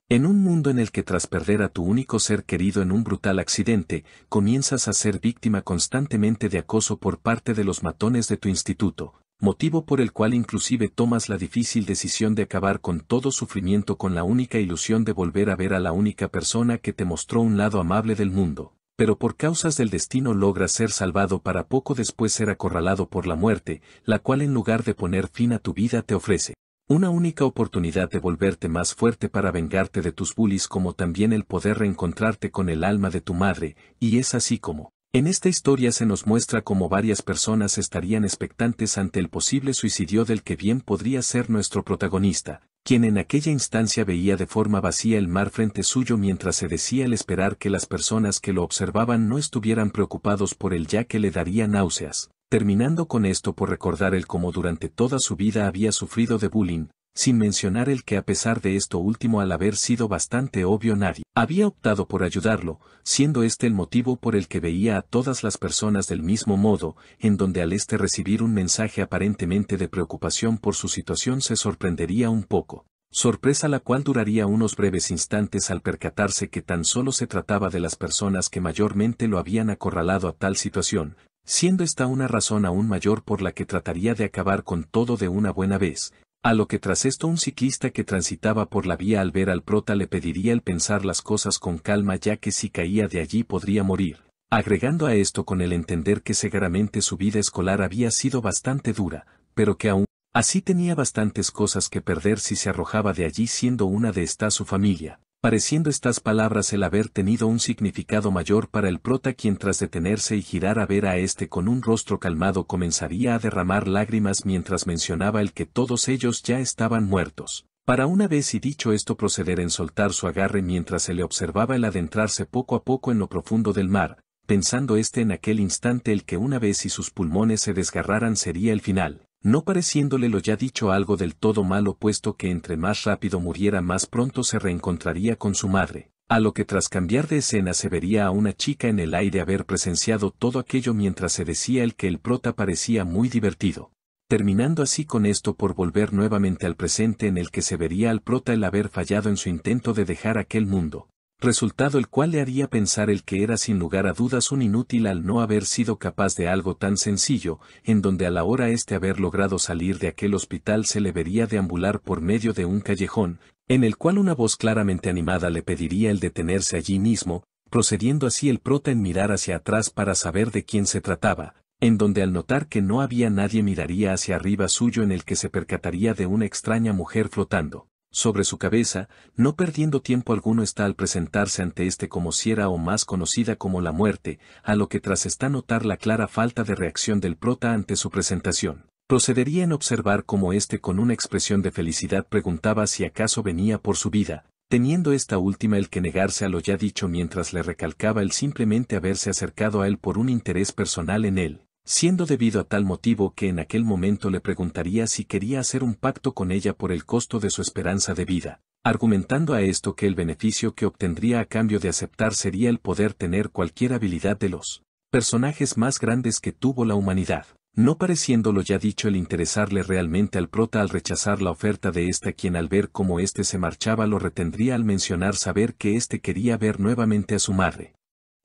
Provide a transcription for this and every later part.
En un mundo en el que tras perder a tu único ser querido en un brutal accidente, comienzas a ser víctima constantemente de acoso por parte de los matones de tu instituto, motivo por el cual inclusive tomas la difícil decisión de acabar con todo sufrimiento con la única ilusión de volver a ver a la única persona que te mostró un lado amable del mundo, pero por causas del destino logras ser salvado para poco después ser acorralado por la muerte, la cual en lugar de poner fin a tu vida te ofrece una única oportunidad de volverte más fuerte para vengarte de tus bullies, como también el poder reencontrarte con el alma de tu madre, y es así como, en esta historia se nos muestra cómo varias personas estarían expectantes ante el posible suicidio del que bien podría ser nuestro protagonista, quien en aquella instancia veía de forma vacía el mar frente suyo mientras se decía el esperar que las personas que lo observaban no estuvieran preocupados por él, ya que le daría náuseas. Terminando con esto por recordar el cómo durante toda su vida había sufrido de bullying, sin mencionar el que a pesar de esto último, al haber sido bastante obvio, nadie había optado por ayudarlo, siendo este el motivo por el que veía a todas las personas del mismo modo, en donde al recibir un mensaje aparentemente de preocupación por su situación se sorprendería un poco. Sorpresa la cual duraría unos breves instantes al percatarse que tan solo se trataba de las personas que mayormente lo habían acorralado a tal situación, siendo esta una razón aún mayor por la que trataría de acabar con todo de una buena vez, a lo que tras esto un ciclista que transitaba por la vía al ver al prota le pediría el pensar las cosas con calma, ya que si caía de allí podría morir, agregando a esto con el entender que seguramente su vida escolar había sido bastante dura, pero que aún así tenía bastantes cosas que perder si se arrojaba de allí, siendo una de estas su familia. Pareciendo estas palabras el haber tenido un significado mayor para el prota, quien tras detenerse y girar a ver a este con un rostro calmado comenzaría a derramar lágrimas mientras mencionaba el que todos ellos ya estaban muertos. Para una vez y dicho esto proceder en soltar su agarre mientras se le observaba el adentrarse poco a poco en lo profundo del mar, pensando en aquel instante el que una vez y sus pulmones se desgarraran sería el final. No pareciéndole lo ya dicho algo del todo malo, puesto que entre más rápido muriera más pronto se reencontraría con su madre, a lo que tras cambiar de escena se vería a una chica en el aire haber presenciado todo aquello mientras se decía el que el prota parecía muy divertido. Terminando así con esto por volver nuevamente al presente en el que se vería al prota el haber fallado en su intento de dejar aquel mundo. Resultado el cual le haría pensar el que era sin lugar a dudas un inútil al no haber sido capaz de algo tan sencillo, en donde a la hora haber logrado salir de aquel hospital se le vería deambular por medio de un callejón, en el cual una voz claramente animada le pediría el detenerse allí mismo, procediendo así el prota en mirar hacia atrás para saber de quién se trataba, en donde al notar que no había nadie miraría hacia arriba suyo en el que se percataría de una extraña mujer flotando sobre su cabeza, no perdiendo tiempo alguno al presentarse ante como si era o más conocida como la muerte, a lo que tras notar la clara falta de reacción del prota ante su presentación, procedería en observar cómo con una expresión de felicidad preguntaba si acaso venía por su vida, teniendo esta última el que negarse a lo ya dicho mientras le recalcaba el simplemente haberse acercado a él por un interés personal en él, siendo debido a tal motivo que en aquel momento le preguntaría si quería hacer un pacto con ella por el costo de su esperanza de vida, argumentando a esto que el beneficio que obtendría a cambio de aceptar sería el poder tener cualquier habilidad de los personajes más grandes que tuvo la humanidad. No pareciendo lo ya dicho el interesarle realmente al prota al rechazar la oferta de quien al ver cómo se marchaba lo retendría al mencionar saber que quería ver nuevamente a su madre.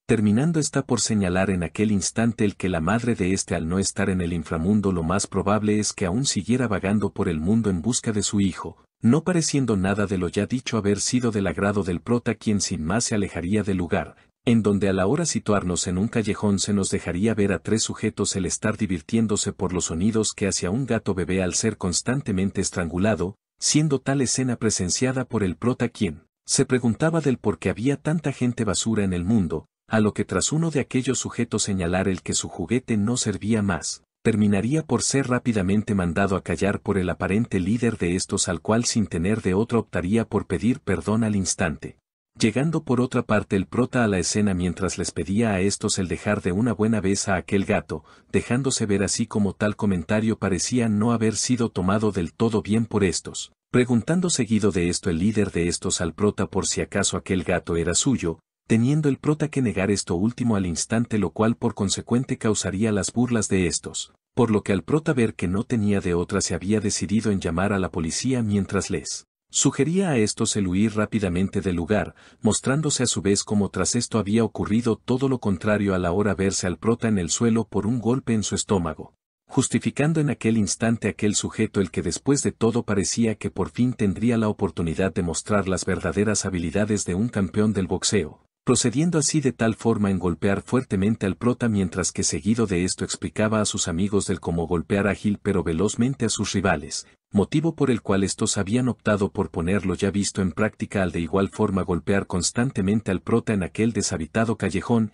Terminando está por señalar en aquel instante el que la madre de al no estar en el inframundo lo más probable es que aún siguiera vagando por el mundo en busca de su hijo, no pareciendo nada de lo ya dicho haber sido del agrado del prota, quien sin más se alejaría del lugar, en donde a la hora situarnos en un callejón se nos dejaría ver a tres sujetos el estar divirtiéndose por los sonidos que hacia un gato bebé al ser constantemente estrangulado, siendo tal escena presenciada por el prota, quien se preguntaba del por qué había tanta gente basura en el mundo, a lo que tras uno de aquellos sujetos señalar el que su juguete no servía más, terminaría por ser rápidamente mandado a callar por el aparente líder de estos, al cual sin tener de otra optaría por pedir perdón al instante. Llegando por otra parte el prota a la escena mientras les pedía a estos el dejar de una buena vez a aquel gato, dejándose ver así como tal comentario parecía no haber sido tomado del todo bien por estos, preguntando seguido de esto el líder de estos al prota por si acaso aquel gato era suyo, teniendo el prota que negar esto último al instante, lo cual por consecuente causaría las burlas de estos, por lo que al prota ver que no tenía de otra se había decidido en llamar a la policía mientras les Sugería a estos el huir rápidamente del lugar, mostrándose a su vez como tras esto había ocurrido todo lo contrario a la hora verse al prota en el suelo por un golpe en su estómago, justificando en aquel instante aquel sujeto el que después de todo parecía que por fin tendría la oportunidad de mostrar las verdaderas habilidades de un campeón del boxeo, procediendo así de tal forma en golpear fuertemente al prota mientras que seguido de esto explicaba a sus amigos del cómo golpear ágil pero velozmente a sus rivales, motivo por el cual estos habían optado por ponerlo ya visto en práctica al de igual forma golpear constantemente al prota en aquel deshabitado callejón,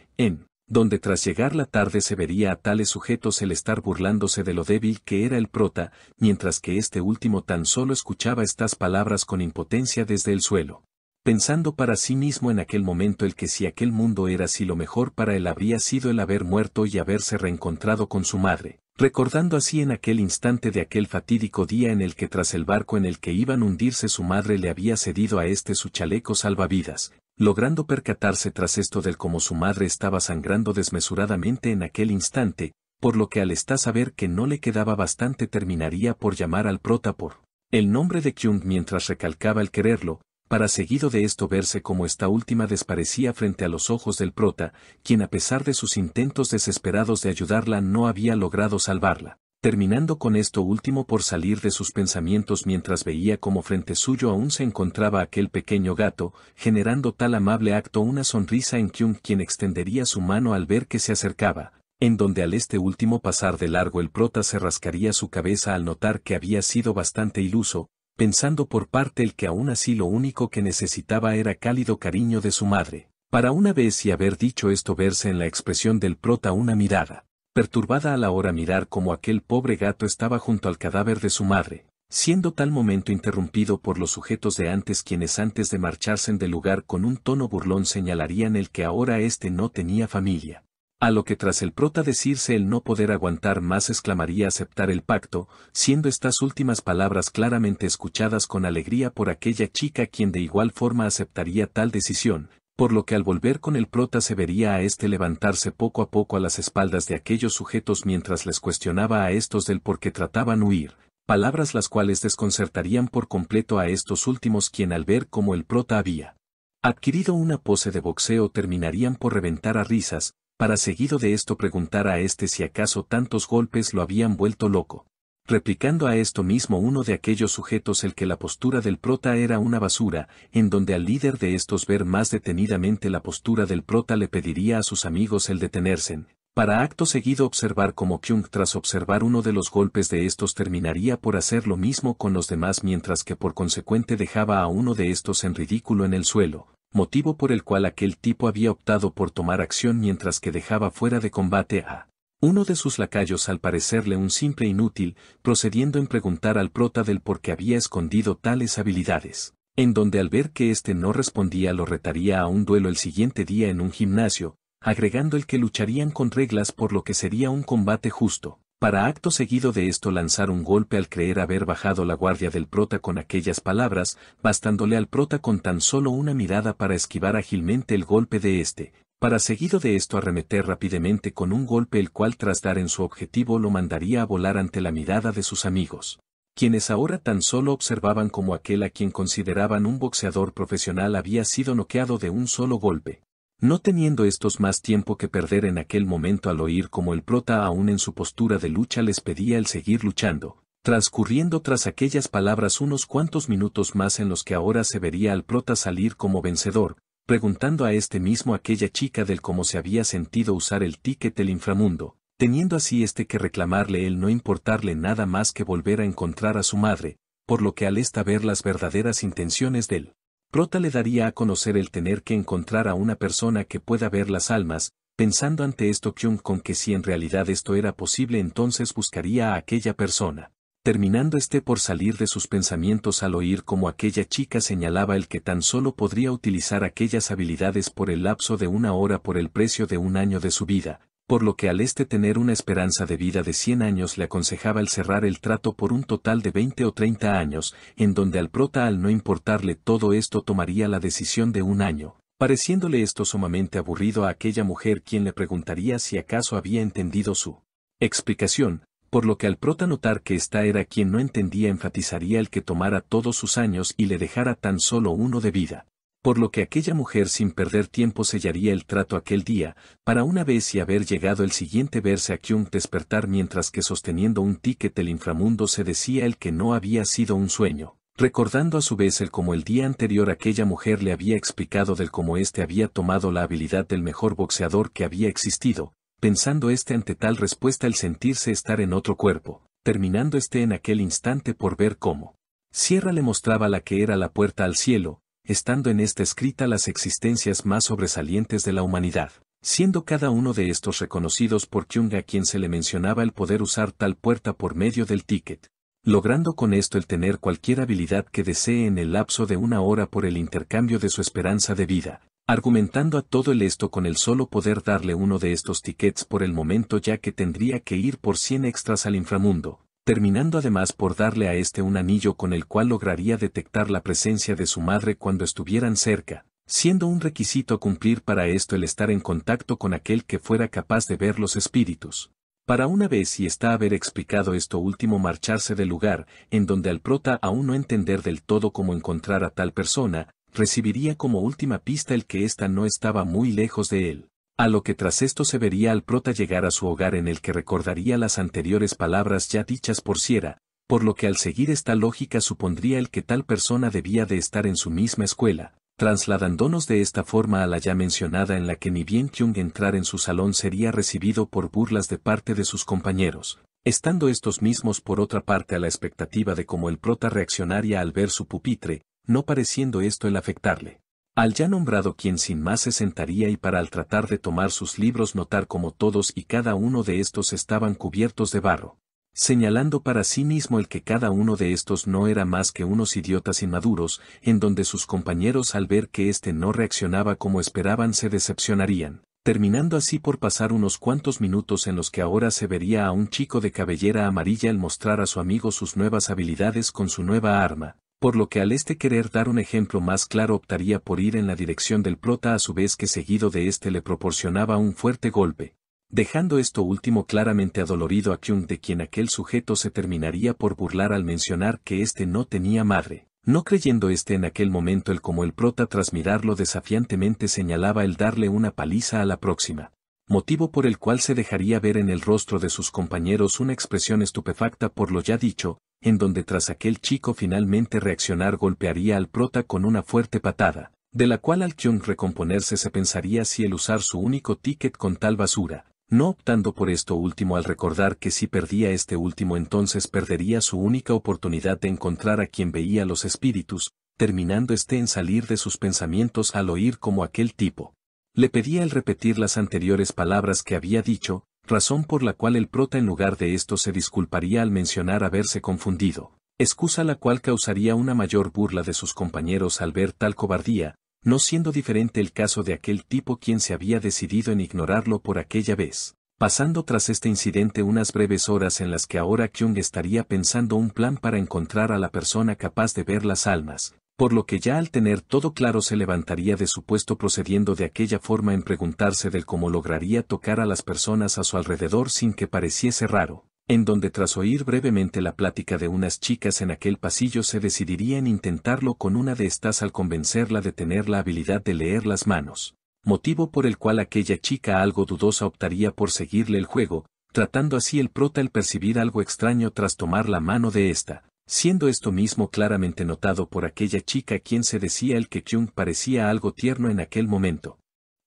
donde tras llegar la tarde se vería a tales sujetos el estar burlándose de lo débil que era el prota, mientras que este último tan solo escuchaba estas palabras con impotencia desde el suelo, pensando para sí mismo en aquel momento el que si aquel mundo era así lo mejor para él habría sido el haber muerto y haberse reencontrado con su madre, recordando así en aquel instante de aquel fatídico día en el que tras el barco en el que iban a hundirse su madre le había cedido a este su chaleco salvavidas, logrando percatarse tras esto del cómo su madre estaba sangrando desmesuradamente en aquel instante, por lo que al estar saber que no le quedaba bastante terminaría por llamar al prota por el nombre de Kyung mientras recalcaba el quererlo, para seguido de esto verse como esta última desparecía frente a los ojos del prota, quien a pesar de sus intentos desesperados de ayudarla no había logrado salvarla, terminando con esto último por salir de sus pensamientos mientras veía como frente suyo aún se encontraba aquel pequeño gato, generando tal amable acto una sonrisa en Kyung quien extendería su mano al ver que se acercaba, en donde al este último pasar de largo el prota se rascaría su cabeza al notar que había sido bastante iluso, pensando por parte el que aún así lo único que necesitaba era cálido cariño de su madre, para una vez y haber dicho esto verse en la expresión del prota una mirada, perturbada a la hora mirar como aquel pobre gato estaba junto al cadáver de su madre, siendo tal momento interrumpido por los sujetos de antes quienes antes de marcharse del lugar con un tono burlón señalarían el que ahora éste no tenía familia. A lo que tras el prota decirse el no poder aguantar más exclamaría aceptar el pacto, siendo estas últimas palabras claramente escuchadas con alegría por aquella chica quien de igual forma aceptaría tal decisión, por lo que al volver con el prota se vería a este levantarse poco a poco a las espaldas de aquellos sujetos mientras les cuestionaba a estos del por qué trataban huir, palabras las cuales desconcertarían por completo a estos últimos quien al ver cómo el prota había adquirido una pose de boxeo terminarían por reventar a risas, para seguido de esto preguntar a este si acaso tantos golpes lo habían vuelto loco. Replicando a esto mismo uno de aquellos sujetos el que la postura del prota era una basura, en donde al líder de estos ver más detenidamente la postura del prota le pediría a sus amigos el detenerse, para acto seguido observar como Kyung tras observar uno de los golpes de estos terminaría por hacer lo mismo con los demás mientras que por consecuente dejaba a uno de estos en ridículo en el suelo, motivo por el cual aquel tipo había optado por tomar acción mientras que dejaba fuera de combate a uno de sus lacayos al parecerle un simple inútil, procediendo en preguntar al prota del por qué había escondido tales habilidades, en donde al ver que éste no respondía lo retaría a un duelo el siguiente día en un gimnasio, agregando el que lucharían con reglas por lo que sería un combate justo, para acto seguido de esto lanzar un golpe al creer haber bajado la guardia del prota con aquellas palabras, bastándole al prota con tan solo una mirada para esquivar ágilmente el golpe de este, para seguido de esto arremeter rápidamente con un golpe el cual tras dar en su objetivo lo mandaría a volar ante la mirada de sus amigos, quienes ahora tan solo observaban como aquel a quien consideraban un boxeador profesional había sido noqueado de un solo golpe. No teniendo estos más tiempo que perder en aquel momento al oír como el prota aún en su postura de lucha les pedía el seguir luchando, transcurriendo tras aquellas palabras unos cuantos minutos más en los que ahora se vería al prota salir como vencedor, preguntando a este mismo aquella chica del cómo se había sentido usar el ticket del inframundo, teniendo así que reclamarle el no importarle nada más que volver a encontrar a su madre, por lo que al ver las verdaderas intenciones del prota le daría a conocer el tener que encontrar a una persona que pueda ver las almas, pensando ante esto Kyung con que si en realidad esto era posible entonces buscaría a aquella persona, terminando por salir de sus pensamientos al oír como aquella chica señalaba el que tan solo podría utilizar aquellas habilidades por el lapso de una hora por el precio de un año de su vida, por lo que al tener una esperanza de vida de 100 años le aconsejaba el cerrar el trato por un total de 20 o 30 años, en donde al prota al no importarle todo esto tomaría la decisión de un año, pareciéndole esto sumamente aburrido a aquella mujer quien le preguntaría si acaso había entendido su explicación, por lo que al prota notar que esta era quien no entendía enfatizaría el que tomara todos sus años y le dejara tan solo uno de vida. Por lo que aquella mujer sin perder tiempo sellaría el trato aquel día, para una vez y haber llegado el siguiente verse a Kyung despertar mientras que sosteniendo un ticket del inframundo se decía el que no había sido un sueño, recordando a su vez el cómo el día anterior aquella mujer le había explicado del cómo éste había tomado la habilidad del mejor boxeador que había existido, pensando ante tal respuesta el sentirse estar en otro cuerpo, terminando en aquel instante por ver cómo Sierra le mostraba la que era la puerta al cielo, estando en esta escrita las existencias más sobresalientes de la humanidad, siendo cada uno de estos reconocidos por Kyung a quien se le mencionaba el poder usar tal puerta por medio del ticket, logrando con esto el tener cualquier habilidad que desee en el lapso de una hora por el intercambio de su esperanza de vida, argumentando a todo esto con el solo poder darle uno de estos tickets por el momento ya que tendría que ir por 100 extras al inframundo, terminando además por darle a un anillo con el cual lograría detectar la presencia de su madre cuando estuvieran cerca, siendo un requisito a cumplir para esto el estar en contacto con aquel que fuera capaz de ver los espíritus. Para una vez y haber explicado esto último marcharse del lugar, en donde al prota aún no entender del todo cómo encontrar a tal persona, recibiría como última pista el que ésta no estaba muy lejos de él. A lo que tras esto se vería al prota llegar a su hogar en el que recordaría las anteriores palabras ya dichas por Sierra, por lo que al seguir esta lógica supondría el que tal persona debía de estar en su misma escuela, trasladándonos de esta forma a la ya mencionada en la que ni bien Kyung entrar en su salón sería recibido por burlas de parte de sus compañeros, estando estos mismos por otra parte a la expectativa de cómo el prota reaccionaría al ver su pupitre, no pareciendo esto el afectarle. Al ya nombrado quien sin más se sentaría y para al tratar de tomar sus libros notar como todos y cada uno de estos estaban cubiertos de barro, señalando para sí mismo el que cada uno de estos no era más que unos idiotas inmaduros, en donde sus compañeros al ver que no reaccionaba como esperaban se decepcionarían, terminando así por pasar unos cuantos minutos en los que ahora se vería a un chico de cabellera amarilla al mostrar a su amigo sus nuevas habilidades con su nueva arma. Por lo que al querer dar un ejemplo más claro optaría por ir en la dirección del prota a su vez que seguido de le proporcionaba un fuerte golpe, dejando esto último claramente adolorido a Kyung de quien aquel sujeto se terminaría por burlar al mencionar que no tenía madre, no creyendo en aquel momento el como el prota tras mirarlo desafiantemente señalaba el darle una paliza a la próxima, motivo por el cual se dejaría ver en el rostro de sus compañeros una expresión estupefacta por lo ya dicho, en donde tras aquel chico finalmente reaccionar golpearía al prota con una fuerte patada, de la cual al Kyung recomponerse se pensaría si el usar su único ticket con tal basura, no optando por esto último al recordar que si perdía último entonces perdería su única oportunidad de encontrar a quien veía los espíritus, terminando en salir de sus pensamientos al oír como aquel tipo le pedía el repetir las anteriores palabras que había dicho, razón por la cual el prota en lugar de esto se disculparía al mencionar haberse confundido, excusa la cual causaría una mayor burla de sus compañeros al ver tal cobardía, no siendo diferente el caso de aquel tipo quien se había decidido en ignorarlo por aquella vez, pasando tras este incidente unas breves horas en las que ahora Kyung estaría pensando un plan para encontrar a la persona capaz de ver las almas. Por lo que ya al tener todo claro se levantaría de su puesto procediendo de aquella forma en preguntarse del cómo lograría tocar a las personas a su alrededor sin que pareciese raro, en donde tras oír brevemente la plática de unas chicas en aquel pasillo se decidiría en intentarlo con una de estas al convencerla de tener la habilidad de leer las manos, motivo por el cual aquella chica algo dudosa optaría por seguirle el juego, tratando así el prota el percibir algo extraño tras tomar la mano de esta. Siendo esto mismo claramente notado por aquella chica quien se decía el que Kyung parecía algo tierno en aquel momento.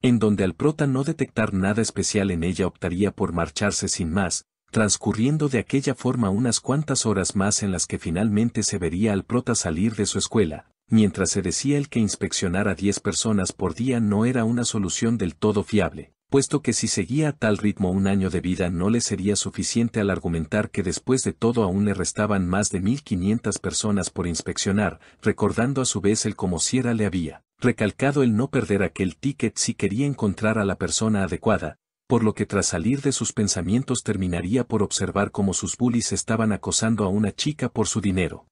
En donde al prota no detectar nada especial en ella optaría por marcharse sin más, transcurriendo de aquella forma unas cuantas horas más en las que finalmente se vería al prota salir de su escuela, mientras se decía el que inspeccionar a 10 personas por día no era una solución del todo fiable, puesto que si seguía a tal ritmo un año de vida no le sería suficiente al argumentar que después de todo aún le restaban más de 1500 personas por inspeccionar, recordando a su vez el como Sierra le había recalcado el no perder aquel ticket si quería encontrar a la persona adecuada, por lo que tras salir de sus pensamientos terminaría por observar cómo sus bullies estaban acosando a una chica por su dinero.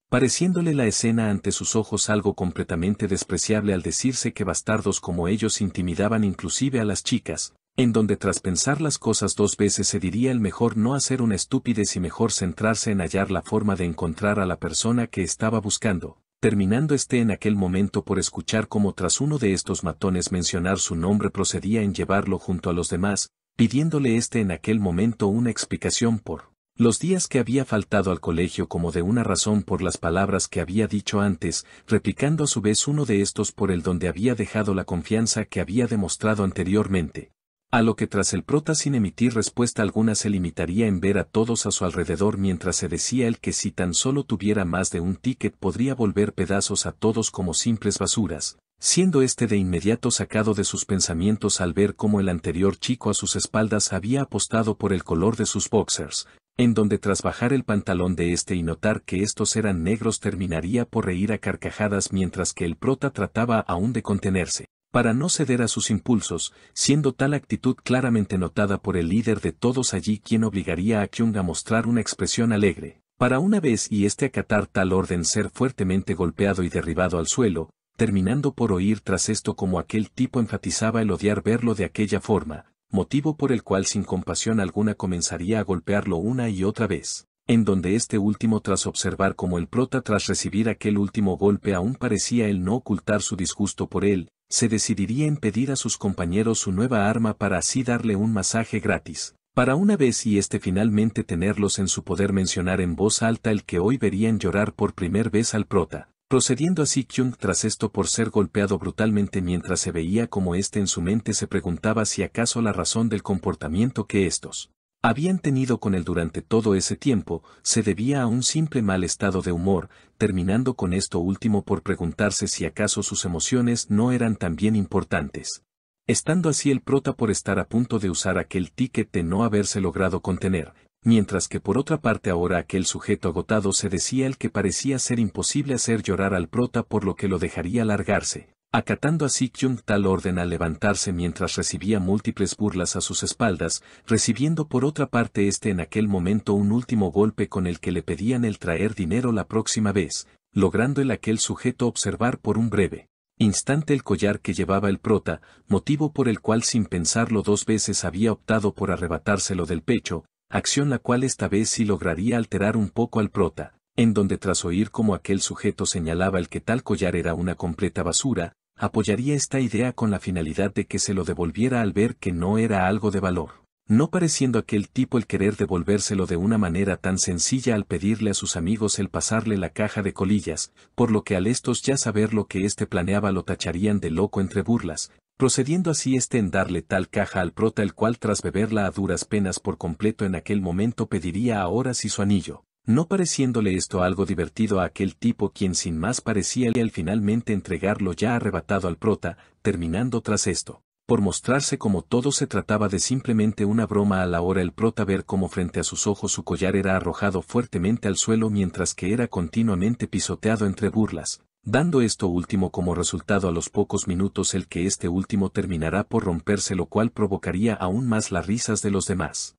Pareciéndole la escena ante sus ojos algo completamente despreciable al decirse que bastardos como ellos intimidaban inclusive a las chicas, en donde tras pensar las cosas dos veces se diría el mejor no hacer una estupidez y mejor centrarse en hallar la forma de encontrar a la persona que estaba buscando, terminando en aquel momento por escuchar cómo tras uno de estos matones mencionar su nombre procedía en llevarlo junto a los demás, pidiéndole en aquel momento una explicación por los días que había faltado al colegio como de una razón por las palabras que había dicho antes, replicando a su vez uno de estos por el donde había dejado la confianza que había demostrado anteriormente. A lo que tras el prota sin emitir respuesta alguna se limitaría en ver a todos a su alrededor mientras se decía el que si tan solo tuviera más de un ticket podría volver pedazos a todos como simples basuras, siendo de inmediato sacado de sus pensamientos al ver cómo el anterior chico a sus espaldas había apostado por el color de sus boxers, en donde tras bajar el pantalón de y notar que estos eran negros terminaría por reír a carcajadas mientras que el prota trataba aún de contenerse para no ceder a sus impulsos, siendo tal actitud claramente notada por el líder de todos allí quien obligaría a Kyung a mostrar una expresión alegre, para una vez y acatar tal orden ser fuertemente golpeado y derribado al suelo, terminando por oír tras esto como aquel tipo enfatizaba el odiar verlo de aquella forma, motivo por el cual sin compasión alguna comenzaría a golpearlo una y otra vez, en donde último tras observar como el prota tras recibir aquel último golpe aún parecía él no ocultar su disgusto por él, se decidiría en pedir a sus compañeros su nueva arma para así darle un masaje gratis, para una vez y finalmente tenerlos en su poder mencionar en voz alta el que hoy verían llorar por primera vez al prota, procediendo así Kyung tras esto por ser golpeado brutalmente mientras se veía como en su mente se preguntaba si acaso la razón del comportamiento que estos habían tenido con él durante todo ese tiempo, se debía a un simple mal estado de humor, terminando con esto último por preguntarse si acaso sus emociones no eran también importantes. Estando así el prota por estar a punto de usar aquel ticket de no haberse logrado contener, mientras que por otra parte ahora aquel sujeto agotado se decía el que parecía ser imposible hacer llorar al prota por lo que lo dejaría largarse. Acatando así Kyung tal orden al levantarse mientras recibía múltiples burlas a sus espaldas, recibiendo por otra parte en aquel momento un último golpe con el que le pedían el traer dinero la próxima vez, logrando aquel sujeto observar por un breve instante el collar que llevaba el prota, motivo por el cual sin pensarlo dos veces había optado por arrebatárselo del pecho, acción la cual esta vez sí lograría alterar un poco al prota, en donde tras oír como aquel sujeto señalaba el que tal collar era una completa basura, apoyaría esta idea con la finalidad de que se lo devolviera al ver que no era algo de valor, no pareciendo aquel tipo el querer devolvérselo de una manera tan sencilla al pedirle a sus amigos el pasarle la caja de colillas, por lo que al estos ya saber lo que planeaba lo tacharían de loco entre burlas, procediendo así en darle tal caja al prota el cual tras beberla a duras penas por completo en aquel momento pediría ahora sí su anillo. No pareciéndole esto algo divertido a aquel tipo quien sin más parecía al finalmente entregarlo ya arrebatado al prota, terminando tras esto, por mostrarse como todo se trataba de simplemente una broma a la hora el prota ver cómo frente a sus ojos su collar era arrojado fuertemente al suelo mientras que era continuamente pisoteado entre burlas, dando esto último como resultado a los pocos minutos el que último terminará por romperse lo cual provocaría aún más las risas de los demás.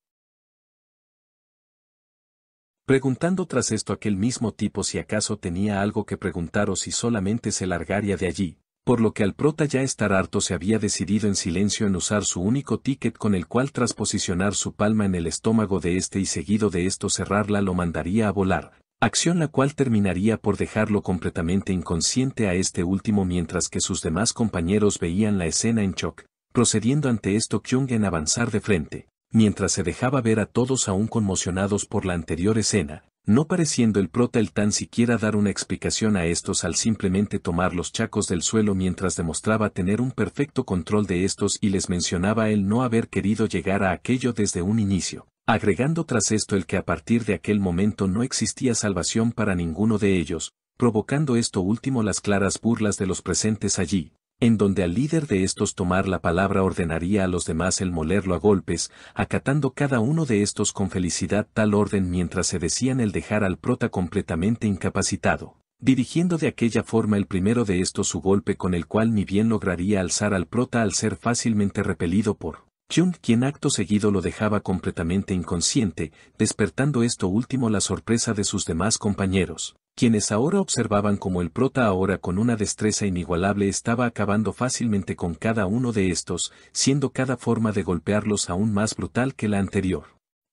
Preguntando tras esto aquel mismo tipo si acaso tenía algo que preguntar o si solamente se largaría de allí, por lo que al prota ya estar harto se había decidido en silencio en usar su único ticket con el cual tras posicionar su palma en el estómago de y seguido de esto cerrarla lo mandaría a volar, acción la cual terminaría por dejarlo completamente inconsciente a último mientras que sus demás compañeros veían la escena en shock, procediendo ante esto Kyung en avanzar de frente. Mientras se dejaba ver a todos aún conmocionados por la anterior escena, no pareciendo el prota el tan siquiera dar una explicación a estos al simplemente tomar los chacos del suelo mientras demostraba tener un perfecto control de estos y les mencionaba el no haber querido llegar a aquello desde un inicio, agregando tras esto el que a partir de aquel momento no existía salvación para ninguno de ellos, provocando esto último las claras burlas de los presentes allí, en donde al líder de estos tomar la palabra ordenaría a los demás el molerlo a golpes, acatando cada uno de estos con felicidad tal orden mientras se decían el dejar al prota completamente incapacitado, dirigiendo de aquella forma el primero de estos su golpe con el cual ni bien lograría alzar al prota al ser fácilmente repelido por Kyung, quien acto seguido lo dejaba completamente inconsciente, despertando esto último la sorpresa de sus demás compañeros, quienes ahora observaban cómo el prota ahora con una destreza inigualable estaba acabando fácilmente con cada uno de estos, siendo cada forma de golpearlos aún más brutal que la anterior.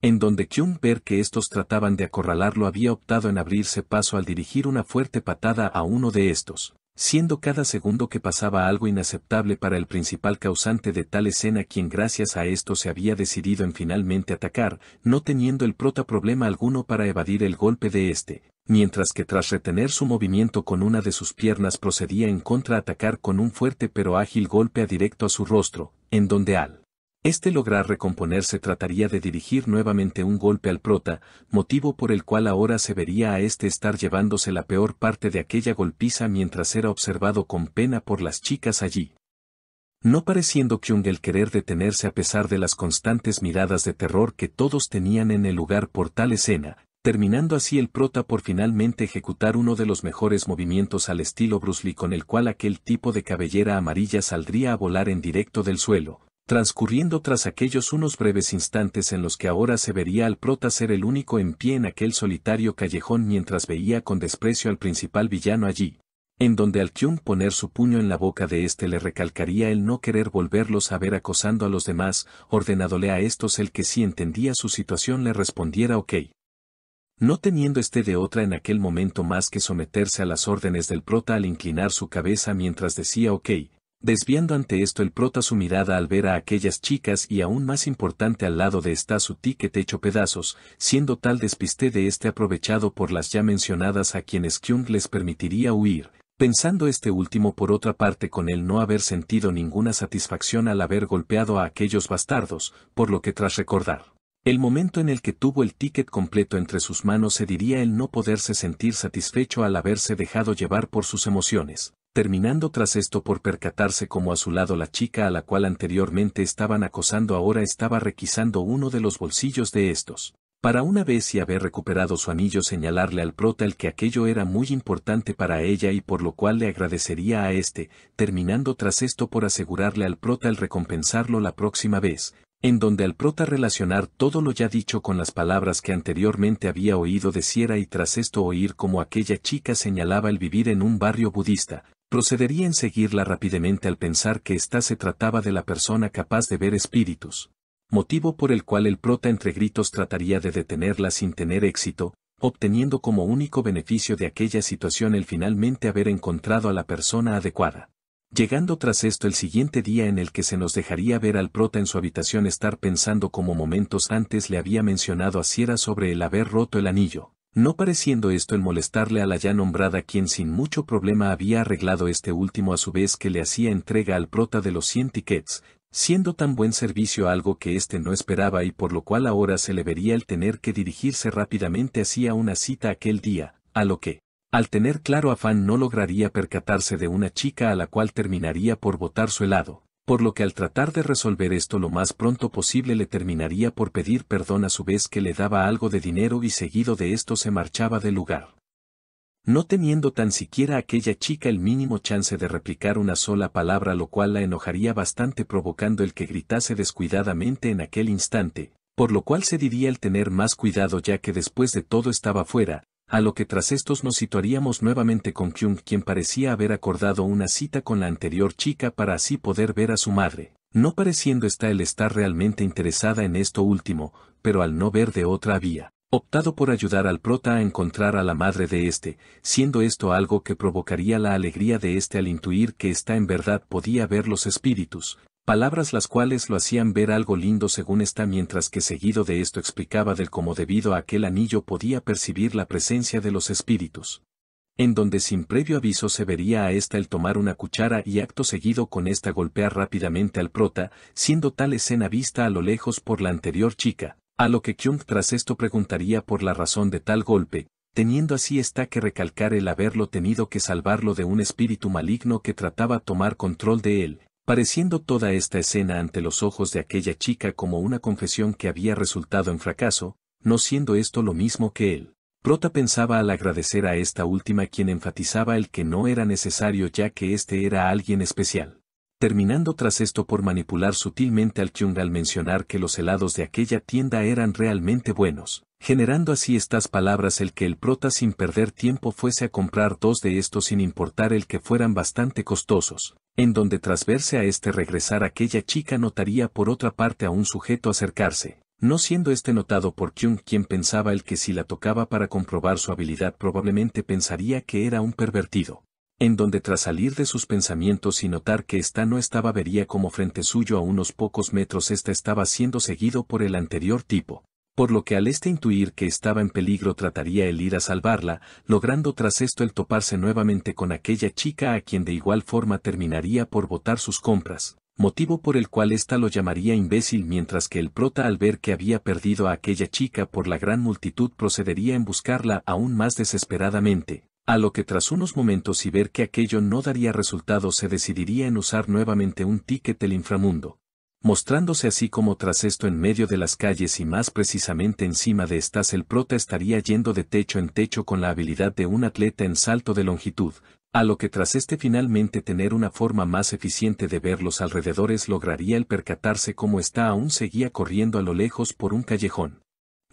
En donde Kyung ver que estos trataban de acorralarlo había optado en abrirse paso al dirigir una fuerte patada a uno de estos, siendo cada segundo que pasaba algo inaceptable para el principal causante de tal escena, quien gracias a esto se había decidido en finalmente atacar, no teniendo el prota problema alguno para evadir el golpe de este, mientras que tras retener su movimiento con una de sus piernas procedía en contraatacar con un fuerte pero ágil golpe directo a su rostro, en donde al lograr recomponerse trataría de dirigir nuevamente un golpe al prota, motivo por el cual ahora se vería a estar llevándose la peor parte de aquella golpiza mientras era observado con pena por las chicas allí. No pareciendo Kyung el querer detenerse a pesar de las constantes miradas de terror que todos tenían en el lugar por tal escena, terminando así el prota por finalmente ejecutar uno de los mejores movimientos al estilo Bruce Lee, con el cual aquel tipo de cabellera amarilla saldría a volar en directo del suelo, transcurriendo tras aquellos unos breves instantes en los que ahora se vería al prota ser el único en pie en aquel solitario callejón mientras veía con desprecio al principal villano allí, en donde al Kyung poner su puño en la boca de le recalcaría el no querer volverlos a ver acosando a los demás, ordenándole a estos el que si entendía su situación le respondiera ok. No teniendo de otra en aquel momento más que someterse a las órdenes del prota al inclinar su cabeza mientras decía ok, desviando ante esto el prota su mirada al ver a aquellas chicas y aún más importante al lado de su ticket hecho pedazos, siendo tal despiste de aprovechado por las ya mencionadas a quienes Kyung les permitiría huir, pensando último por otra parte con él no haber sentido ninguna satisfacción al haber golpeado a aquellos bastardos, por lo que tras recordar el momento en el que tuvo el ticket completo entre sus manos se diría el no poderse sentir satisfecho al haberse dejado llevar por sus emociones, terminando tras esto por percatarse como a su lado la chica a la cual anteriormente estaban acosando ahora estaba requisando uno de los bolsillos de estos, para una vez y haber recuperado su anillo señalarle al prota el que aquello era muy importante para ella y por lo cual le agradecería a terminando tras esto por asegurarle al prota el recompensarlo la próxima vez, en donde al prota relacionar todo lo ya dicho con las palabras que anteriormente había oído deciera y tras esto oír como aquella chica señalaba el vivir en un barrio budista, procedería en seguirla rápidamente al pensar que se trataba de la persona capaz de ver espíritus, motivo por el cual el prota entre gritos trataría de detenerla sin tener éxito, obteniendo como único beneficio de aquella situación el finalmente haber encontrado a la persona adecuada. Llegando tras esto el siguiente día en el que se nos dejaría ver al prota en su habitación estar pensando como momentos antes le había mencionado a Sierra sobre el haber roto el anillo, no pareciendo esto el molestarle a la ya nombrada quien sin mucho problema había arreglado último a su vez que le hacía entrega al prota de los 100 tickets, siendo tan buen servicio algo que no esperaba y por lo cual ahora se le vería el tener que dirigirse rápidamente hacia una cita aquel día, a lo que, al tener claro afán no lograría percatarse de una chica a la cual terminaría por botar su helado, por lo que al tratar de resolver esto lo más pronto posible le terminaría por pedir perdón a su vez que le daba algo de dinero y seguido de esto se marchaba del lugar. No teniendo tan siquiera aquella chica el mínimo chance de replicar una sola palabra lo cual la enojaría bastante provocando el que gritase descuidadamente en aquel instante, por lo cual se diría el tener más cuidado ya que después de todo estaba fuera, a lo que tras estos nos situaríamos nuevamente con Kyung quien parecía haber acordado una cita con la anterior chica para así poder ver a su madre, no pareciendo el estar realmente interesada en esto último, pero al no ver de otra había optado por ayudar al prota a encontrar a la madre de siendo esto algo que provocaría la alegría de al intuir que en verdad podía ver los espíritus, palabras las cuales lo hacían ver algo lindo según mientras que seguido de esto explicaba del cómo debido a aquel anillo podía percibir la presencia de los espíritus. En donde sin previo aviso se vería a el tomar una cuchara y acto seguido con golpear rápidamente al prota, siendo tal escena vista a lo lejos por la anterior chica, a lo que Kyung tras esto preguntaría por la razón de tal golpe, teniendo así que recalcar el haberlo tenido que salvarlo de un espíritu maligno que trataba tomar control de él, pareciendo toda esta escena ante los ojos de aquella chica como una confesión que había resultado en fracaso, no siendo esto lo mismo que él. Prota pensaba al agradecer a esta última quien enfatizaba el que no era necesario ya que era alguien especial. terminando tras esto por manipular sutilmente al Kyung al mencionar que los helados de aquella tienda eran realmente buenos, generando así estas palabras el que el prota sin perder tiempo fuese a comprar 2 de estos sin importar el que fueran bastante costosos, en donde tras verse a este regresar aquella chica notaría por otra parte a un sujeto acercarse, no siendo este notado por Kyung quien pensaba el que si la tocaba para comprobar su habilidad probablemente pensaría que era un pervertido. En donde tras salir de sus pensamientos y notar que ésta no estaba vería como frente suyo a unos pocos metros ésta estaba siendo seguido por el anterior tipo, por lo que al intuir que estaba en peligro trataría el ir a salvarla, logrando tras esto el toparse nuevamente con aquella chica a quien de igual forma terminaría por botar sus compras, motivo por el cual ésta lo llamaría imbécil mientras que el prota al ver que había perdido a aquella chica por la gran multitud procedería en buscarla aún más desesperadamente. A lo que tras unos momentos y ver que aquello no daría resultado se decidiría en usar nuevamente un ticket del inframundo, mostrándose así como tras esto en medio de las calles y más precisamente encima de estas el prota estaría yendo de techo en techo con la habilidad de un atleta en salto de longitud, a lo que tras finalmente tener una forma más eficiente de ver los alrededores lograría el percatarse cómo ésta aún seguía corriendo a lo lejos por un callejón,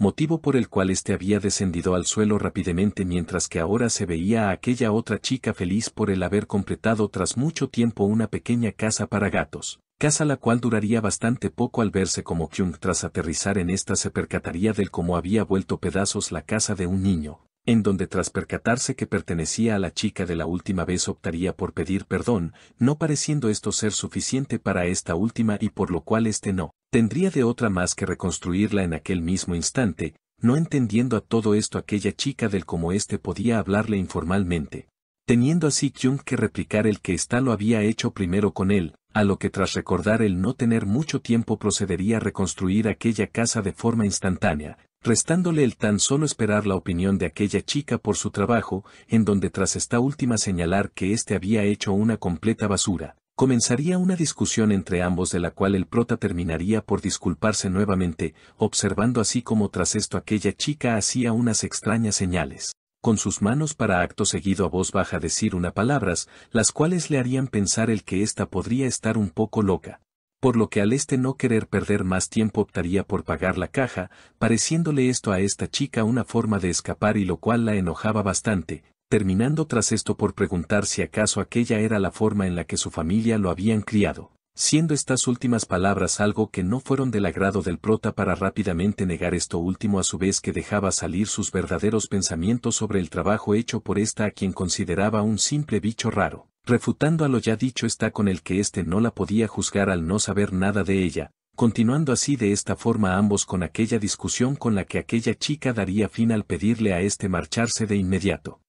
motivo por el cual había descendido al suelo rápidamente mientras que ahora se veía a aquella otra chica feliz por el haber completado tras mucho tiempo una pequeña casa para gatos, casa la cual duraría bastante poco al verse como Kyung tras aterrizar en esta se percataría del cómo había vuelto pedazos la casa de un niño, en donde tras percatarse que pertenecía a la chica de la última vez optaría por pedir perdón, no pareciendo esto ser suficiente para esta última y por lo cual no tendría de otra más que reconstruirla en aquel mismo instante, no entendiendo a todo esto aquella chica del cómo podía hablarle informalmente, teniendo así Kyung que replicar el que ésta lo había hecho primero con él, a lo que tras recordar el no tener mucho tiempo procedería a reconstruir aquella casa de forma instantánea, restándole el tan solo esperar la opinión de aquella chica por su trabajo, en donde tras esta última señalar que había hecho una completa basura. Comenzaría una discusión entre ambos de la cual el prota terminaría por disculparse nuevamente, observando así como tras esto aquella chica hacía unas extrañas señales, con sus manos para acto seguido a voz baja decir unas palabras, las cuales le harían pensar el que ésta podría estar un poco loca. Por lo que al no querer perder más tiempo optaría por pagar la caja, pareciéndole esto a esta chica una forma de escapar y lo cual la enojaba bastante, terminando tras esto por preguntar si acaso aquella era la forma en la que su familia lo habían criado, siendo estas últimas palabras algo que no fueron del agrado del prota para rápidamente negar esto último a su vez que dejaba salir sus verdaderos pensamientos sobre el trabajo hecho por esta a quien consideraba un simple bicho raro, refutando a lo ya dicho está con el que no la podía juzgar al no saber nada de ella, continuando así de esta forma ambos con aquella discusión con la que aquella chica daría fin al pedirle a marcharse de inmediato.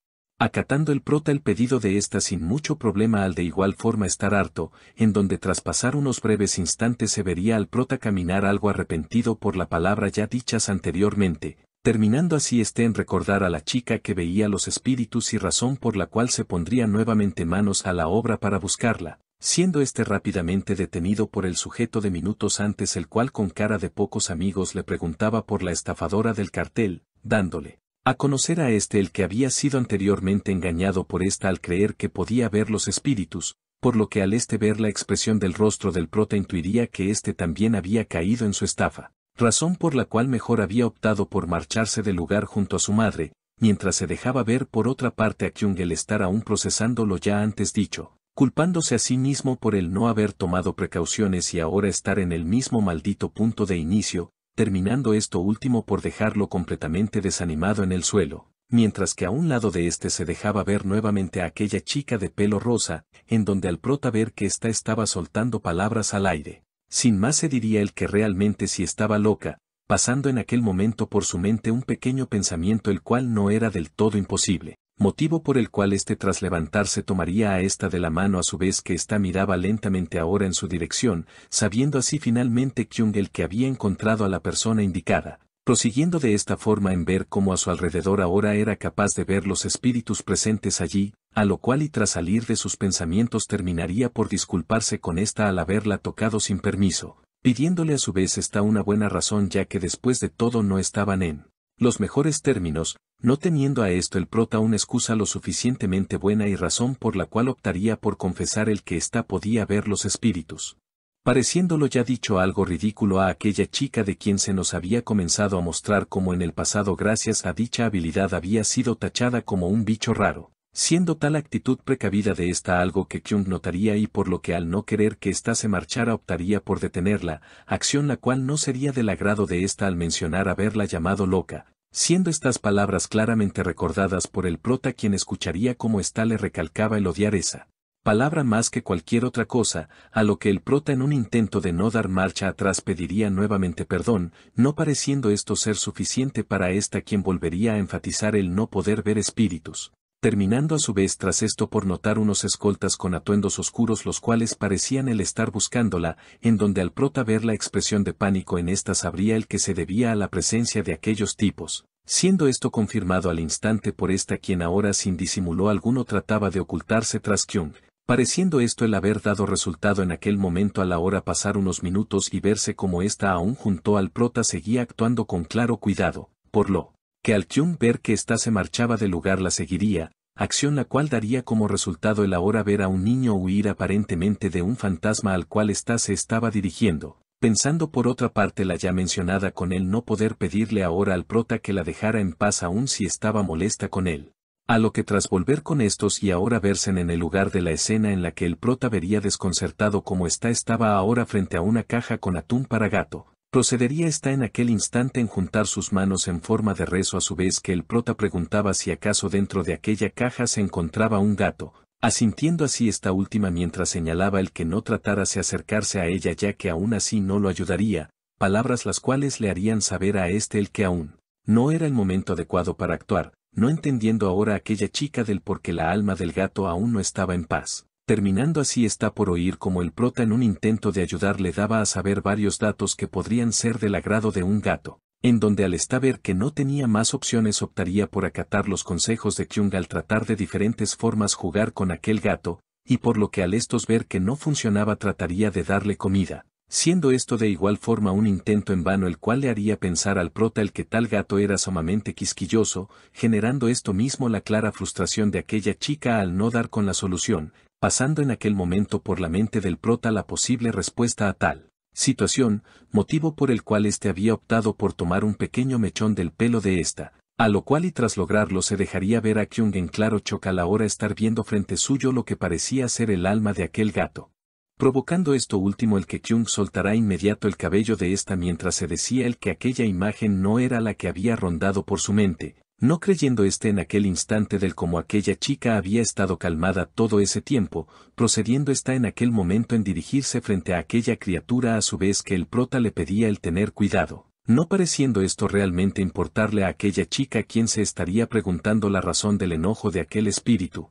Acatando el prota el pedido de esta sin mucho problema al de igual forma estar harto, en donde tras pasar unos breves instantes se vería al prota caminar algo arrepentido por la palabra ya dichas anteriormente, terminando así en recordar a la chica que veía los espíritus y razón por la cual se pondría nuevamente manos a la obra para buscarla, siendo rápidamente detenido por el sujeto de minutos antes el cual con cara de pocos amigos le preguntaba por la estafadora del cartel, dándole a conocer a el que había sido anteriormente engañado por al creer que podía ver los espíritus, por lo que al ver la expresión del rostro del prota intuiría que también había caído en su estafa, razón por la cual mejor había optado por marcharse del lugar junto a su madre, mientras se dejaba ver por otra parte a Kyung el estar aún procesando lo ya antes dicho, culpándose a sí mismo por el no haber tomado precauciones y ahora estar en el mismo maldito punto de inicio, terminando esto último por dejarlo completamente desanimado en el suelo, mientras que a un lado de se dejaba ver nuevamente a aquella chica de pelo rosa, en donde al prota ver que estaba soltando palabras al aire. Sin más se diría el que realmente sí estaba loca, pasando en aquel momento por su mente un pequeño pensamiento el cual no era del todo imposible, motivo por el cual tras levantarse tomaría a de la mano a su vez que miraba lentamente ahora en su dirección, sabiendo así finalmente Kyung el que había encontrado a la persona indicada, prosiguiendo de esta forma en ver cómo a su alrededor ahora era capaz de ver los espíritus presentes allí, a lo cual y tras salir de sus pensamientos terminaría por disculparse con al haberla tocado sin permiso, pidiéndole a su vez una buena razón ya que después de todo no estaban en los mejores términos, no teniendo a esto el prota una excusa lo suficientemente buena y razón por la cual optaría por confesar el que ésta podía ver los espíritus. Pareciéndolo ya dicho algo ridículo a aquella chica de quien se nos había comenzado a mostrar como en el pasado gracias a dicha habilidad había sido tachada como un bicho raro, siendo tal actitud precavida de esta algo que Kyung notaría y por lo que al no querer que ésta se marchara optaría por detenerla, acción la cual no sería del agrado de ésta al mencionar haberla llamado loca, siendo estas palabras claramente recordadas por el prota quien escucharía cómo ésta le recalcaba el odiar esa palabra más que cualquier otra cosa, a lo que el prota en un intento de no dar marcha atrás pediría nuevamente perdón, no pareciendo esto ser suficiente para ésta quien volvería a enfatizar el no poder ver espíritus, terminando a su vez tras esto por notar unos escoltas con atuendos oscuros los cuales parecían el estar buscándola, en donde al prota ver la expresión de pánico en ésta sabría el que se debía a la presencia de aquellos tipos. Siendo esto confirmado al instante por esta quien ahora sin disimulo alguno trataba de ocultarse tras Kyung, pareciendo esto el haber dado resultado en aquel momento a la hora pasar unos minutos y verse como ésta aún junto al prota seguía actuando con claro cuidado, por lo que al Kyung ver que ésta se marchaba del lugar la seguiría, acción la cual daría como resultado el ahora ver a un niño huir aparentemente de un fantasma al cual ésta se estaba dirigiendo, pensando por otra parte la ya mencionada con él no poder pedirle ahora al prota que la dejara en paz aun si estaba molesta con él. A lo que tras volver con estos y ahora verse en el lugar de la escena en la que el prota vería desconcertado como estaba ahora frente a una caja con atún para gato, procedería ésta en aquel instante en juntar sus manos en forma de rezo a su vez que el prota preguntaba si acaso dentro de aquella caja se encontraba un gato, asintiendo así esta última mientras señalaba el que no tratara de acercarse a ella ya que aún así no lo ayudaría, palabras las cuales le harían saber a éste el que aún no era el momento adecuado para actuar, no entendiendo ahora aquella chica del por qué la alma del gato aún no estaba en paz, terminando así está por oír como el prota en un intento de ayudar le daba a saber varios datos que podrían ser del agrado de un gato, en donde al ver que no tenía más opciones optaría por acatar los consejos de Kyung al tratar de diferentes formas jugar con aquel gato, y por lo que al estos ver que no funcionaba trataría de darle comida. Siendo esto de igual forma un intento en vano el cual le haría pensar al prota el que tal gato era sumamente quisquilloso, generando esto mismo la clara frustración de aquella chica al no dar con la solución, pasando en aquel momento por la mente del prota la posible respuesta a tal situación, motivo por el cual éste había optado por tomar un pequeño mechón del pelo de ésta, a lo cual y tras lograrlo se dejaría ver a Kyung en claro choque a la hora estar viendo frente suyo lo que parecía ser el alma de aquel gato. Provocando esto último el que Kyung soltará inmediato el cabello de ésta mientras se decía el que aquella imagen no era la que había rondado por su mente, no creyendo en aquel instante del como aquella chica había estado calmada todo ese tiempo, procediendo en aquel momento en dirigirse frente a aquella criatura a su vez que el prota le pedía el tener cuidado, no pareciendo esto realmente importarle a aquella chica quien se estaría preguntando la razón del enojo de aquel espíritu.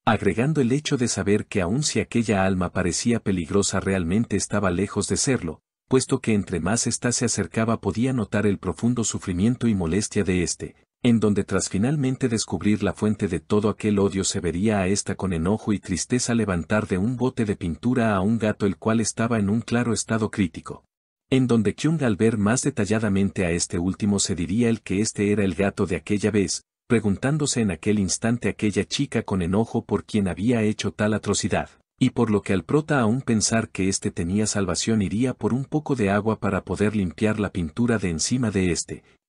Agregando el hecho de saber que aun si aquella alma parecía peligrosa realmente estaba lejos de serlo, puesto que entre más ésta se acercaba podía notar el profundo sufrimiento y molestia de en donde tras finalmente descubrir la fuente de todo aquel odio se vería a ésta con enojo y tristeza levantar de un bote de pintura a un gato el cual estaba en un claro estado crítico. En donde Kyung al ver más detalladamente a este último se diría el que era el gato de aquella vez, preguntándose en aquel instante aquella chica con enojo por quien había hecho tal atrocidad, y por lo que al prota aún pensar que tenía salvación iría por un poco de agua para poder limpiar la pintura de encima de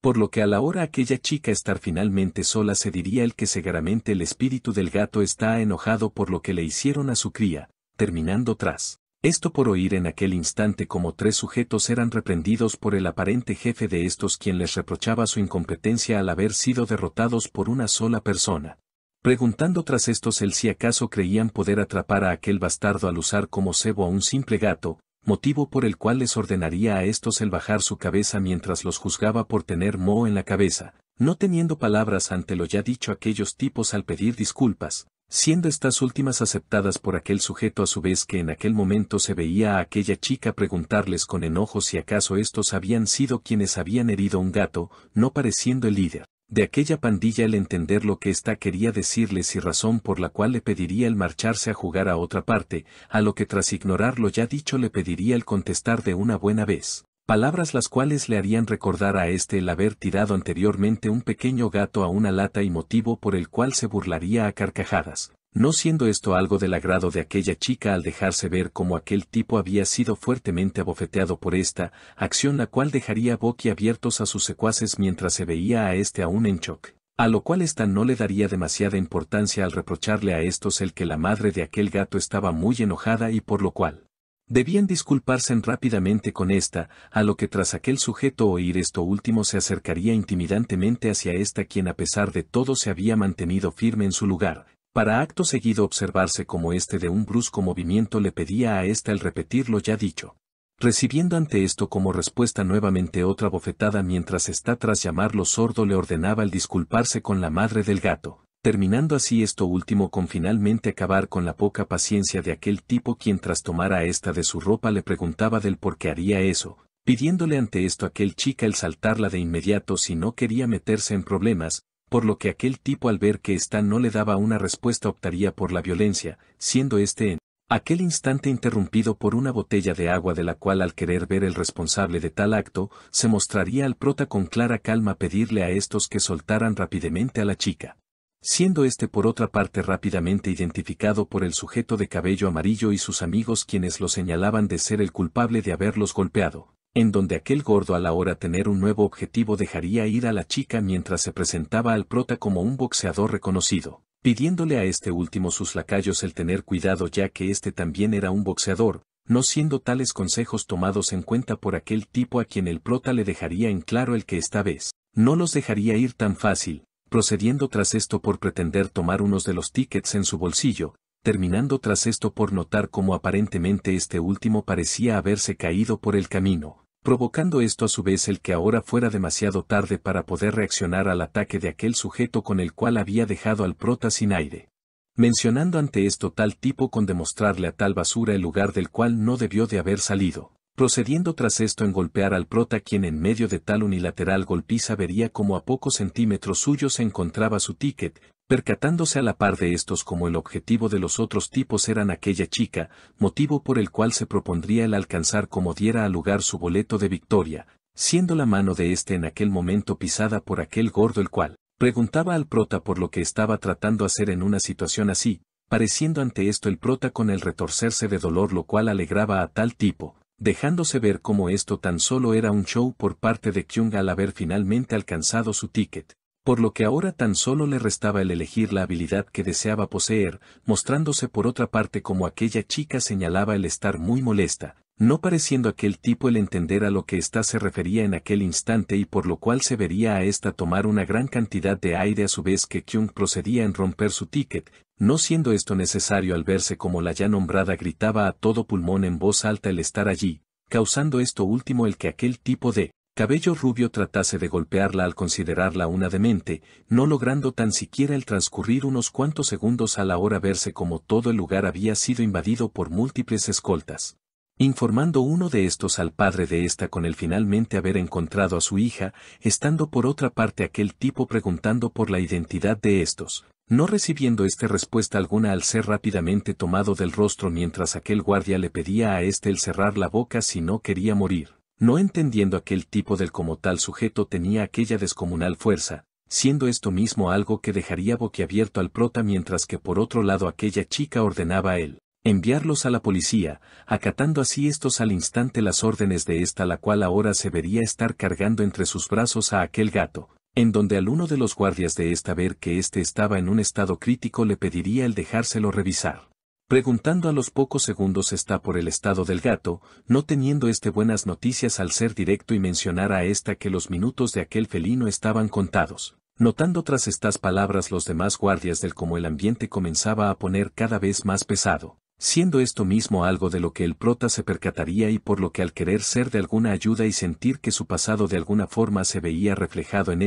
por lo que a la hora aquella chica estar finalmente sola se diría el que seguramente el espíritu del gato está enojado por lo que le hicieron a su cría, terminando tras esto por oír en aquel instante como 3 sujetos eran reprendidos por el aparente jefe de estos quien les reprochaba su incompetencia al haber sido derrotados por una sola persona. Preguntando tras estos el si acaso creían poder atrapar a aquel bastardo al usar como cebo a un simple gato, motivo por el cual les ordenaría a estos el bajar su cabeza mientras los juzgaba por tener moho en la cabeza, no teniendo palabras ante lo ya dicho aquellos tipos al pedir disculpas, siendo estas últimas aceptadas por aquel sujeto a su vez que en aquel momento se veía a aquella chica preguntarles con enojo si acaso estos habían sido quienes habían herido un gato, no pareciendo el líder de aquella pandilla el entender lo que ésta quería decirles y razón por la cual le pediría el marcharse a jugar a otra parte, a lo que tras ignorar lo ya dicho le pediría el contestar de una buena vez, Palabras las cuales le harían recordar a este el haber tirado anteriormente un pequeño gato a una lata y motivo por el cual se burlaría a carcajadas. No siendo esto algo del agrado de aquella chica al dejarse ver cómo aquel tipo había sido fuertemente abofeteado por esta acción, la cual dejaría boquiabiertos a sus secuaces mientras se veía a este aún en shock. A lo cual ésta no le daría demasiada importancia al reprocharle a estos el que la madre de aquel gato estaba muy enojada y por lo cual debían disculparse rápidamente con esta, a lo que tras aquel sujeto oír esto último se acercaría intimidantemente hacia esta, quien a pesar de todo se había mantenido firme en su lugar, para acto seguido observarse como este de un brusco movimiento le pedía a esta el repetir lo ya dicho. Recibiendo ante esto como respuesta nuevamente otra bofetada, mientras está tras llamarlo sordo le ordenaba el disculparse con la madre del gato, terminando así esto último con finalmente acabar con la poca paciencia de aquel tipo, quien tras tomar a esta de su ropa le preguntaba del por qué haría eso, pidiéndole ante esto aquel chica el saltarla de inmediato si no quería meterse en problemas, por lo que aquel tipo al ver que ésta no le daba una respuesta optaría por la violencia, siendo este en aquel instante interrumpido por una botella de agua, de la cual al querer ver el responsable de tal acto, se mostraría al prota con clara calma pedirle a estos que soltaran rápidamente a la chica. Siendo este por otra parte rápidamente identificado por el sujeto de cabello amarillo y sus amigos, quienes lo señalaban de ser el culpable de haberlos golpeado, en donde aquel gordo a la hora tener un nuevo objetivo dejaría ir a la chica mientras se presentaba al prota como un boxeador reconocido, pidiéndole a este último sus lacayos el tener cuidado, ya que este también era un boxeador, no siendo tales consejos tomados en cuenta por aquel tipo, a quien el prota le dejaría en claro el que esta vez no los dejaría ir tan fácil, procediendo tras esto por pretender tomar unos de los tickets en su bolsillo, terminando tras esto por notar cómo aparentemente este último parecía haberse caído por el camino, provocando esto a su vez el que ahora fuera demasiado tarde para poder reaccionar al ataque de aquel sujeto con el cual había dejado al prota sin aire. Mencionando ante esto tal tipo con demostrarle a tal basura el lugar del cual no debió de haber salido, procediendo tras esto en golpear al prota, quien en medio de tal unilateral golpiza vería como a pocos centímetros suyos se encontraba su ticket, percatándose a la par de estos como el objetivo de los otros tipos eran aquella chica, motivo por el cual se propondría el alcanzar como diera al lugar su boleto de victoria, siendo la mano de este en aquel momento pisada por aquel gordo, el cual preguntaba al prota por lo que estaba tratando hacer en una situación así, pareciendo ante esto el prota con el retorcerse de dolor, lo cual alegraba a tal tipo, dejándose ver como esto tan solo era un show por parte de Kyung al haber finalmente alcanzado su ticket, por lo que ahora tan solo le restaba el elegir la habilidad que deseaba poseer, mostrándose por otra parte como aquella chica señalaba el estar muy molesta, no pareciendo aquel tipo el entender a lo que ésta se refería en aquel instante, y por lo cual se vería a ésta tomar una gran cantidad de aire a su vez que Kyung procedía en romper su ticket, no siendo esto necesario al verse como la ya nombrada gritaba a todo pulmón en voz alta el estar allí, causando esto último el que aquel tipo de cabello rubio tratase de golpearla al considerarla una demente, no logrando tan siquiera el transcurrir unos cuantos segundos a la hora verse como todo el lugar había sido invadido por múltiples escoltas. Informando uno de estos al padre de esta con el finalmente haber encontrado a su hija, estando por otra parte aquel tipo preguntando por la identidad de estos, no recibiendo respuesta alguna al ser rápidamente tomado del rostro, mientras aquel guardia le pedía a este el cerrar la boca si no quería morir, no entendiendo aquel tipo del como tal sujeto tenía aquella descomunal fuerza, siendo esto mismo algo que dejaría boquiabierto al prota, mientras que por otro lado aquella chica ordenaba a él enviarlos a la policía, acatando así estos al instante las órdenes de esta, la cual ahora se vería estar cargando entre sus brazos a aquel gato, en donde al uno de los guardias de esta ver que éste estaba en un estado crítico le pediría el dejárselo revisar. Preguntando a los pocos segundos está por el estado del gato, no teniendo buenas noticias al ser directo y mencionar a esta que los minutos de aquel felino estaban contados. Notando tras estas palabras los demás guardias del como el ambiente comenzaba a poner cada vez más pesado, siendo esto mismo algo de lo que el prota se percataría, y por lo que al querer ser de alguna ayuda y sentir que su pasado de alguna forma se veía reflejado en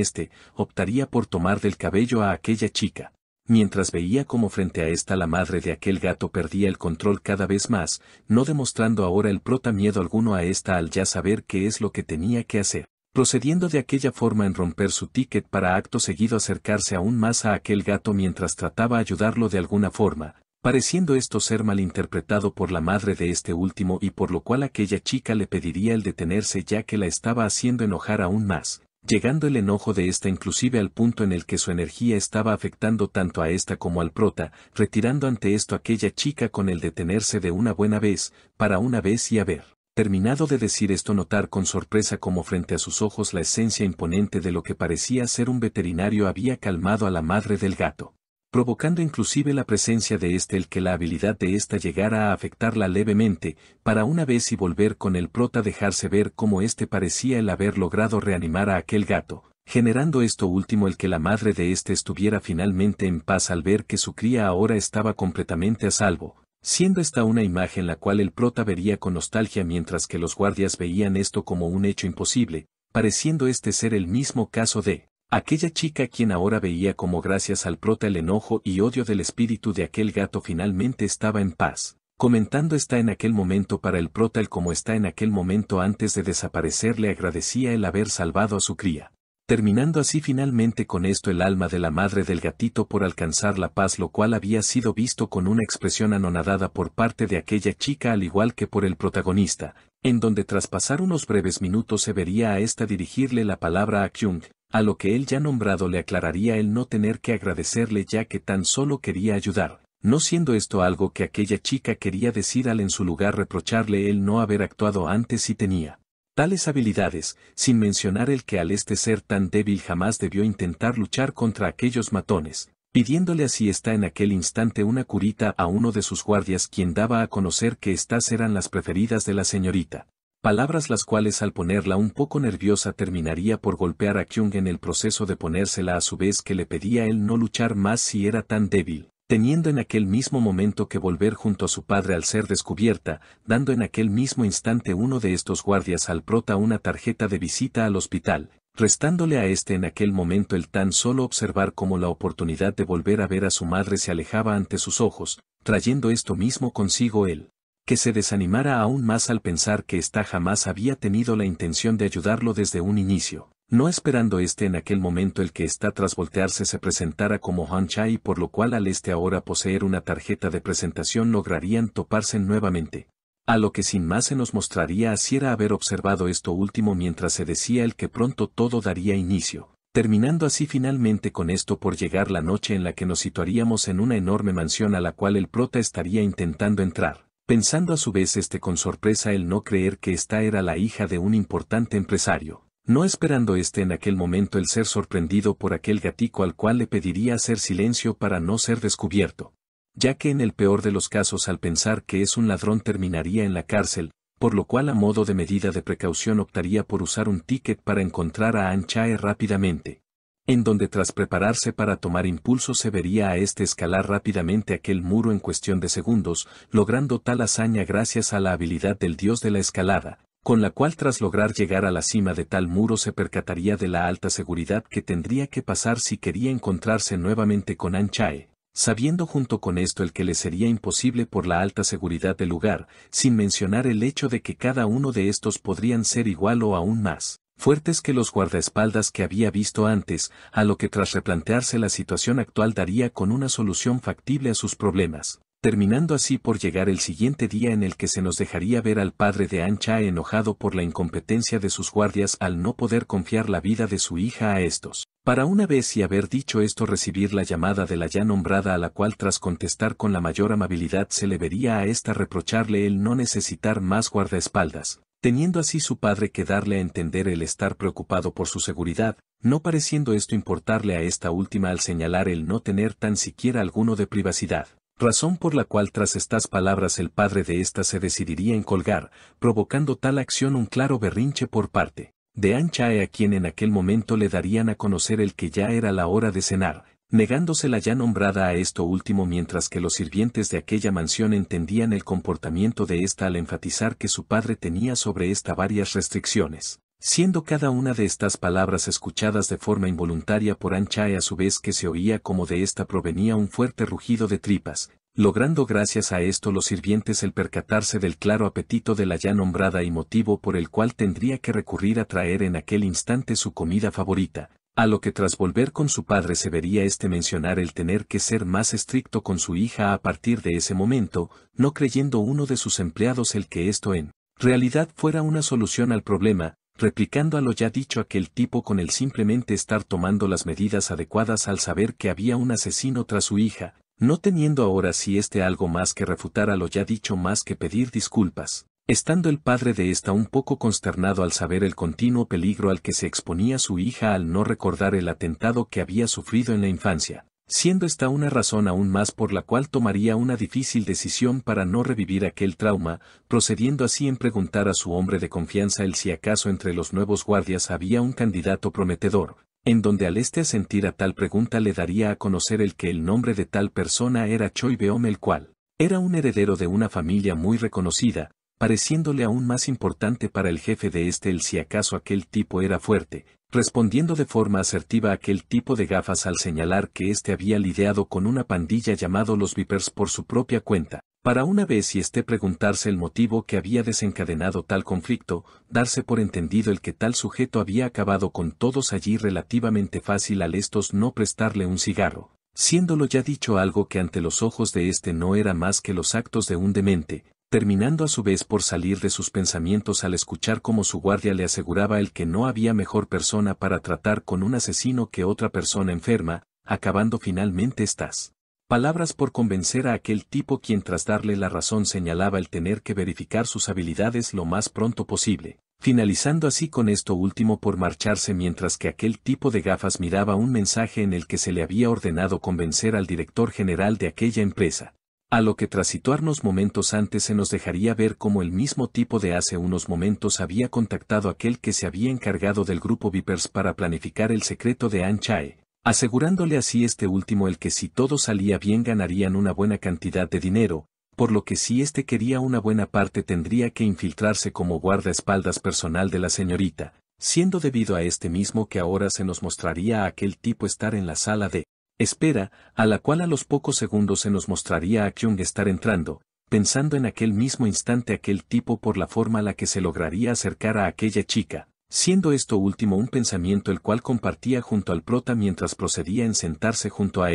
optaría por tomar del cabello a aquella chica. Mientras veía como frente a esta la madre de aquel gato perdía el control cada vez más, no demostrando ahora el prota miedo alguno a esta al ya saber qué es lo que tenía que hacer, procediendo de aquella forma en romper su ticket para acto seguido acercarse aún más a aquel gato mientras trataba ayudarlo de alguna forma, pareciendo esto ser malinterpretado por la madre de este último y por lo cual aquella chica le pediría el detenerse ya que la estaba haciendo enojar aún más, llegando el enojo de esta inclusive al punto en el que su energía estaba afectando tanto a esta como al prota, retirando ante esto aquella chica con el detenerse de una buena vez, para una vez y haber terminado de decir esto notar con sorpresa como frente a sus ojos la esencia imponente de lo que parecía ser un veterinario había calmado a la madre del gato, provocando inclusive la presencia de el que la habilidad de esta llegara a afectarla levemente, para una vez y volver con el prota dejarse ver cómo parecía el haber logrado reanimar a aquel gato, generando esto último el que la madre de estuviera finalmente en paz al ver que su cría ahora estaba completamente a salvo, siendo esta una imagen la cual el prota vería con nostalgia mientras que los guardias veían esto como un hecho imposible, pareciendo ser el mismo caso de aquella chica quien ahora veía como gracias al prota el enojo y odio del espíritu de aquel gato finalmente estaba en paz, comentando está en aquel momento para el prota el como está en aquel momento antes de desaparecer le agradecía el haber salvado a su cría. Terminando así finalmente con esto el alma de la madre del gatito por alcanzar la paz lo cual había sido visto con una expresión anonadada por parte de aquella chica al igual que por el protagonista, en donde tras pasar unos breves minutos se vería a esta dirigirle la palabra a Kyung, a lo que él ya nombrado le aclararía el no tener que agradecerle ya que tan solo quería ayudar, no siendo esto algo que aquella chica quería decir al en su lugar reprocharle el no haber actuado antes si tenía tales habilidades, sin mencionar el que al ser tan débil jamás debió intentar luchar contra aquellos matones, pidiéndole así está en aquel instante una curita a uno de sus guardias quien daba a conocer que estas eran las preferidas de la señorita. Palabras las cuales al ponerla un poco nerviosa terminaría por golpear a Kyung en el proceso de ponérsela a su vez que le pedía él no luchar más si era tan débil, teniendo en aquel mismo momento que volver junto a su padre al ser descubierta, dando en aquel mismo instante uno de estos guardias al prota una tarjeta de visita al hospital, restándole a en aquel momento el tan solo observar cómo la oportunidad de volver a ver a su madre se alejaba ante sus ojos, trayendo esto mismo consigo él. Que se desanimara aún más al pensar que ésta jamás había tenido la intención de ayudarlo desde un inicio, no esperando en aquel momento el que tras voltearse se presentara como Han Chai por lo cual al ahora poseer una tarjeta de presentación lograrían toparse nuevamente. A lo que sin más se nos mostraría así era haber observado esto último mientras se decía el que pronto todo daría inicio, terminando así finalmente con esto por llegar la noche en la que nos situaríamos en una enorme mansión a la cual el prota estaría intentando entrar. Pensando a su vez con sorpresa el no creer que esta era la hija de un importante empresario, no esperando en aquel momento el ser sorprendido por aquel gatico al cual le pediría hacer silencio para no ser descubierto, ya que en el peor de los casos al pensar que es un ladrón terminaría en la cárcel, por lo cual a modo de medida de precaución optaría por usar un ticket para encontrar a Han Chae rápidamente. En donde tras prepararse para tomar impulso se vería a escalar rápidamente aquel muro en cuestión de segundos, logrando tal hazaña gracias a la habilidad del dios de la escalada, con la cual tras lograr llegar a la cima de tal muro se percataría de la alta seguridad que tendría que pasar si quería encontrarse nuevamente con Han Chae, sabiendo junto con esto el que le sería imposible por la alta seguridad del lugar, sin mencionar el hecho de que cada uno de estos podrían ser igual o aún más fuertes que los guardaespaldas que había visto antes, a lo que tras replantearse la situación actual daría con una solución factible a sus problemas, terminando así por llegar el siguiente día en el que se nos dejaría ver al padre de Han Chae enojado por la incompetencia de sus guardias al no poder confiar la vida de su hija a estos. Para una vez y haber dicho esto recibir la llamada de la ya nombrada a la cual tras contestar con la mayor amabilidad se le vería a esta reprocharle el no necesitar más guardaespaldas, teniendo así su padre que darle a entender el estar preocupado por su seguridad, no pareciendo esto importarle a esta última al señalar el no tener tan siquiera alguno de privacidad, razón por la cual tras estas palabras el padre de ésta se decidiría en colgar, provocando tal acción un claro berrinche por parte de Han Chae a quien en aquel momento le darían a conocer el que ya era la hora de cenar, negándose la ya nombrada a esto último mientras que los sirvientes de aquella mansión entendían el comportamiento de ésta al enfatizar que su padre tenía sobre esta varias restricciones, siendo cada una de estas palabras escuchadas de forma involuntaria por Han Chae a su vez que se oía como de ésta provenía un fuerte rugido de tripas, logrando gracias a esto los sirvientes el percatarse del claro apetito de la ya nombrada y motivo por el cual tendría que recurrir a traer en aquel instante su comida favorita, A lo que tras volver con su padre se vería mencionar el tener que ser más estricto con su hija a partir de ese momento, no creyendo uno de sus empleados el que esto en realidad fuera una solución al problema, replicando a lo ya dicho aquel tipo con el simplemente estar tomando las medidas adecuadas al saber que había un asesino tras su hija, no teniendo ahora sí algo más que refutar a lo ya dicho más que pedir disculpas. Estando el padre de esta un poco consternado al saber el continuo peligro al que se exponía su hija al no recordar el atentado que había sufrido en la infancia, siendo esta una razón aún más por la cual tomaría una difícil decisión para no revivir aquel trauma, procediendo así en preguntar a su hombre de confianza el si acaso entre los nuevos guardias había un candidato prometedor, en donde al asentir a tal pregunta le daría a conocer el que el nombre de tal persona era Choi Beom, el cual era un heredero de una familia muy reconocida, pareciéndole aún más importante para el jefe de el si acaso aquel tipo era fuerte, respondiendo de forma asertiva aquel tipo de gafas al señalar que había lidiado con una pandilla llamado los Vipers por su propia cuenta, para una vez y preguntarse el motivo que había desencadenado tal conflicto, darse por entendido el que tal sujeto había acabado con todos allí relativamente fácil al estos no prestarle un cigarro, siéndolo ya dicho algo que ante los ojos de no era más que los actos de un demente, terminando a su vez por salir de sus pensamientos al escuchar cómo su guardia le aseguraba el que no había mejor persona para tratar con un asesino que otra persona enferma, acabando finalmente estas palabras por convencer a aquel tipo quien tras darle la razón señalaba el tener que verificar sus habilidades lo más pronto posible, finalizando así con esto último por marcharse mientras que aquel tipo de gafas miraba un mensaje en el que se le había ordenado convencer al director general de aquella empresa. A lo que tras situarnos momentos antes se nos dejaría ver cómo el mismo tipo de hace unos momentos había contactado a aquel que se había encargado del grupo Vipers para planificar el secreto de An Chae, asegurándole así último el que si todo salía bien ganarían una buena cantidad de dinero, por lo que si quería una buena parte tendría que infiltrarse como guardaespaldas personal de la señorita, siendo debido a mismo que ahora se nos mostraría a aquel tipo estar en la sala de espera, a la cual a los pocos segundos se nos mostraría a Kyung estar entrando, pensando en aquel mismo instante aquel tipo por la forma a la que se lograría acercar a aquella chica, siendo esto último un pensamiento el cual compartía junto al prota mientras procedía en sentarse junto a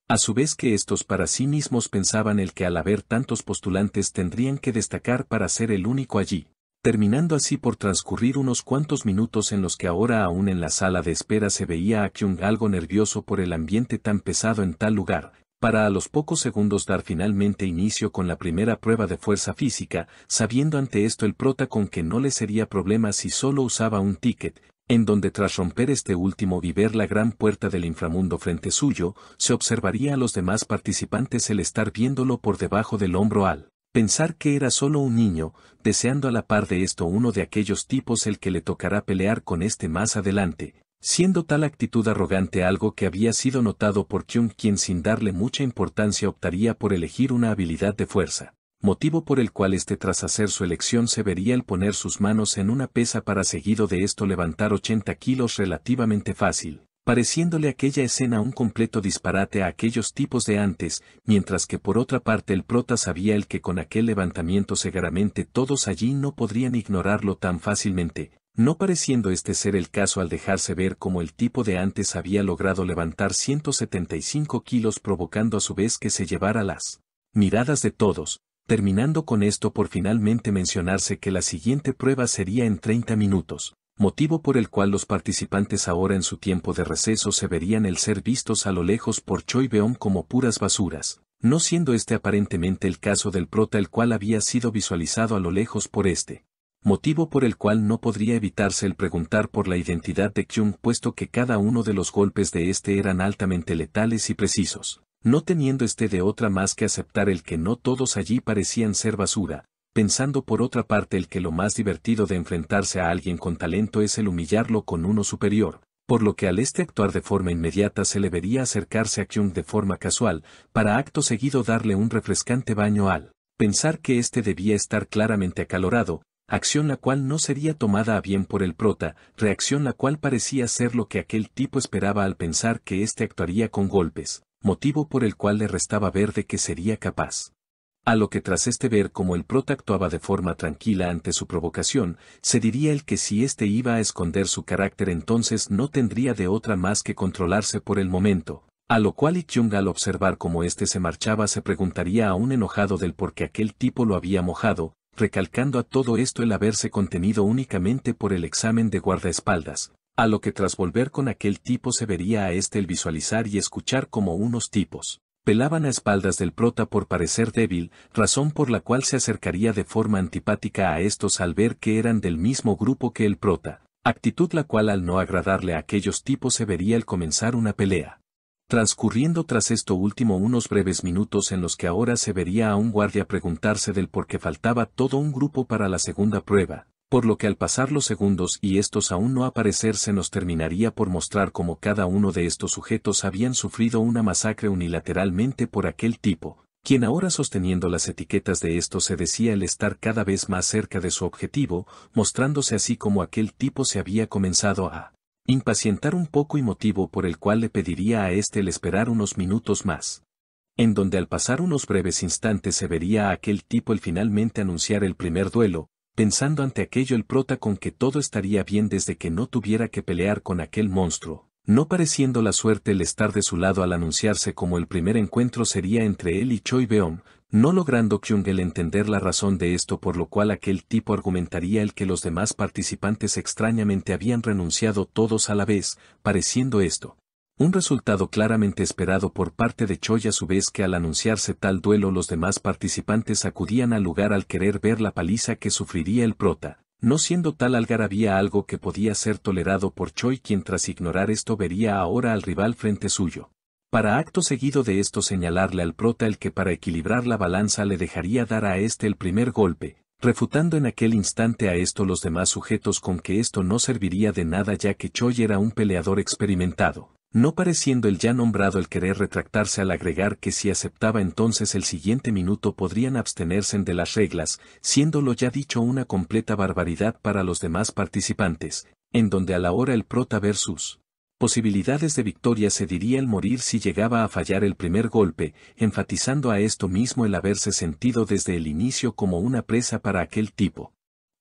a su vez que estos para sí mismos pensaban el que al haber tantos postulantes tendrían que destacar para ser el único allí, terminando así por transcurrir unos cuantos minutos en los que ahora aún en la sala de espera se veía a Kyung algo nervioso por el ambiente tan pesado en tal lugar, para a los pocos segundos dar finalmente inicio con la primera prueba de fuerza física, sabiendo ante esto el prota con que no le sería problema si solo usaba un ticket, en donde tras romper último y ver la gran puerta del inframundo frente suyo, se observaría a los demás participantes el estar viéndolo por debajo del hombro al pensar que era solo un niño, deseando a la par de esto uno de aquellos tipos el que le tocará pelear con más adelante, siendo tal actitud arrogante algo que había sido notado por Kyung quien sin darle mucha importancia optaría por elegir una habilidad de fuerza, motivo por el cual tras hacer su elección se vería el poner sus manos en una pesa para seguido de esto levantar 80 kilos relativamente fácil, pareciéndole aquella escena un completo disparate a aquellos tipos de antes, mientras que por otra parte el prota sabía el que con aquel levantamiento seguramente todos allí no podrían ignorarlo tan fácilmente, no pareciendo ser el caso al dejarse ver como el tipo de antes había logrado levantar 175 kilos provocando a su vez que se llevara las miradas de todos, terminando con esto por finalmente mencionarse que la siguiente prueba sería en 30 minutos. Motivo por el cual los participantes ahora en su tiempo de receso se verían el ser vistos a lo lejos por Choi Beom como puras basuras, no siendo aparentemente el caso del prota el cual había sido visualizado a lo lejos por motivo por el cual no podría evitarse el preguntar por la identidad de Kyung puesto que cada uno de los golpes de eran altamente letales y precisos, no teniendo de otra más que aceptar el que no todos allí parecían ser basura, pensando por otra parte el que lo más divertido de enfrentarse a alguien con talento es el humillarlo con uno superior, por lo que al actuar de forma inmediata se le vería acercarse a Kyung de forma casual, para acto seguido darle un refrescante baño al pensar que debía estar claramente acalorado, acción la cual no sería tomada a bien por el prota, reacción la cual parecía ser lo que aquel tipo esperaba al pensar que actuaría con golpes, motivo por el cual le restaba ver de que sería capaz. A lo que tras ver cómo el prota actuaba de forma tranquila ante su provocación, se diría el que si éste iba a esconder su carácter entonces no tendría de otra más que controlarse por el momento, a lo cual Ik-jung al observar cómo éste se marchaba se preguntaría aún enojado del por qué aquel tipo lo había mojado, recalcando a todo esto el haberse contenido únicamente por el examen de guardaespaldas, a lo que tras volver con aquel tipo se vería a el visualizar y escuchar como unos tipos pelaban a espaldas del prota por parecer débil, razón por la cual se acercaría de forma antipática a estos al ver que eran del mismo grupo que el prota, actitud la cual al no agradarle a aquellos tipos se vería el comenzar una pelea. Transcurriendo tras esto último unos breves minutos en los que ahora se vería a un guardia preguntarse del por qué faltaba todo un grupo para la segunda prueba, por lo que al pasar los segundos y estos aún no aparecer se nos terminaría por mostrar cómo cada uno de estos sujetos habían sufrido una masacre unilateralmente por aquel tipo, quien ahora sosteniendo las etiquetas de esto se decía el estar cada vez más cerca de su objetivo, mostrándose así como aquel tipo se había comenzado a impacientar un poco y motivo por el cual le pediría a el esperar unos minutos más. En donde al pasar unos breves instantes se vería a aquel tipo el finalmente anunciar el primer duelo, pensando ante aquello el prota con que todo estaría bien desde que no tuviera que pelear con aquel monstruo, no pareciendo la suerte el estar de su lado al anunciarse como el primer encuentro sería entre él y Choi Beom, no logrando Kyung el entender la razón de esto por lo cual aquel tipo argumentaría el que los demás participantes extrañamente habían renunciado todos a la vez, pareciendo esto un resultado claramente esperado por parte de Choi a su vez que al anunciarse tal duelo los demás participantes acudían al lugar al querer ver la paliza que sufriría el prota, no siendo tal algarabía algo que podía ser tolerado por Choi quien tras ignorar esto vería ahora al rival frente suyo. Para acto seguido de esto señalarle al prota el que para equilibrar la balanza le dejaría dar a el primer golpe, refutando en aquel instante a esto los demás sujetos con que esto no serviría de nada ya que Choi era un peleador experimentado. No pareciendo el ya nombrado el querer retractarse al agregar que si aceptaba entonces el siguiente minuto podrían abstenerse de las reglas, siéndolo ya dicho una completa barbaridad para los demás participantes, en donde a la hora el prota ver sus posibilidades de victoria se diría el morir si llegaba a fallar el primer golpe, enfatizando a esto mismo el haberse sentido desde el inicio como una presa para aquel tipo.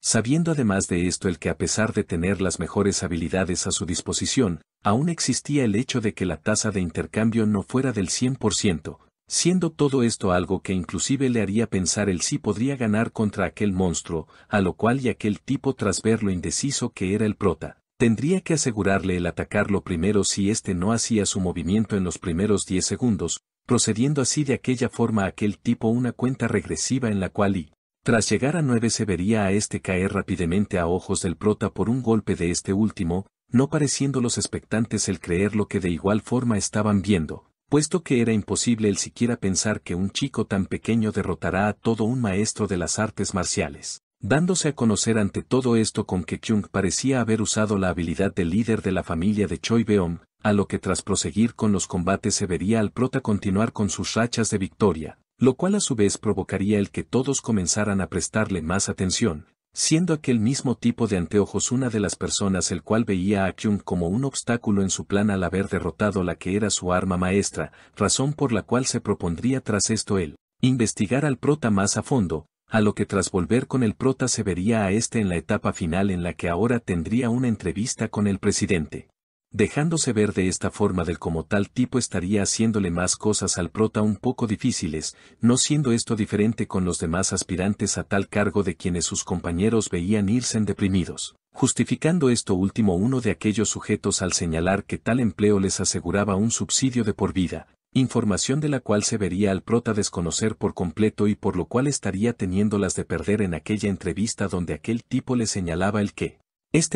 Sabiendo además de esto el que a pesar de tener las mejores habilidades a su disposición, aún existía el hecho de que la tasa de intercambio no fuera del 100%, siendo todo esto algo que inclusive le haría pensar el sí podría ganar contra aquel monstruo, a lo cual y aquel tipo tras ver lo indeciso que era el prota, tendría que asegurarle el atacarlo primero si éste no hacía su movimiento en los primeros 10 segundos, procediendo así de aquella forma aquel tipo una cuenta regresiva en la cual tras llegar a 9 se vería a caer rápidamente a ojos del prota por un golpe de este último, no pareciendo los expectantes el creer lo que de igual forma estaban viendo, puesto que era imposible el siquiera pensar que un chico tan pequeño derrotará a todo un maestro de las artes marciales, dándose a conocer ante todo esto con que Kyung parecía haber usado la habilidad del líder de la familia de Choi Beom, a lo que tras proseguir con los combates se vería al prota continuar con sus rachas de victoria, lo cual a su vez provocaría el que todos comenzaran a prestarle más atención, siendo aquel mismo tipo de anteojos una de las personas el cual veía a Kyung como un obstáculo en su plan al haber derrotado la que era su arma maestra, razón por la cual se propondría tras esto él investigar al prota más a fondo, a lo que tras volver con el prota se vería a en la etapa final en la que ahora tendría una entrevista con el presidente. Dejándose ver de esta forma del como tal tipo estaría haciéndole más cosas al prota un poco difíciles, no siendo esto diferente con los demás aspirantes a tal cargo de quienes sus compañeros veían irse deprimidos, justificando esto último uno de aquellos sujetos al señalar que tal empleo les aseguraba un subsidio de por vida, información de la cual se vería al prota desconocer por completo y por lo cual estaría teniéndolas de perder en aquella entrevista donde aquel tipo le señalaba el que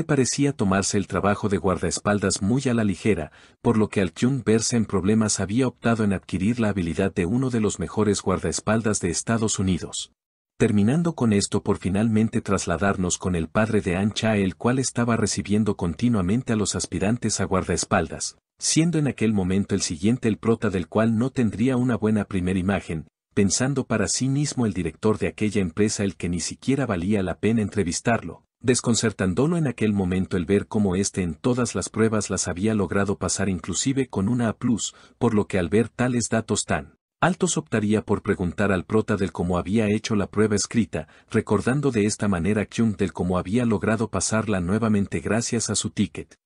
parecía tomarse el trabajo de guardaespaldas muy a la ligera, por lo que al Kyung verse en problemas había optado en adquirir la habilidad de uno de los mejores guardaespaldas de Estados Unidos. Terminando con esto por finalmente trasladarnos con el padre de An Cha el cual estaba recibiendo continuamente a los aspirantes a guardaespaldas, siendo en aquel momento el siguiente el prota del cual no tendría una buena primera imagen, pensando para sí mismo el director de aquella empresa el que ni siquiera valía la pena entrevistarlo, desconcertándolo en aquel momento el ver cómo en todas las pruebas las había logrado pasar inclusive con una A+, por lo que al ver tales datos tan Altos optaría por preguntar al prota del cómo había hecho la prueba escrita, recordando de esta manera a Kyung del cómo había logrado pasarla nuevamente gracias a su ticket.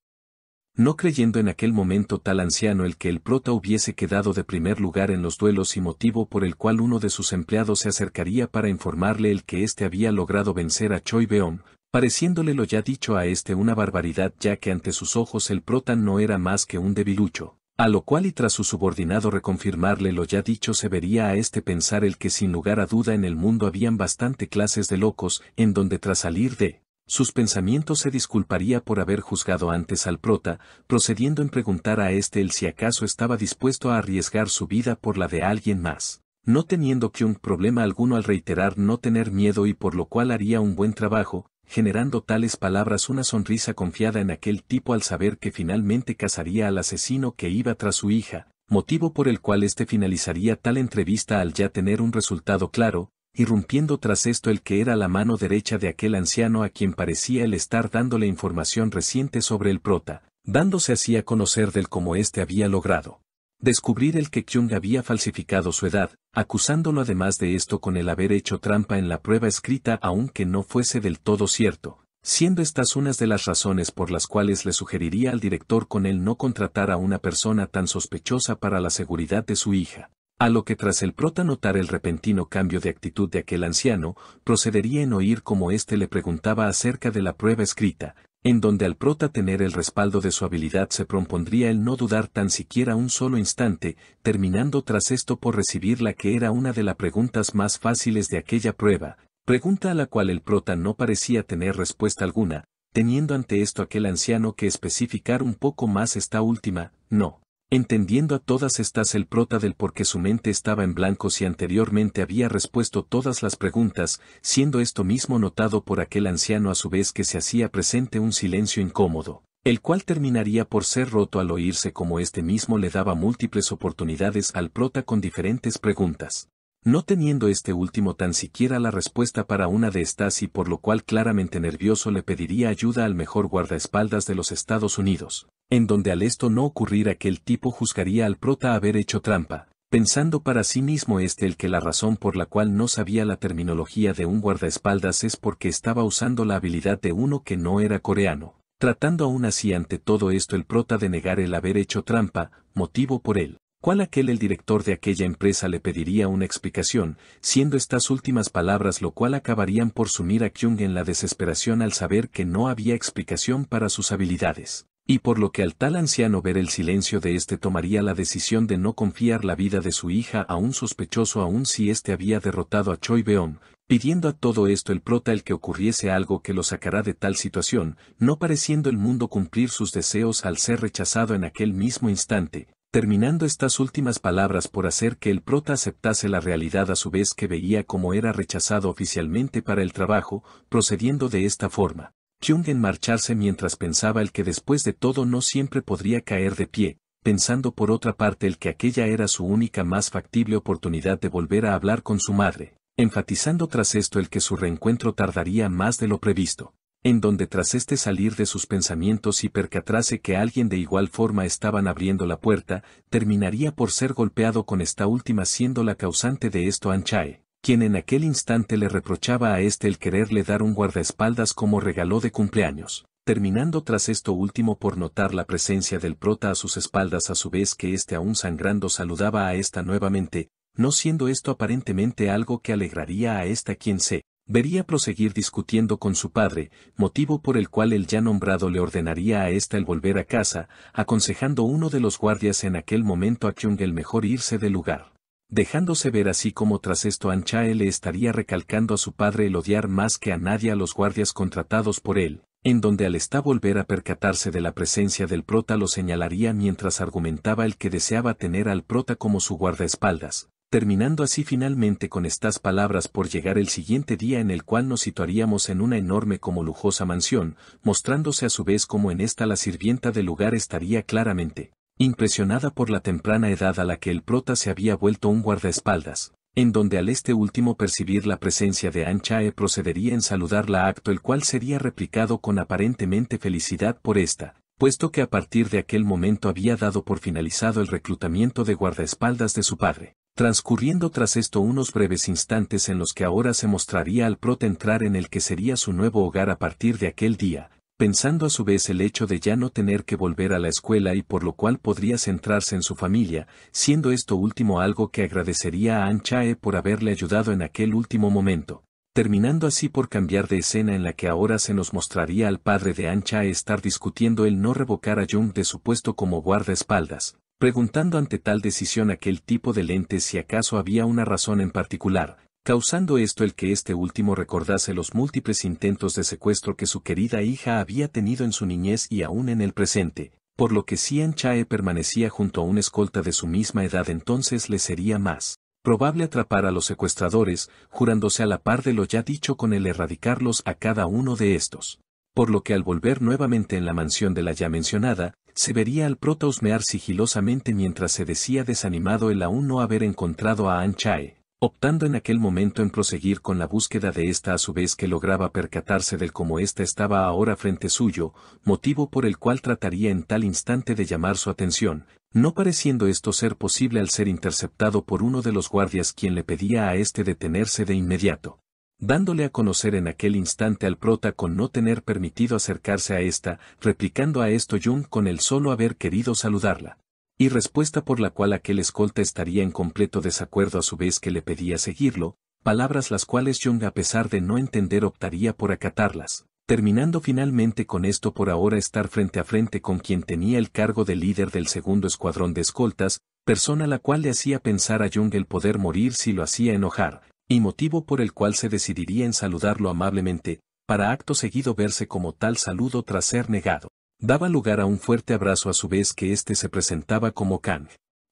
No creyendo en aquel momento tal anciano el que el prota hubiese quedado de primer lugar en los duelos y motivo por el cual uno de sus empleados se acercaría para informarle el que éste había logrado vencer a Choi Beom, pareciéndole lo ya dicho a éste una barbaridad ya que ante sus ojos el prota no era más que un debilucho. A lo cual y tras su subordinado reconfirmarle lo ya dicho se vería a este pensar el que sin lugar a duda en el mundo habían bastante clases de locos, en donde tras salir de sus pensamientos se disculparía por haber juzgado antes al prota, procediendo en preguntar a éste el si acaso estaba dispuesto a arriesgar su vida por la de alguien más. No teniendo Kyung problema alguno al reiterar no tener miedo y por lo cual haría un buen trabajo, generando tales palabras una sonrisa confiada en aquel tipo al saber que finalmente cazaría al asesino que iba tras su hija, motivo por el cual éste finalizaría tal entrevista al ya tener un resultado claro, irrumpiendo tras esto el que era la mano derecha de aquel anciano a quien parecía el estar dándole información reciente sobre el prota, dándose así a conocer del cómo éste había logrado descubrir el que Kyung había falsificado su edad, acusándolo además de esto con el haber hecho trampa en la prueba escrita aunque no fuese del todo cierto, siendo estas unas de las razones por las cuales le sugeriría al director con él no contratar a una persona tan sospechosa para la seguridad de su hija. A lo que tras el prota notar el repentino cambio de actitud de aquel anciano, procedería en oír como éste le preguntaba acerca de la prueba escrita, en donde al prota tener el respaldo de su habilidad se propondría el no dudar tan siquiera un solo instante, terminando tras esto por recibir la que era una de las preguntas más fáciles de aquella prueba, pregunta a la cual el prota no parecía tener respuesta alguna, teniendo ante esto aquel anciano que especificar un poco más esta última, no. Entendiendo a todas estas el prota del por qué su mente estaba en blanco si anteriormente había respuesto todas las preguntas, siendo esto mismo notado por aquel anciano a su vez que se hacía presente un silencio incómodo, el cual terminaría por ser roto al oírse como este mismo le daba múltiples oportunidades al prota con diferentes preguntas. No teniendo este último tan siquiera la respuesta para una de estas y por lo cual claramente nervioso le pediría ayuda al mejor guardaespaldas de los Estados Unidos, en donde al esto no ocurrir aquel tipo juzgaría al prota haber hecho trampa, pensando para sí mismo el que la razón por la cual no sabía la terminología de un guardaespaldas es porque estaba usando la habilidad de uno que no era coreano, tratando aún así ante todo esto el prota de negar el haber hecho trampa, motivo por él. ¿Cuál aquel el director de aquella empresa le pediría una explicación, siendo estas últimas palabras lo cual acabarían por sumir a Kyung en la desesperación al saber que no había explicación para sus habilidades, y por lo que al tal anciano ver el silencio de éste tomaría la decisión de no confiar la vida de su hija a un sospechoso aun si éste había derrotado a Choi Beom, pidiendo a todo esto el prota el que ocurriese algo que lo sacará de tal situación, no pareciendo el mundo cumplir sus deseos al ser rechazado en aquel mismo instante. Terminando estas últimas palabras por hacer que el prota aceptase la realidad a su vez que veía como era rechazado oficialmente para el trabajo, procediendo de esta forma. Kyung en marcharse mientras pensaba el que después de todo no siempre podría caer de pie, pensando por otra parte el que aquella era su única más factible oportunidad de volver a hablar con su madre, enfatizando tras esto el que su reencuentro tardaría más de lo previsto. En donde tras este salir de sus pensamientos y percatarse que alguien de igual forma estaban abriendo la puerta, terminaría por ser golpeado con esta última siendo la causante de esto An Chae, quien en aquel instante le reprochaba a este el quererle dar un guardaespaldas como regalo de cumpleaños, terminando tras esto último por notar la presencia del prota a sus espaldas a su vez que éste aún sangrando saludaba a esta nuevamente, no siendo esto aparentemente algo que alegraría a esta quien se vería proseguir discutiendo con su padre, motivo por el cual el ya nombrado le ordenaría a ésta el volver a casa, aconsejando uno de los guardias en aquel momento a Kyung el mejor irse del lugar. Dejándose ver así como tras esto An Chae le estaría recalcando a su padre el odiar más que a nadie a los guardias contratados por él, en donde al esta volver a percatarse de la presencia del prota lo señalaría mientras argumentaba el que deseaba tener al prota como su guardaespaldas. Terminando así finalmente con estas palabras por llegar el siguiente día en el cual nos situaríamos en una enorme como lujosa mansión, mostrándose a su vez como en esta la sirvienta del lugar estaría claramente impresionada por la temprana edad a la que el prota se había vuelto un guardaespaldas, en donde al este último percibir la presencia de An Chae procedería en saludarla acto el cual sería replicado con aparentemente felicidad por esta, puesto que a partir de aquel momento había dado por finalizado el reclutamiento de guardaespaldas de su padre. Transcurriendo tras esto unos breves instantes en los que ahora se mostraría al prota entrar en el que sería su nuevo hogar a partir de aquel día, pensando a su vez el hecho de ya no tener que volver a la escuela y por lo cual podría centrarse en su familia, siendo esto último algo que agradecería a Anchae por haberle ayudado en aquel último momento. Terminando así por cambiar de escena en la que ahora se nos mostraría al padre de Anchae estar discutiendo el no revocar a Jung de su puesto como guardaespaldas, preguntando ante tal decisión aquel tipo de lentes si acaso había una razón en particular, causando esto el que este último recordase los múltiples intentos de secuestro que su querida hija había tenido en su niñez y aún en el presente, por lo que si Anchae permanecía junto a un escolta de su misma edad entonces le sería más probable atrapar a los secuestradores, jurándose a la par de lo ya dicho con el erradicarlos a cada uno de estos. Por lo que al volver nuevamente en la mansión de la ya mencionada, se vería al prota husmear sigilosamente mientras se decía desanimado el aún no haber encontrado a Anchae, optando en aquel momento en proseguir con la búsqueda de esta a su vez que lograba percatarse del cómo ésta estaba ahora frente suyo, motivo por el cual trataría en tal instante de llamar su atención, no pareciendo esto ser posible al ser interceptado por uno de los guardias quien le pedía a este detenerse de inmediato, dándole a conocer en aquel instante al prota con no tener permitido acercarse a esta, replicando a esto Jung con el solo haber querido saludarla. Y respuesta por la cual aquel escolta estaría en completo desacuerdo a su vez que le pedía seguirlo, palabras las cuales Jung a pesar de no entender optaría por acatarlas, terminando finalmente con esto por ahora estar frente a frente con quien tenía el cargo de líder del segundo escuadrón de escoltas, persona la cual le hacía pensar a Jung el poder morir si lo hacía enojar, y motivo por el cual se decidiría en saludarlo amablemente, para acto seguido verse como tal saludo tras ser negado. Daba lugar a un fuerte abrazo a su vez que éste se presentaba como Kang.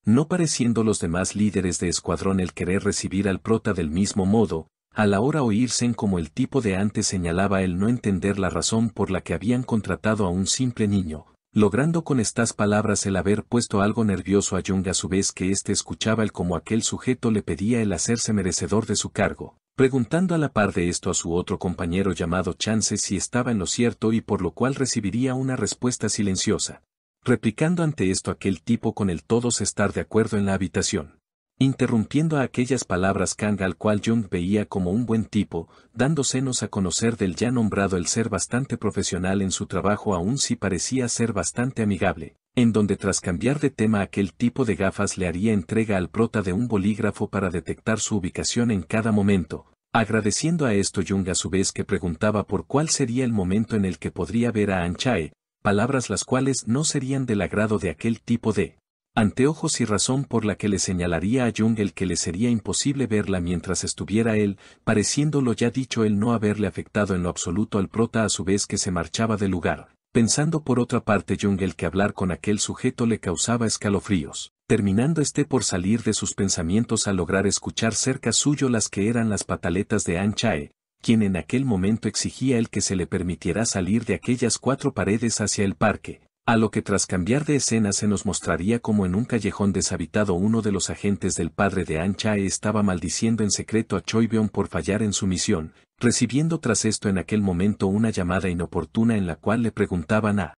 No pareciendo los demás líderes de escuadrón el querer recibir al prota del mismo modo, a la hora oírse en como el tipo de antes señalaba el no entender la razón por la que habían contratado a un simple niño, logrando con estas palabras el haber puesto algo nervioso a Jung a su vez que éste escuchaba el como aquel sujeto le pedía el hacerse merecedor de su cargo, preguntando a la par de esto a su otro compañero llamado Chance si estaba en lo cierto y por lo cual recibiría una respuesta silenciosa, replicando ante esto aquel tipo con el todos estar de acuerdo en la habitación. Interrumpiendo a aquellas palabras Kang al cual Jung veía como un buen tipo, dándosenos a conocer del ya nombrado el ser bastante profesional en su trabajo aun si parecía ser bastante amigable, en donde tras cambiar de tema aquel tipo de gafas le haría entrega al prota de un bolígrafo para detectar su ubicación en cada momento, agradeciendo a esto Jung a su vez que preguntaba por cuál sería el momento en el que podría ver a Anchae, palabras las cuales no serían del agrado de aquel tipo de anteojos y razón por la que le señalaría a Jung el que le sería imposible verla mientras estuviera él, pareciendo lo ya dicho el no haberle afectado en lo absoluto al prota a su vez que se marchaba del lugar, pensando por otra parte Jung el que hablar con aquel sujeto le causaba escalofríos, terminando por salir de sus pensamientos al lograr escuchar cerca suyo las que eran las pataletas de Anchae, quien en aquel momento exigía el que se le permitiera salir de aquellas 4 paredes hacia el parque. A lo que tras cambiar de escena se nos mostraría como en un callejón deshabitado uno de los agentes del padre de Anchae estaba maldiciendo en secreto a Choibeon por fallar en su misión, recibiendo tras esto en aquel momento una llamada inoportuna en la cual le preguntaban a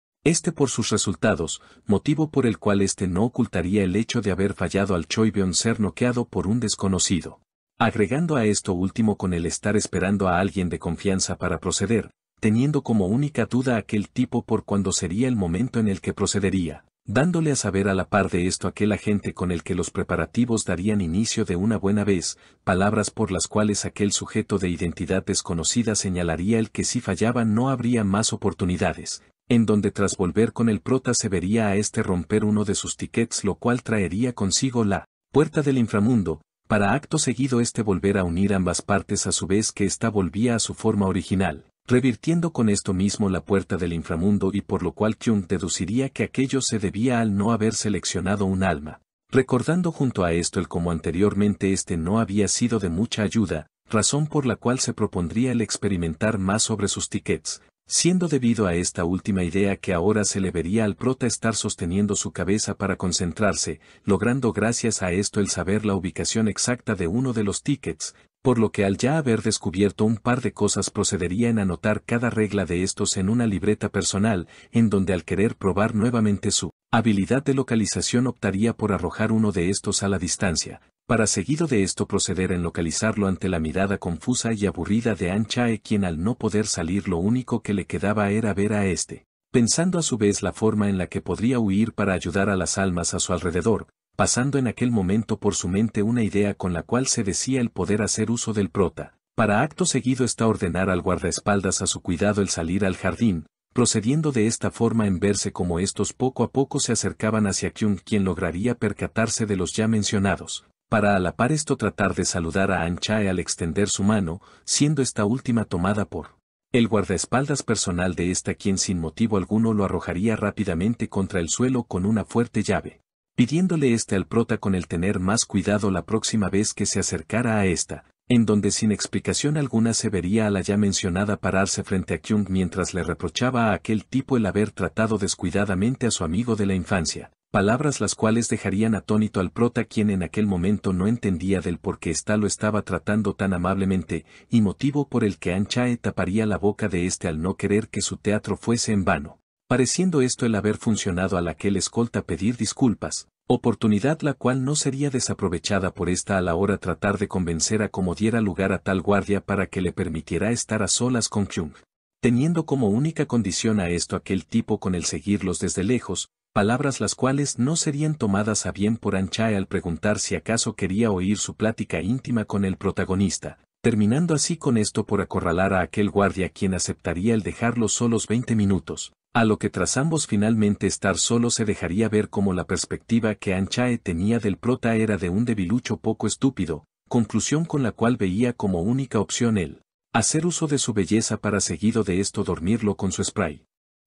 por sus resultados, motivo por el cual no ocultaría el hecho de haber fallado al Choibeon ser noqueado por un desconocido. Agregando a esto último con el estar esperando a alguien de confianza para proceder, teniendo como única duda aquel tipo por cuándo sería el momento en el que procedería, dándole a saber a la par de esto aquel agente con el que los preparativos darían inicio de una buena vez, palabras por las cuales aquel sujeto de identidad desconocida señalaría el que si fallaba no habría más oportunidades, en donde tras volver con el prota se vería a romper uno de sus tickets lo cual traería consigo la puerta del inframundo, para acto seguido volver a unir ambas partes a su vez que volvía a su forma original, revirtiendo con esto mismo la puerta del inframundo y por lo cual Kyung deduciría que aquello se debía al no haber seleccionado un alma, recordando junto a esto el como anteriormente no había sido de mucha ayuda, razón por la cual se propondría el experimentar más sobre sus tickets, siendo debido a esta última idea que ahora se le vería al prota estar sosteniendo su cabeza para concentrarse, logrando gracias a esto el saber la ubicación exacta de uno de los tickets, por lo que al ya haber descubierto un par de cosas procedería en anotar cada regla de estos en una libreta personal, en donde al querer probar nuevamente su habilidad de localización optaría por arrojar uno de estos a la distancia, para seguido de esto proceder en localizarlo ante la mirada confusa y aburrida de An Chae, quien al no poder salir lo único que le quedaba era ver a este, pensando a su vez la forma en la que podría huir para ayudar a las almas a su alrededor, pasando en aquel momento por su mente una idea con la cual se decía el poder hacer uso del prota, para acto seguido está ordenar al guardaespaldas a su cuidado el salir al jardín, procediendo de esta forma en verse como estos poco a poco se acercaban hacia Kyung, quien lograría percatarse de los ya mencionados, para a la par esto tratar de saludar a An Chae al extender su mano, siendo esta última tomada por el guardaespaldas personal de esta, quien sin motivo alguno lo arrojaría rápidamente contra el suelo con una fuerte llave, pidiéndole al prota con el tener más cuidado la próxima vez que se acercara a esta, en donde sin explicación alguna se vería a la ya mencionada pararse frente a Kyung mientras le reprochaba a aquel tipo el haber tratado descuidadamente a su amigo de la infancia, palabras las cuales dejarían atónito al prota, quien en aquel momento no entendía del por qué ésta lo estaba tratando tan amablemente, y motivo por el que An Chae taparía la boca de al no querer que su teatro fuese en vano, pareciendo esto el haber funcionado al aquel escolta pedir disculpas, oportunidad la cual no sería desaprovechada por esta a la hora tratar de convencer a como diera lugar a tal guardia para que le permitiera estar a solas con Kyung, teniendo como única condición a esto aquel tipo con el seguirlos desde lejos, palabras las cuales no serían tomadas a bien por An Chae al preguntar si acaso quería oír su plática íntima con el protagonista, terminando así con esto por acorralar a aquel guardia, quien aceptaría el dejarlos solos 20 minutos. A lo que tras ambos finalmente estar solos se dejaría ver como la perspectiva que An Chae tenía del prota era de un debilucho poco estúpido, conclusión con la cual veía como única opción el hacer uso de su belleza para seguido de esto dormirlo con su spray.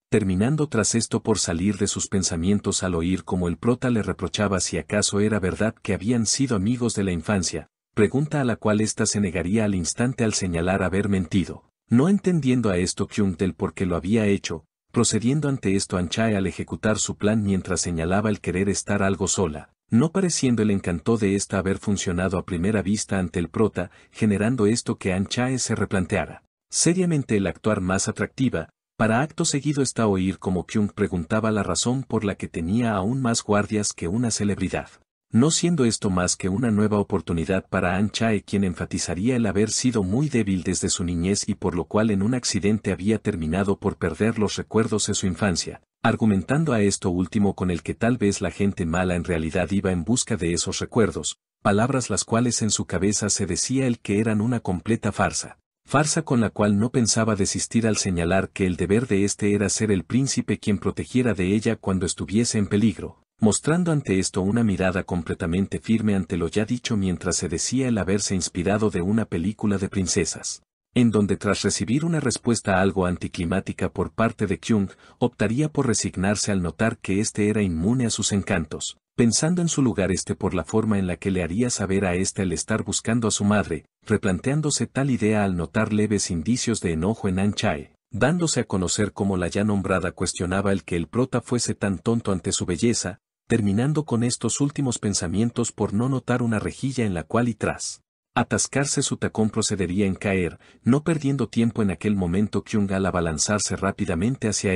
Terminando tras esto por salir de sus pensamientos al oír como el prota le reprochaba si acaso era verdad que habían sido amigos de la infancia, pregunta a la cual ésta se negaría al instante al señalar haber mentido, no entendiendo a esto Kyung del por qué lo había hecho. Procediendo ante esto An Chae al ejecutar su plan mientras señalaba el querer estar algo sola, no pareciendo el encanto de esta haber funcionado a primera vista ante el prota, generando esto que An Chae se replanteara seriamente el actuar más atractiva, para acto seguido está oír como Kyung preguntaba la razón por la que tenía aún más guardias que una celebridad. No siendo esto más que una nueva oportunidad para An Chae, quien enfatizaría el haber sido muy débil desde su niñez y por lo cual en un accidente había terminado por perder los recuerdos de su infancia, argumentando a esto último con el que tal vez la gente mala en realidad iba en busca de esos recuerdos, palabras las cuales en su cabeza se decía el que eran una completa farsa. Farsa con la cual no pensaba desistir al señalar que el deber de era ser el príncipe quien protegiera de ella cuando estuviese en peligro, mostrando ante esto una mirada completamente firme ante lo ya dicho mientras se decía el haberse inspirado de una película de princesas, en donde tras recibir una respuesta algo anticlimática por parte de Kyung, optaría por resignarse al notar que era inmune a sus encantos, pensando en su lugar por la forma en la que le haría saber a el estar buscando a su madre, replanteándose tal idea al notar leves indicios de enojo en An Chae, dándose a conocer como la ya nombrada cuestionaba el que el prota fuese tan tonto ante su belleza, terminando con estos últimos pensamientos por no notar una rejilla en la cual y tras atascarse su tacón procedería en caer, no perdiendo tiempo en aquel momento Kyung al abalanzarse rápidamente hacia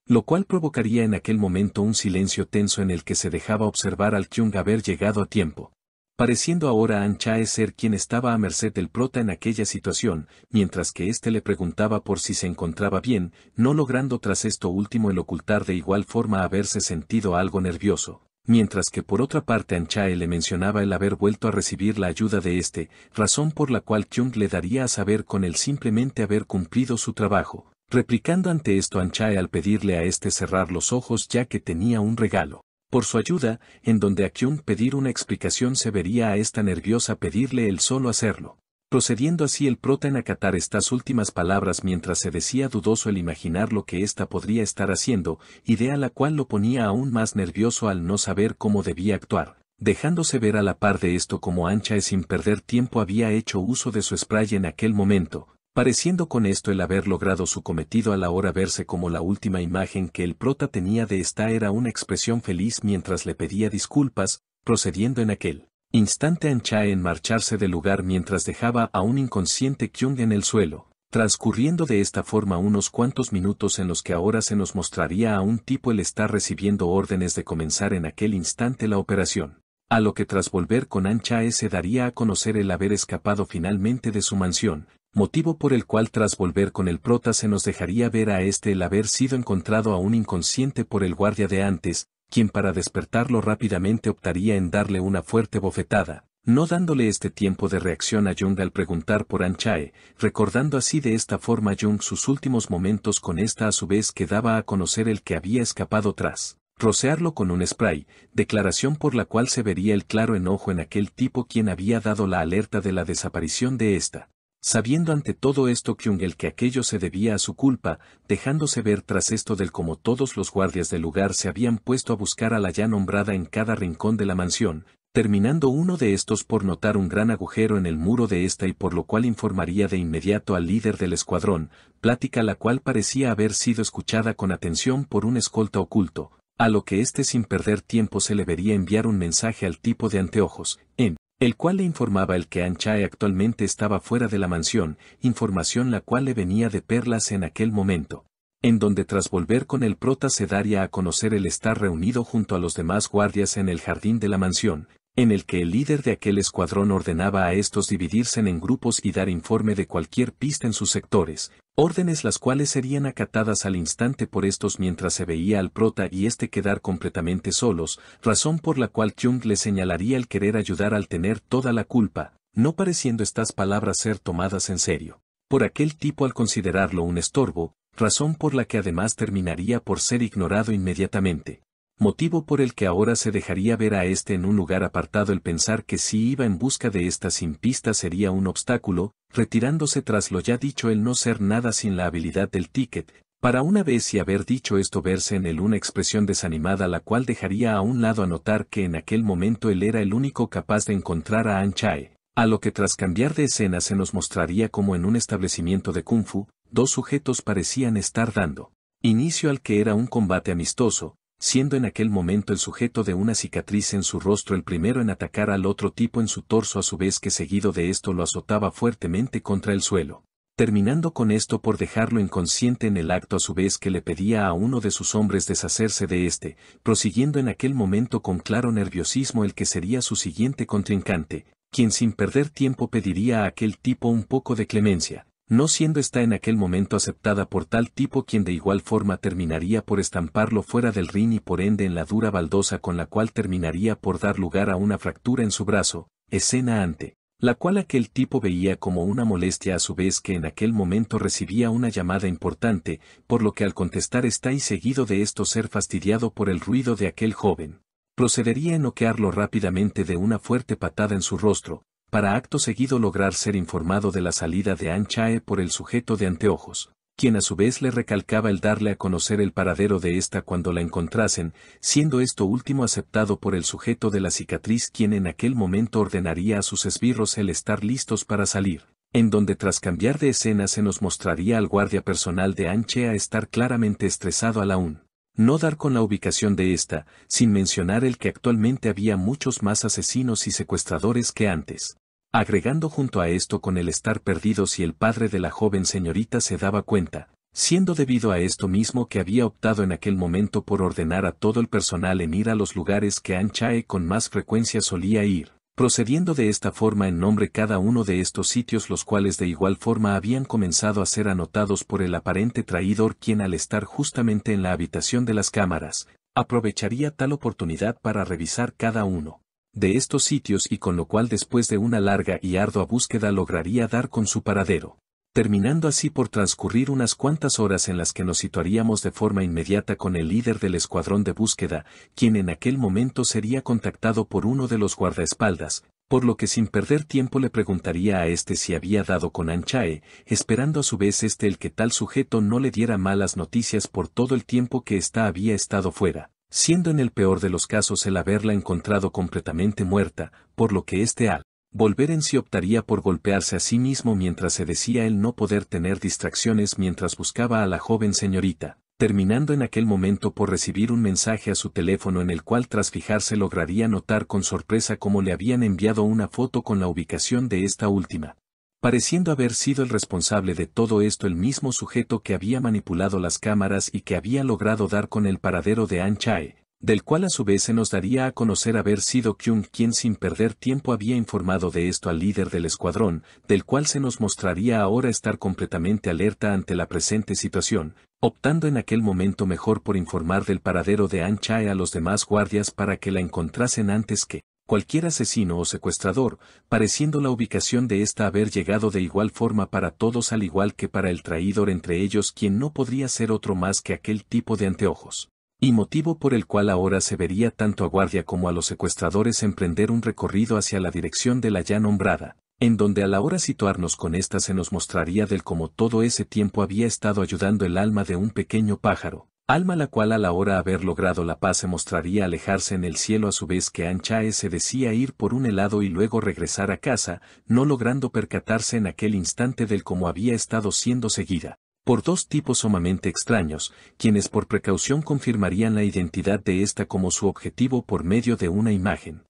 lo cual provocaría en aquel momento un silencio tenso en el que se dejaba observar al Kyung haber llegado a tiempo, pareciendo ahora An Chae ser quien estaba a merced del prota en aquella situación, mientras que le preguntaba por si se encontraba bien, no logrando tras esto último el ocultar de igual forma haberse sentido algo nervioso, mientras que por otra parte An Chae le mencionaba el haber vuelto a recibir la ayuda de razón por la cual Kyung le daría a saber con el simplemente haber cumplido su trabajo. Replicando ante esto An Chae al pedirle a cerrar los ojos ya que tenía un regalo por su ayuda, en donde a Kyung pedir una explicación se vería a nerviosa pedirle el solo hacerlo. Procediendo así el prota en acatar estas últimas palabras mientras se decía dudoso el imaginar lo que podría estar haciendo, idea la cual lo ponía aún más nervioso al no saber cómo debía actuar, dejándose ver a la par de esto como An Chae sin perder tiempo había hecho uso de su spray en aquel momento, pareciendo con esto el haber logrado su cometido a la hora verse como la última imagen que el prota tenía de era una expresión feliz mientras le pedía disculpas, procediendo en aquel instante An Chae en marcharse del lugar mientras dejaba a un inconsciente Kyung en el suelo, transcurriendo de esta forma unos cuantos minutos en los que ahora se nos mostraría a un tipo el estar recibiendo órdenes de comenzar en aquel instante la operación. a lo que tras volver con An Chae se daría a conocer el haber escapado finalmente de su mansión, motivo por el cual tras volver con el prota se nos dejaría ver a este el haber sido encontrado aún inconsciente por el guardia de antes, quien para despertarlo rápidamente optaría en darle una fuerte bofetada, no dándole este tiempo de reacción a Jung al preguntar por An Chae, recordando así de esta forma Jung sus últimos momentos con esta a su vez que daba a conocer el que había escapado tras rocearlo con un spray, declaración por la cual se vería el claro enojo en aquel tipo quien había dado la alerta de la desaparición de esta. Sabiendo ante todo esto Kyung el que aquello se debía a su culpa, dejándose ver tras esto del como todos los guardias del lugar se habían puesto a buscar a la ya nombrada en cada rincón de la mansión, terminando uno de estos por notar un gran agujero en el muro de esta y por lo cual informaría de inmediato al líder del escuadrón, plática la cual parecía haber sido escuchada con atención por un escolta oculto, a lo que éste sin perder tiempo se le vería enviar un mensaje al tipo de anteojos, en el cual le informaba el que An Chae actualmente estaba fuera de la mansión, información la cual le venía de perlas en aquel momento, en donde tras volver con el prota se daría a conocer el estar reunido junto a los demás guardias en el jardín de la mansión, en el que el líder de aquel escuadrón ordenaba a estos dividirse en grupos y dar informe de cualquier pista en sus sectores, órdenes las cuales serían acatadas al instante por estos mientras se veía al prota y este quedar completamente solos, razón por la cual Kyung le señalaría el querer ayudar al tener toda la culpa, no pareciendo estas palabras ser tomadas en serio, por aquel tipo al considerarlo un estorbo, razón por la que además terminaría por ser ignorado inmediatamente. Motivo por el que ahora se dejaría ver a este en un lugar apartado el pensar que si iba en busca de esta sin pista sería un obstáculo, retirándose tras lo ya dicho el no ser nada sin la habilidad del ticket, para una vez y haber dicho esto verse en él una expresión desanimada la cual dejaría a un lado a notar que en aquel momento él era el único capaz de encontrar a An Chae, a lo que tras cambiar de escena se nos mostraría como en un establecimiento de Kung Fu, dos sujetos parecían estar dando inicio al que era un combate amistoso, siendo en aquel momento el sujeto de una cicatriz en su rostro el primero en atacar al otro tipo en su torso a su vez que seguido de esto lo azotaba fuertemente contra el suelo, terminando con esto por dejarlo inconsciente en el acto a su vez que le pedía a uno de sus hombres deshacerse de este, prosiguiendo en aquel momento con claro nerviosismo el que sería su siguiente contrincante, quien sin perder tiempo pediría a aquel tipo un poco de clemencia, no siendo esta en aquel momento aceptada por tal tipo quien de igual forma terminaría por estamparlo fuera del ring y por ende en la dura baldosa con la cual terminaría por dar lugar a una fractura en su brazo, escena ante la cual aquel tipo veía como una molestia a su vez que en aquel momento recibía una llamada importante, por lo que al contestar está y seguido de esto ser fastidiado por el ruido de aquel joven, procedería a noquearlo rápidamente de una fuerte patada en su rostro, para acto seguido lograr ser informado de la salida de An Chae por el sujeto de anteojos, quien a su vez le recalcaba el darle a conocer el paradero de esta cuando la encontrasen, siendo esto último aceptado por el sujeto de la cicatriz quien en aquel momento ordenaría a sus esbirros el estar listos para salir, en donde tras cambiar de escena se nos mostraría al guardia personal de An Chae a estar claramente estresado al aún no dar con la ubicación de esta, sin mencionar el que actualmente había muchos más asesinos y secuestradores que antes. Agregando junto a esto con el estar perdidos y el padre de la joven señorita se daba cuenta, siendo debido a esto mismo que había optado en aquel momento por ordenar a todo el personal en ir a los lugares que An Chae con más frecuencia solía ir, procediendo de esta forma en nombre cada uno de estos sitios los cuales de igual forma habían comenzado a ser anotados por el aparente traidor quien al estar justamente en la habitación de las cámaras, aprovecharía tal oportunidad para revisar cada uno de estos sitios y con lo cual después de una larga y ardua búsqueda lograría dar con su paradero, terminando así por transcurrir unas cuantas horas en las que nos situaríamos de forma inmediata con el líder del escuadrón de búsqueda, quien en aquel momento sería contactado por uno de los guardaespaldas, por lo que sin perder tiempo le preguntaría a este si había dado con An Chae, esperando a su vez el que tal sujeto no le diera malas noticias por todo el tiempo que ésta había estado fuera, siendo en el peor de los casos el haberla encontrado completamente muerta, por lo que al volver en sí optaría por golpearse a sí mismo mientras se decía él no poder tener distracciones mientras buscaba a la joven señorita, terminando en aquel momento por recibir un mensaje a su teléfono en el cual tras fijarse lograría notar con sorpresa cómo le habían enviado una foto con la ubicación de esta última, pareciendo haber sido el responsable de todo esto el mismo sujeto que había manipulado las cámaras y que había logrado dar con el paradero de An Chae, del cual a su vez se nos daría a conocer haber sido Kyung quien sin perder tiempo había informado de esto al líder del escuadrón, del cual se nos mostraría ahora estar completamente alerta ante la presente situación, optando en aquel momento mejor por informar del paradero de An Chae a los demás guardias para que la encontrasen antes que cualquier asesino o secuestrador, pareciendo la ubicación de ésta haber llegado de igual forma para todos al igual que para el traidor entre ellos quien no podría ser otro más que aquel tipo de anteojos. Y motivo por el cual ahora se vería tanto a guardia como a los secuestradores emprender un recorrido hacia la dirección de la ya nombrada, en donde a la hora situarnos con ésta se nos mostraría del cómo todo ese tiempo había estado ayudando el alma de un pequeño pájaro, alma la cual a la hora haber logrado la paz se mostraría alejarse en el cielo a su vez que An Chae se decía ir por un helado y luego regresar a casa, no logrando percatarse en aquel instante del cómo había estado siendo seguida por dos tipos sumamente extraños, quienes por precaución confirmarían la identidad de ésta como su objetivo por medio de una imagen.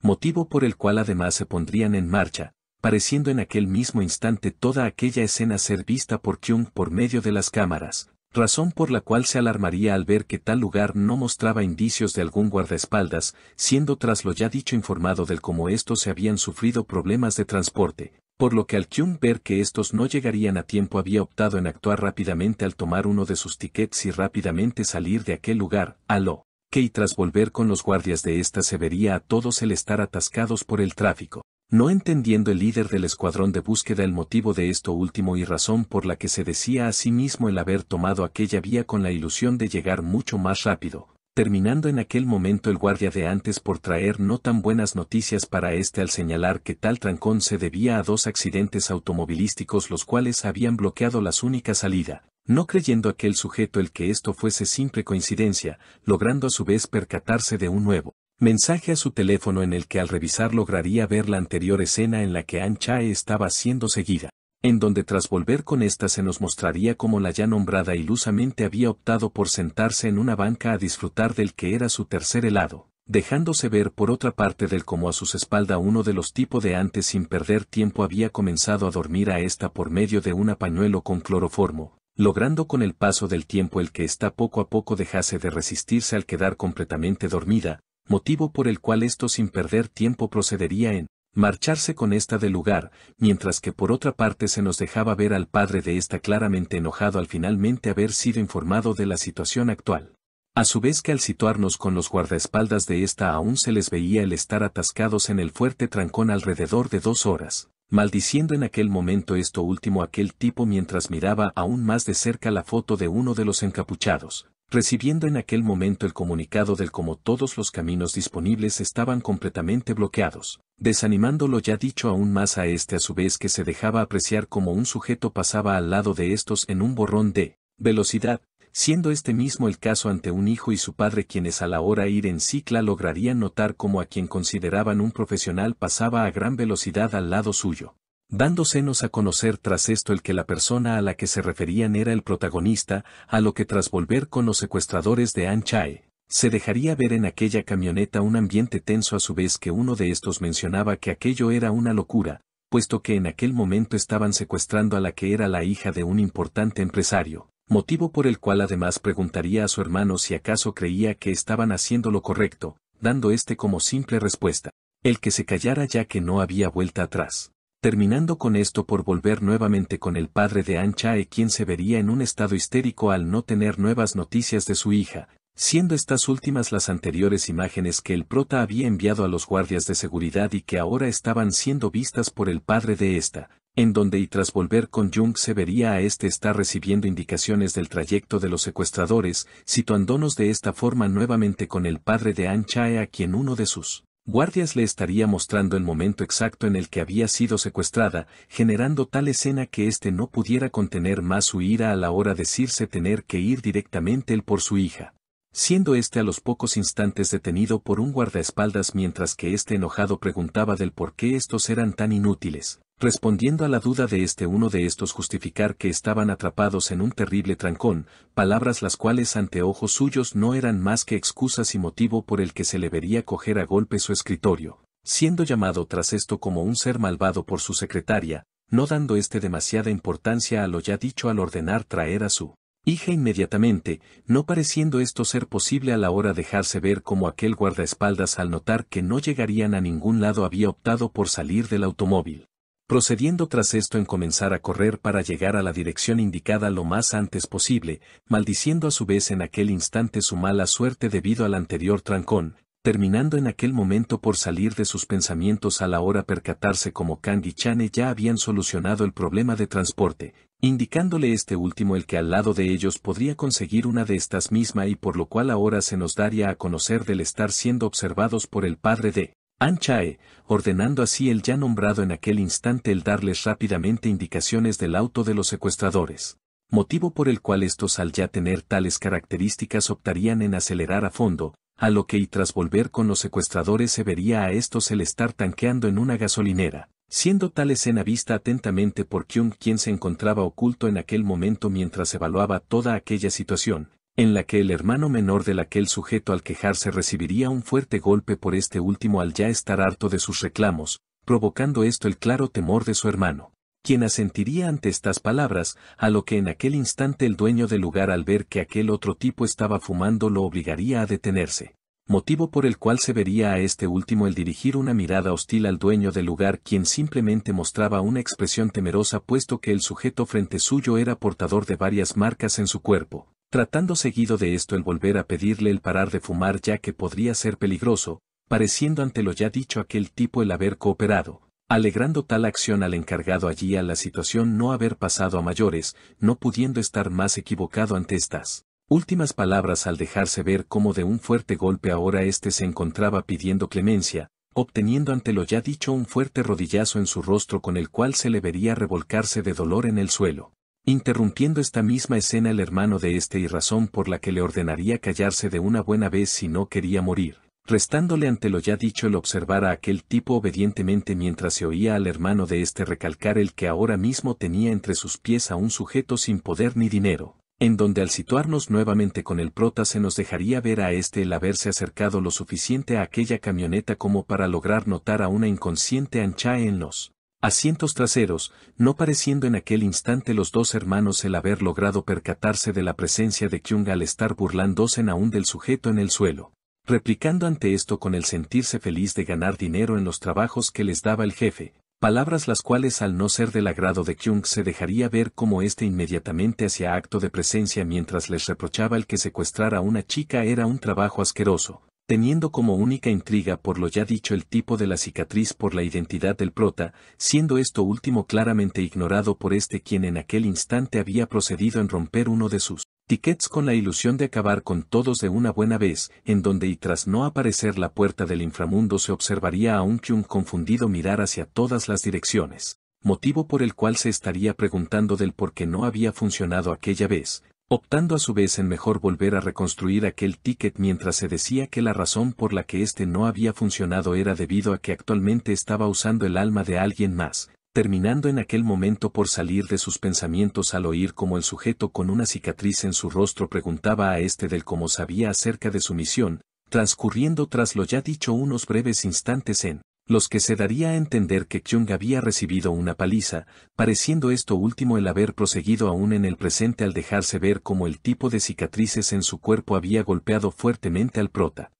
Motivo por el cual además se pondrían en marcha, pareciendo en aquel mismo instante toda aquella escena ser vista por Kyung por medio de las cámaras, razón por la cual se alarmaría al ver que tal lugar no mostraba indicios de algún guardaespaldas, siendo tras lo ya dicho informado del cómo estos se habían sufrido problemas de transporte. Por lo que al Kyung ver que estos no llegarían a tiempo había optado en actuar rápidamente al tomar uno de sus tickets y rápidamente salir de aquel lugar, a lo que y tras volver con los guardias de ésta se vería a todos el estar atascados por el tráfico, no entendiendo el líder del escuadrón de búsqueda el motivo de esto último y razón por la que se decía a sí mismo el haber tomado aquella vía con la ilusión de llegar mucho más rápido. Terminando en aquel momento el guardia de antes por traer no tan buenas noticias para este al señalar que tal trancón se debía a dos accidentes automovilísticos los cuales habían bloqueado la única salida, no creyendo aquel sujeto el que esto fuese simple coincidencia, logrando a su vez percatarse de un nuevo mensaje a su teléfono en el que al revisar lograría ver la anterior escena en la que An Chae estaba siendo seguida, en donde tras volver con ésta se nos mostraría como la ya nombrada ilusamente había optado por sentarse en una banca a disfrutar del que era su tercer helado, dejándose ver por otra parte del cómo a sus espaldas uno de los tipos de antes sin perder tiempo había comenzado a dormir a esta por medio de un pañuelo con cloroformo, logrando con el paso del tiempo el que ésta poco a poco dejase de resistirse al quedar completamente dormida, motivo por el cual esto sin perder tiempo procedería en marcharse con ésta del lugar, mientras que por otra parte se nos dejaba ver al padre de ésta claramente enojado al finalmente haber sido informado de la situación actual. A su vez que al situarnos con los guardaespaldas de ésta aún se les veía el estar atascados en el fuerte trancón alrededor de 2 horas, maldiciendo en aquel momento esto último aquel tipo mientras miraba aún más de cerca la foto de uno de los encapuchados, recibiendo en aquel momento el comunicado del cómo todos los caminos disponibles estaban completamente bloqueados, desanimando lo ya dicho aún más a este a su vez que se dejaba apreciar como un sujeto pasaba al lado de estos en un borrón de velocidad, siendo este mismo el caso ante un hijo y su padre quienes a la hora ir en cicla lograrían notar como a quien consideraban un profesional pasaba a gran velocidad al lado suyo, dándosenos a conocer tras esto el que la persona a la que se referían era el protagonista, a lo que tras volver con los secuestradores de An Chae, se dejaría ver en aquella camioneta un ambiente tenso a su vez que uno de estos mencionaba que aquello era una locura, puesto que en aquel momento estaban secuestrando a la que era la hija de un importante empresario, motivo por el cual además preguntaría a su hermano si acaso creía que estaban haciendo lo correcto, dando este como simple respuesta, el que se callara ya que no había vuelta atrás. Terminando con esto por volver nuevamente con el padre de An Chae quien se vería en un estado histérico al no tener nuevas noticias de su hija, siendo estas últimas las anteriores imágenes que el prota había enviado a los guardias de seguridad y que ahora estaban siendo vistas por el padre de esta, en donde y tras volver con Jung se vería a este estar recibiendo indicaciones del trayecto de los secuestradores, situándonos de esta forma nuevamente con el padre de An Chae a quien uno de sus guardias le estaría mostrando el momento exacto en el que había sido secuestrada, generando tal escena que éste no pudiera contener más su ira a la hora de decirse tener que ir directamente él por su hija. Siendo éste a los pocos instantes detenido por un guardaespaldas mientras que este enojado preguntaba del por qué estos eran tan inútiles, respondiendo a la duda de uno de estos justificar que estaban atrapados en un terrible trancón, palabras las cuales ante ojos suyos no eran más que excusas y motivo por el que se le vería coger a golpe su escritorio, siendo llamado tras esto como un ser malvado por su secretaria, no dando demasiada importancia a lo ya dicho al ordenar traer a su Hija inmediatamente, no pareciendo esto ser posible a la hora de dejarse ver como aquel guardaespaldas al notar que no llegarían a ningún lado había optado por salir del automóvil. Procediendo tras esto en comenzar a correr para llegar a la dirección indicada lo más antes posible, maldiciendo a su vez en aquel instante su mala suerte debido al anterior trancón, terminando en aquel momento por salir de sus pensamientos a la hora percatarse como Kang y Chane ya habían solucionado el problema de transporte, indicándole este último el que al lado de ellos podría conseguir una de estas mismas y por lo cual ahora se nos daría a conocer del estar siendo observados por el padre de An-chae, ordenando así el ya nombrado en aquel instante el darles rápidamente indicaciones del auto de los secuestradores, motivo por el cual estos al ya tener tales características optarían en acelerar a fondo, a lo que y tras volver con los secuestradores se vería a estos el estar tanqueando en una gasolinera, siendo tal escena vista atentamente por Kyung quien se encontraba oculto en aquel momento mientras evaluaba toda aquella situación, en la que el hermano menor del aquel sujeto al quejarse recibiría un fuerte golpe por este último al ya estar harto de sus reclamos, provocando esto el claro temor de su hermano, quien asentiría ante estas palabras, a lo que en aquel instante el dueño del lugar al ver que aquel otro tipo estaba fumando lo obligaría a detenerse, motivo por el cual se vería a este último el dirigir una mirada hostil al dueño del lugar quien simplemente mostraba una expresión temerosa puesto que el sujeto frente suyo era portador de varias marcas en su cuerpo. Tratando seguido de esto el volver a pedirle el parar de fumar ya que podría ser peligroso, pareciendo ante lo ya dicho aquel tipo el haber cooperado, alegrando tal acción al encargado allí a la situación no haber pasado a mayores, no pudiendo estar más equivocado ante estas últimas palabras al dejarse ver como de un fuerte golpe ahora éste se encontraba pidiendo clemencia, obteniendo ante lo ya dicho un fuerte rodillazo en su rostro con el cual se le vería revolcarse de dolor en el suelo. Interrumpiendo esta misma escena el hermano de este y razón por la que le ordenaría callarse de una buena vez si no quería morir, restándole ante lo ya dicho el observar a aquel tipo obedientemente mientras se oía al hermano de este recalcar el que ahora mismo tenía entre sus pies a un sujeto sin poder ni dinero, en donde al situarnos nuevamente con el prota se nos dejaría ver a este el haberse acercado lo suficiente a aquella camioneta como para lograr notar a una inconsciente An-chae en los asientos traseros, no pareciendo en aquel instante los dos hermanos el haber logrado percatarse de la presencia de Kyung al estar burlándose aún del sujeto en el suelo, replicando ante esto con el sentirse feliz de ganar dinero en los trabajos que les daba el jefe, palabras las cuales al no ser del agrado de Kyung se dejaría ver como éste inmediatamente hacía acto de presencia mientras les reprochaba el que secuestrar a una chica era un trabajo asqueroso, teniendo como única intriga por lo ya dicho el tipo de la cicatriz por la identidad del prota, siendo esto último claramente ignorado por este quien en aquel instante había procedido en romper uno de sus tickets con la ilusión de acabar con todos de una buena vez, en donde y tras no aparecer la puerta del inframundo se observaría a un Kyung confundido mirar hacia todas las direcciones, motivo por el cual se estaría preguntando del por qué no había funcionado aquella vez, optando a su vez en mejor volver a reconstruir aquel ticket mientras se decía que la razón por la que este no había funcionado era debido a que actualmente estaba usando el alma de alguien más, terminando en aquel momento por salir de sus pensamientos al oír como el sujeto con una cicatriz en su rostro preguntaba a este del cómo sabía acerca de su misión, transcurriendo tras lo ya dicho unos breves instantes en los que se daría a entender que Kyung había recibido una paliza, pareciendo esto último el haber proseguido aún en el presente al dejarse ver como el tipo de cicatrices en su cuerpo había golpeado fuertemente al prota.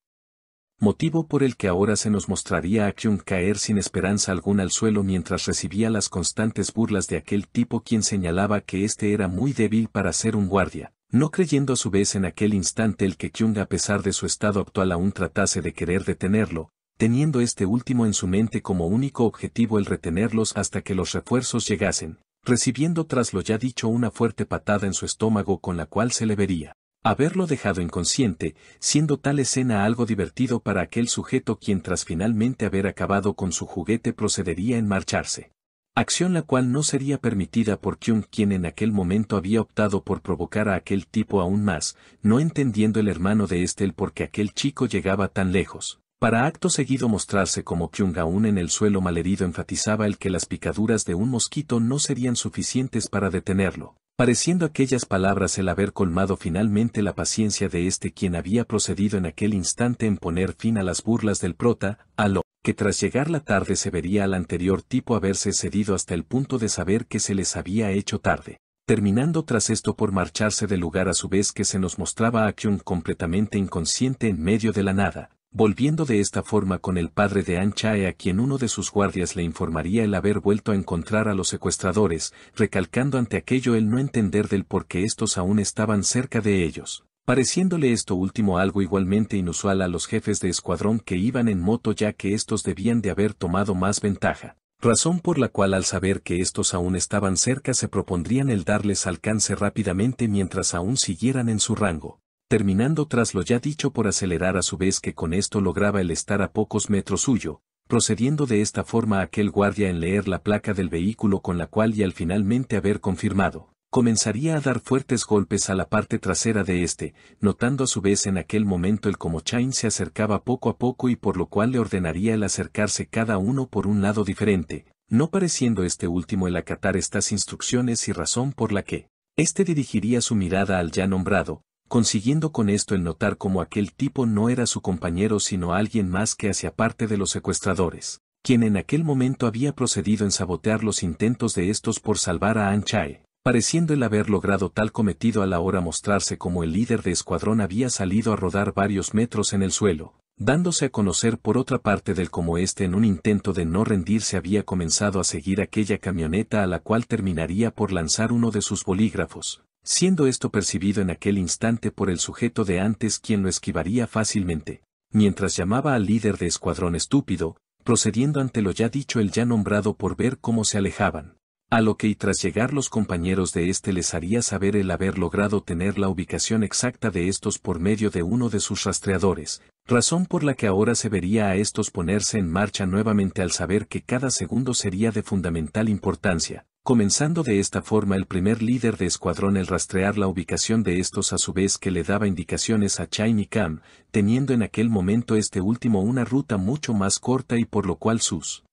Motivo por el que ahora se nos mostraría a Kyung caer sin esperanza alguna al suelo mientras recibía las constantes burlas de aquel tipo quien señalaba que éste era muy débil para ser un guardia, no creyendo a su vez en aquel instante el que Kyung a pesar de su estado actual aún tratase de querer detenerlo, teniendo este último en su mente como único objetivo el retenerlos hasta que los refuerzos llegasen, recibiendo tras lo ya dicho una fuerte patada en su estómago con la cual se le vería haberlo dejado inconsciente, siendo tal escena algo divertido para aquel sujeto quien tras finalmente haber acabado con su juguete procedería en marcharse. Acción la cual no sería permitida por Kyung quien en aquel momento había optado por provocar a aquel tipo aún más, no entendiendo el hermano de este el por qué aquel chico llegaba tan lejos. Para acto seguido mostrarse como Kyung aún en el suelo malherido enfatizaba el que las picaduras de un mosquito no serían suficientes para detenerlo, pareciendo aquellas palabras el haber colmado finalmente la paciencia de este quien había procedido en aquel instante en poner fin a las burlas del prota, a lo que tras llegar la tarde se vería al anterior tipo haberse cedido hasta el punto de saber que se les había hecho tarde. terminando tras esto por marcharse del lugar a su vez que se nos mostraba a Kyung completamente inconsciente en medio de la nada, volviendo de esta forma con el padre de An Chae a quien uno de sus guardias le informaría el haber vuelto a encontrar a los secuestradores, recalcando ante aquello el no entender del por qué estos aún estaban cerca de ellos, pareciéndole esto último algo igualmente inusual a los jefes de escuadrón que iban en moto ya que estos debían de haber tomado más ventaja. Razón por la cual al saber que estos aún estaban cerca se propondrían el darles alcance rápidamente mientras aún siguieran en su rango, terminando tras lo ya dicho por acelerar a su vez que con esto lograba el estar a pocos metros suyo, procediendo de esta forma aquel guardia en leer la placa del vehículo con la cual y al finalmente haber confirmado, comenzaría a dar fuertes golpes a la parte trasera de este, notando a su vez en aquel momento el cómo Chain se acercaba poco a poco y por lo cual le ordenaría el acercarse cada uno por un lado diferente, no pareciendo este último el acatar estas instrucciones y razón por la que este dirigiría su mirada al ya nombrado, consiguiendo con esto el notar como aquel tipo no era su compañero sino alguien más que hacía parte de los secuestradores, quien en aquel momento había procedido en sabotear los intentos de estos por salvar a An Chae. Pareciendo el haber logrado tal cometido a la hora mostrarse como el líder de escuadrón había salido a rodar varios metros en el suelo, dándose a conocer por otra parte del cómo éste en un intento de no rendirse había comenzado a seguir aquella camioneta a la cual terminaría por lanzar uno de sus bolígrafos, siendo esto percibido en aquel instante por el sujeto de antes quien lo esquivaría fácilmente, mientras llamaba al líder de escuadrón estúpido, procediendo ante lo ya dicho el ya nombrado por ver cómo se alejaban. A lo que y tras llegar los compañeros de este les haría saber el haber logrado tener la ubicación exacta de estos por medio de uno de sus rastreadores, razón por la que ahora se vería a estos ponerse en marcha nuevamente al saber que cada segundo sería de fundamental importancia, comenzando de esta forma el primer líder de escuadrón el rastrear la ubicación de estos a su vez que le daba indicaciones a Chain y Cam, teniendo en aquel momento este último una ruta mucho más corta y por lo cual sus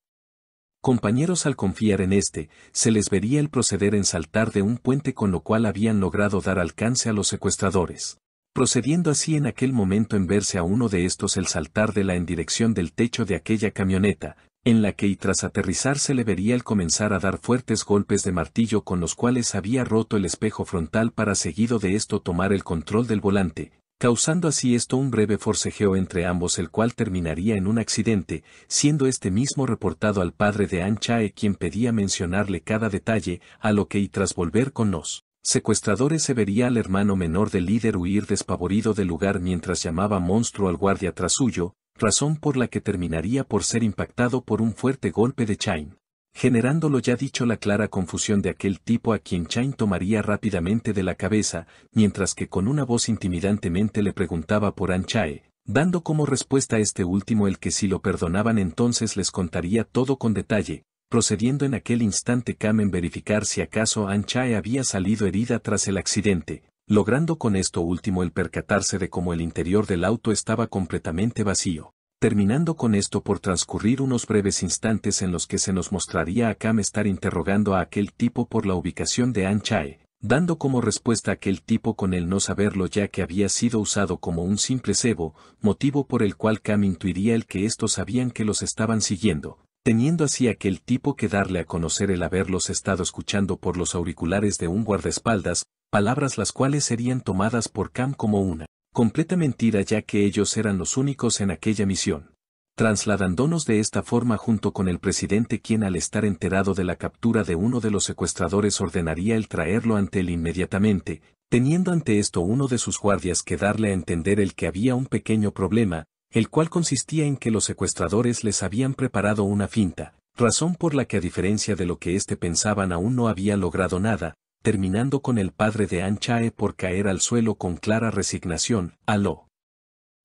compañeros al confiar en este, se les vería el proceder en saltar de un puente con lo cual habían logrado dar alcance a los secuestradores. Procediendo así en aquel momento en verse a uno de estos el saltar de la en dirección del techo de aquella camioneta, en la que y tras aterrizar se le vería el comenzar a dar fuertes golpes de martillo con los cuales había roto el espejo frontal para seguido de esto tomar el control del volante, causando así esto un breve forcejeo entre ambos el cual terminaría en un accidente, siendo este mismo reportado al padre de An Chae quien pedía mencionarle cada detalle, a lo que y tras volver con los secuestradores se vería al hermano menor del líder huir despavorido del lugar mientras llamaba monstruo al guardia tras suyo, razón por la que terminaría por ser impactado por un fuerte golpe de Chain, generando lo ya dicho la clara confusión de aquel tipo a quien Chain tomaría rápidamente de la cabeza, mientras que con una voz intimidantemente le preguntaba por An Chae, dando como respuesta a este último el que si lo perdonaban entonces les contaría todo con detalle, procediendo en aquel instante Cam en verificar si acaso An Chae había salido herida tras el accidente, logrando con esto último el percatarse de cómo el interior del auto estaba completamente vacío, terminando con esto por transcurrir unos breves instantes en los que se nos mostraría a Cam estar interrogando a aquel tipo por la ubicación de An Chae, dando como respuesta a aquel tipo con el no saberlo ya que había sido usado como un simple cebo, motivo por el cual Cam intuiría el que estos sabían que los estaban siguiendo, teniendo así aquel tipo que darle a conocer el haberlos estado escuchando por los auriculares de un guardaespaldas, palabras las cuales serían tomadas por Cam como una completa mentira ya que ellos eran los únicos en aquella misión. Trasladándonos de esta forma junto con el presidente quien al estar enterado de la captura de uno de los secuestradores ordenaría el traerlo ante él inmediatamente, teniendo ante esto uno de sus guardias que darle a entender el que había un pequeño problema, el cual consistía en que los secuestradores les habían preparado una finta, razón por la que a diferencia de lo que éste pensaban aún no había logrado nada, terminando con el padre de An Chae por caer al suelo con clara resignación, a lo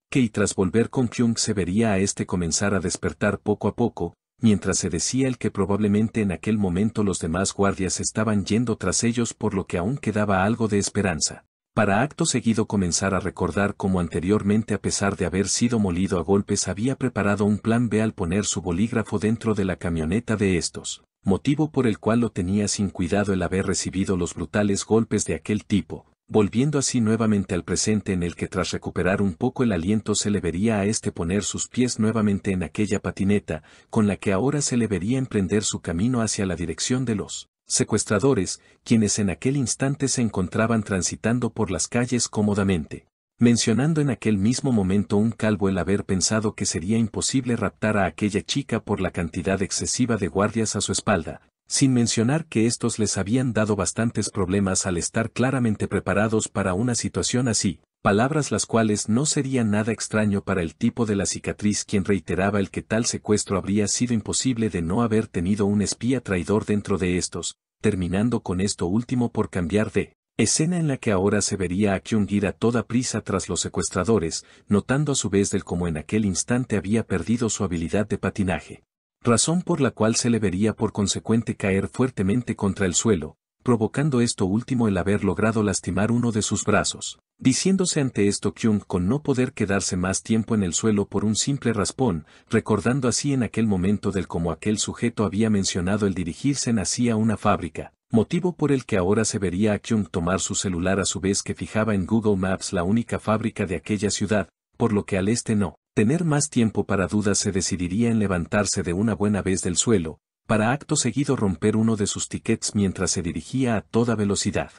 que y tras volver con Kyung se vería a este comenzar a despertar poco a poco, mientras se decía el que probablemente en aquel momento los demás guardias estaban yendo tras ellos por lo que aún quedaba algo de esperanza, para acto seguido comenzar a recordar cómo anteriormente a pesar de haber sido molido a golpes había preparado un plan B al poner su bolígrafo dentro de la camioneta de estos, motivo por el cual lo tenía sin cuidado el haber recibido los brutales golpes de aquel tipo, volviendo así nuevamente al presente en el que tras recuperar un poco el aliento se le vería a este poner sus pies nuevamente en aquella patineta, con la que ahora se le vería emprender su camino hacia la dirección de los secuestradores, quienes en aquel instante se encontraban transitando por las calles cómodamente. Mencionando en aquel mismo momento un calvo el haber pensado que sería imposible raptar a aquella chica por la cantidad excesiva de guardias a su espalda, sin mencionar que estos les habían dado bastantes problemas al estar claramente preparados para una situación así, palabras las cuales no serían nada extraño para el tipo de la cicatriz quien reiteraba el que tal secuestro habría sido imposible de no haber tenido un espía traidor dentro de estos, terminando con esto último por cambiar de escena en la que ahora se vería a Kyung ir a toda prisa tras los secuestradores, notando a su vez del cómo en aquel instante había perdido su habilidad de patinaje. Razón por la cual se le vería por consecuente caer fuertemente contra el suelo, provocando esto último el haber logrado lastimar uno de sus brazos, diciéndose ante esto Kyung con no poder quedarse más tiempo en el suelo por un simple raspón, recordando así en aquel momento del cómo aquel sujeto había mencionado el dirigirse hacia una fábrica. Motivo por el que ahora se vería a Kyung tomar su celular a su vez que fijaba en Google Maps la única fábrica de aquella ciudad, por lo que al no tener más tiempo para dudas se decidiría en levantarse de una buena vez del suelo, para acto seguido romper uno de sus tickets mientras se dirigía a toda velocidad.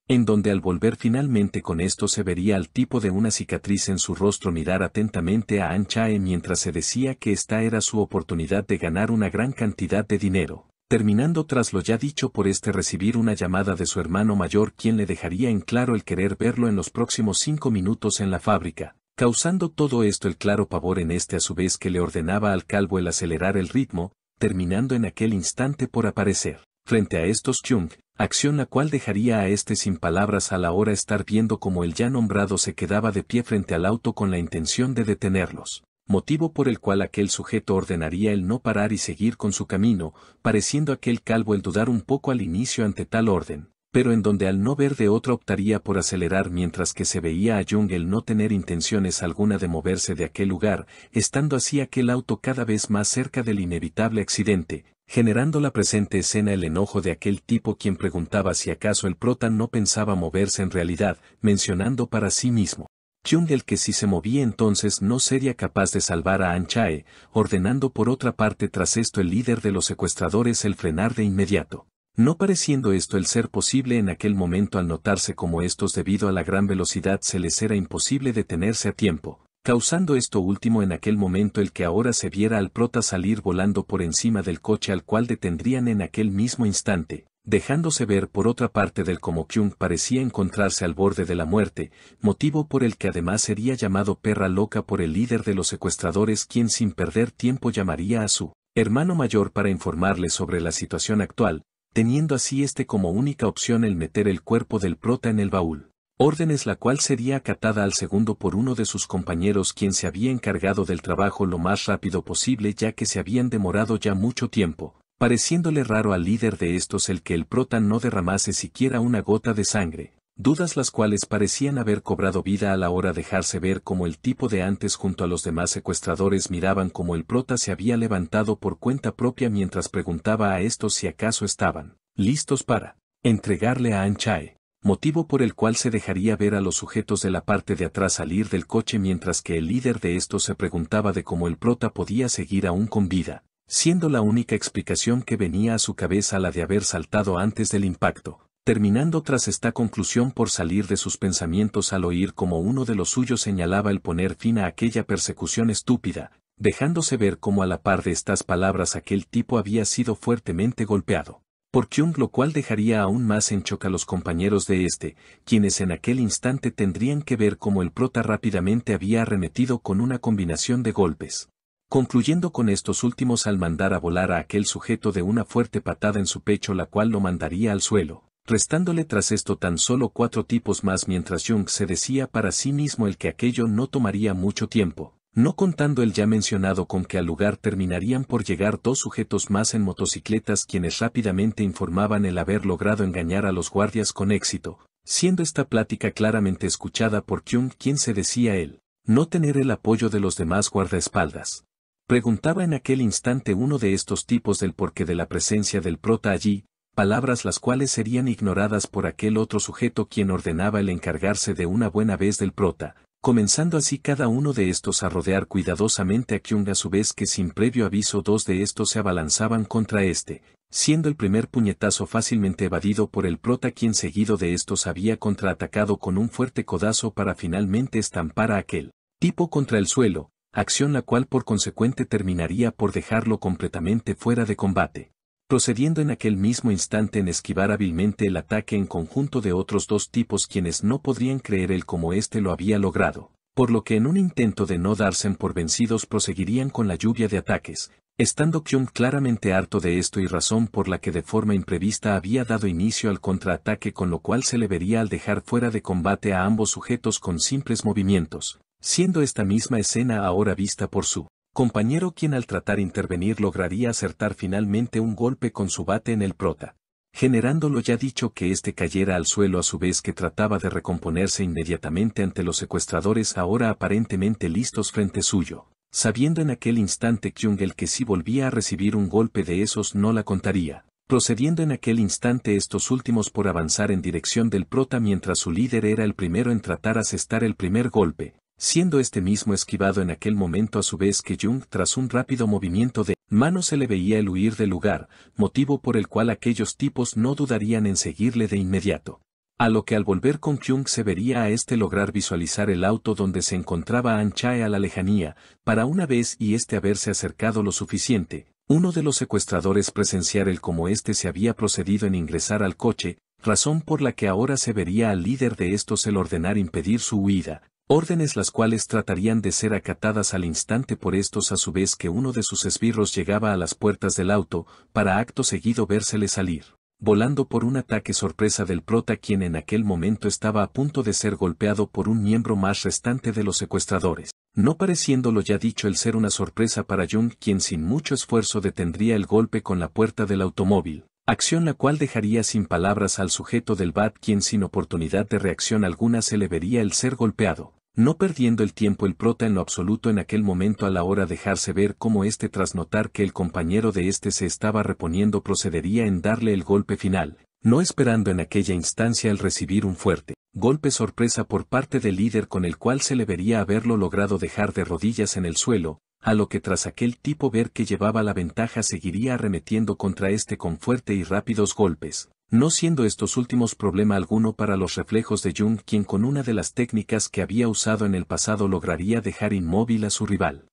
En donde al volver finalmente con esto se vería al tipo de una cicatriz en su rostro mirar atentamente a An Chae mientras se decía que esta era su oportunidad de ganar una gran cantidad de dinero. Terminando tras lo ya dicho por recibir una llamada de su hermano mayor quien le dejaría en claro el querer verlo en los próximos 5 minutos en la fábrica, causando todo esto el claro pavor en a su vez que le ordenaba al calvo el acelerar el ritmo, terminando en aquel instante por aparecer frente a estos Kyung, acción la cual dejaría a sin palabras a la hora estar viendo como el ya nombrado se quedaba de pie frente al auto con la intención de detenerlos. Motivo por el cual aquel sujeto ordenaría el no parar y seguir con su camino, pareciendo aquel calvo el dudar un poco al inicio ante tal orden, pero en donde al no ver de otra optaría por acelerar mientras que se veía a Jung el no tener intenciones alguna de moverse de aquel lugar, estando así aquel auto cada vez más cerca del inevitable accidente, generando la presente escena el enojo de aquel tipo quien preguntaba si acaso el prota no pensaba moverse en realidad, mencionando para sí mismo Kyung el que si se movía entonces no sería capaz de salvar a An Chae, ordenando por otra parte tras esto el líder de los secuestradores el frenar de inmediato. No pareciendo esto el ser posible en aquel momento al notarse como estos debido a la gran velocidad se les era imposible detenerse a tiempo, causando esto último en aquel momento el que ahora se viera al prota salir volando por encima del coche al cual detendrían en aquel mismo instante, dejándose ver por otra parte del como Kyung parecía encontrarse al borde de la muerte, motivo por el que además sería llamado perra loca por el líder de los secuestradores quien sin perder tiempo llamaría a su hermano mayor para informarle sobre la situación actual, teniendo así como única opción el meter el cuerpo del prota en el baúl. Órdenes la cual sería acatada al segundo por uno de sus compañeros quien se había encargado del trabajo lo más rápido posible ya que se habían demorado ya mucho tiempo, pareciéndole raro al líder de estos el que el prota no derramase siquiera una gota de sangre, dudas las cuales parecían haber cobrado vida a la hora de dejarse ver como el tipo de antes junto a los demás secuestradores miraban como el prota se había levantado por cuenta propia mientras preguntaba a estos si acaso estaban listos para entregarle a An Chae, motivo por el cual se dejaría ver a los sujetos de la parte de atrás salir del coche mientras que el líder de estos se preguntaba de cómo el prota podía seguir aún con vida, siendo la única explicación que venía a su cabeza la de haber saltado antes del impacto, terminando tras esta conclusión por salir de sus pensamientos al oír como uno de los suyos señalaba el poner fin a aquella persecución estúpida, dejándose ver como a la par de estas palabras aquel tipo había sido fuertemente golpeado por Kyung, lo cual dejaría aún más en shock a los compañeros de quienes en aquel instante tendrían que ver cómo el prota rápidamente había arremetido con una combinación de golpes, concluyendo con estos últimos al mandar a volar a aquel sujeto de una fuerte patada en su pecho la cual lo mandaría al suelo, restándole tras esto tan solo 4 tipos más mientras Jung se decía para sí mismo el que aquello no tomaría mucho tiempo. No contando el ya mencionado con que al lugar terminarían por llegar 2 sujetos más en motocicletas quienes rápidamente informaban el haber logrado engañar a los guardias con éxito, siendo esta plática claramente escuchada por Kyung quien se decía él no tener el apoyo de los demás guardaespaldas. Preguntaba en aquel instante uno de estos tipos del porqué de la presencia del prota allí, palabras las cuales serían ignoradas por aquel otro sujeto quien ordenaba el encargarse de una buena vez del prota, comenzando así cada uno de estos a rodear cuidadosamente a Kyung a su vez que sin previo aviso dos de estos se abalanzaban contra este, siendo el primer puñetazo fácilmente evadido por el prota quien seguido de estos había contraatacado con un fuerte codazo para finalmente estampar a aquel tipo contra el suelo, acción la cual por consecuente terminaría por dejarlo completamente fuera de combate, procediendo en aquel mismo instante en esquivar hábilmente el ataque en conjunto de otros dos tipos quienes no podrían creer el cómo éste lo había logrado, por lo que en un intento de no darse por vencidos proseguirían con la lluvia de ataques, estando Kyung claramente harto de esto y razón por la que de forma imprevista había dado inicio al contraataque con lo cual se le vería al dejar fuera de combate a ambos sujetos con simples movimientos, siendo esta misma escena ahora vista por su compañero quien al tratar intervenir lograría acertar finalmente un golpe con su bate en el prota, generándolo ya dicho que éste cayera al suelo a su vez que trataba de recomponerse inmediatamente ante los secuestradores ahora aparentemente listos frente suyo, sabiendo en aquel instante Kyung el que si volvía a recibir un golpe de esos no la contaría, procediendo en aquel instante estos últimos por avanzar en dirección del prota mientras su líder era el primero en tratar de asestar el primer golpe, siendo este mismo esquivado en aquel momento a su vez que Jung tras un rápido movimiento de mano se le veía el huir del lugar, motivo por el cual aquellos tipos no dudarían en seguirle de inmediato. A lo que al volver con Kyung se vería a este lograr visualizar el auto donde se encontraba An Chae a la lejanía, para una vez y este haberse acercado lo suficiente, uno de los secuestradores presenciar el cómo este se había procedido en ingresar al coche, razón por la que ahora se vería al líder de estos el ordenar impedir su huida, órdenes las cuales tratarían de ser acatadas al instante por estos a su vez que uno de sus esbirros llegaba a las puertas del auto, para acto seguido vérsele salir, volando por un ataque sorpresa del prota quien en aquel momento estaba a punto de ser golpeado por un miembro más restante de los secuestradores, no pareciéndolo ya dicho el ser una sorpresa para Jung quien sin mucho esfuerzo detendría el golpe con la puerta del automóvil. Acción la cual dejaría sin palabras al sujeto del bat quien sin oportunidad de reacción alguna se le vería el ser golpeado, no perdiendo el tiempo el prota en lo absoluto en aquel momento a la hora dejarse ver cómo este tras notar que el compañero de este se estaba reponiendo procedería en darle el golpe final, no esperando en aquella instancia el recibir un fuerte golpe sorpresa por parte del líder con el cual se le vería haberlo logrado dejar de rodillas en el suelo, a lo que tras aquel tipo ver que llevaba la ventaja seguiría arremetiendo contra este con fuerte y rápidos golpes, no siendo estos últimos problema alguno para los reflejos de Jung quien con una de las técnicas que había usado en el pasado lograría dejar inmóvil a su rival,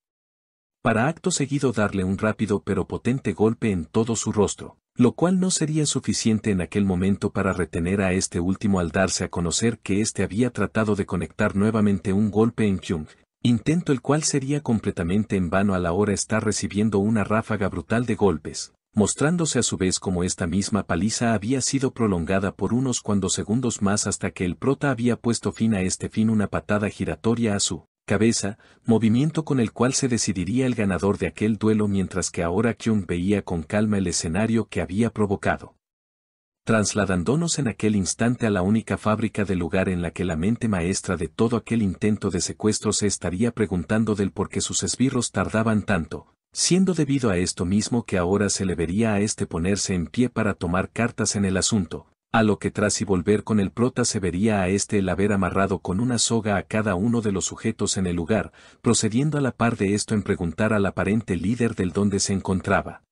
para acto seguido darle un rápido pero potente golpe en todo su rostro, lo cual no sería suficiente en aquel momento para retener a este último al darse a conocer que éste había tratado de conectar nuevamente un golpe en Jung, intento el cual sería completamente en vano a la hora estar recibiendo una ráfaga brutal de golpes, mostrándose a su vez como esta misma paliza había sido prolongada por unos cuantos segundos más hasta que el prota había puesto fin a este fin una patada giratoria a su cabeza, movimiento con el cual se decidiría el ganador de aquel duelo mientras que ahora Kyung veía con calma el escenario que había provocado. Trasladándonos en aquel instante a la única fábrica del lugar en la que la mente maestra de todo aquel intento de secuestro se estaría preguntando del por qué sus esbirros tardaban tanto, siendo debido a esto mismo que ahora se le vería a este ponerse en pie para tomar cartas en el asunto, a lo que tras y volver con el prota se vería a este el haber amarrado con una soga a cada uno de los sujetos en el lugar, procediendo a la par de esto en preguntar al aparente líder del donde se encontraba,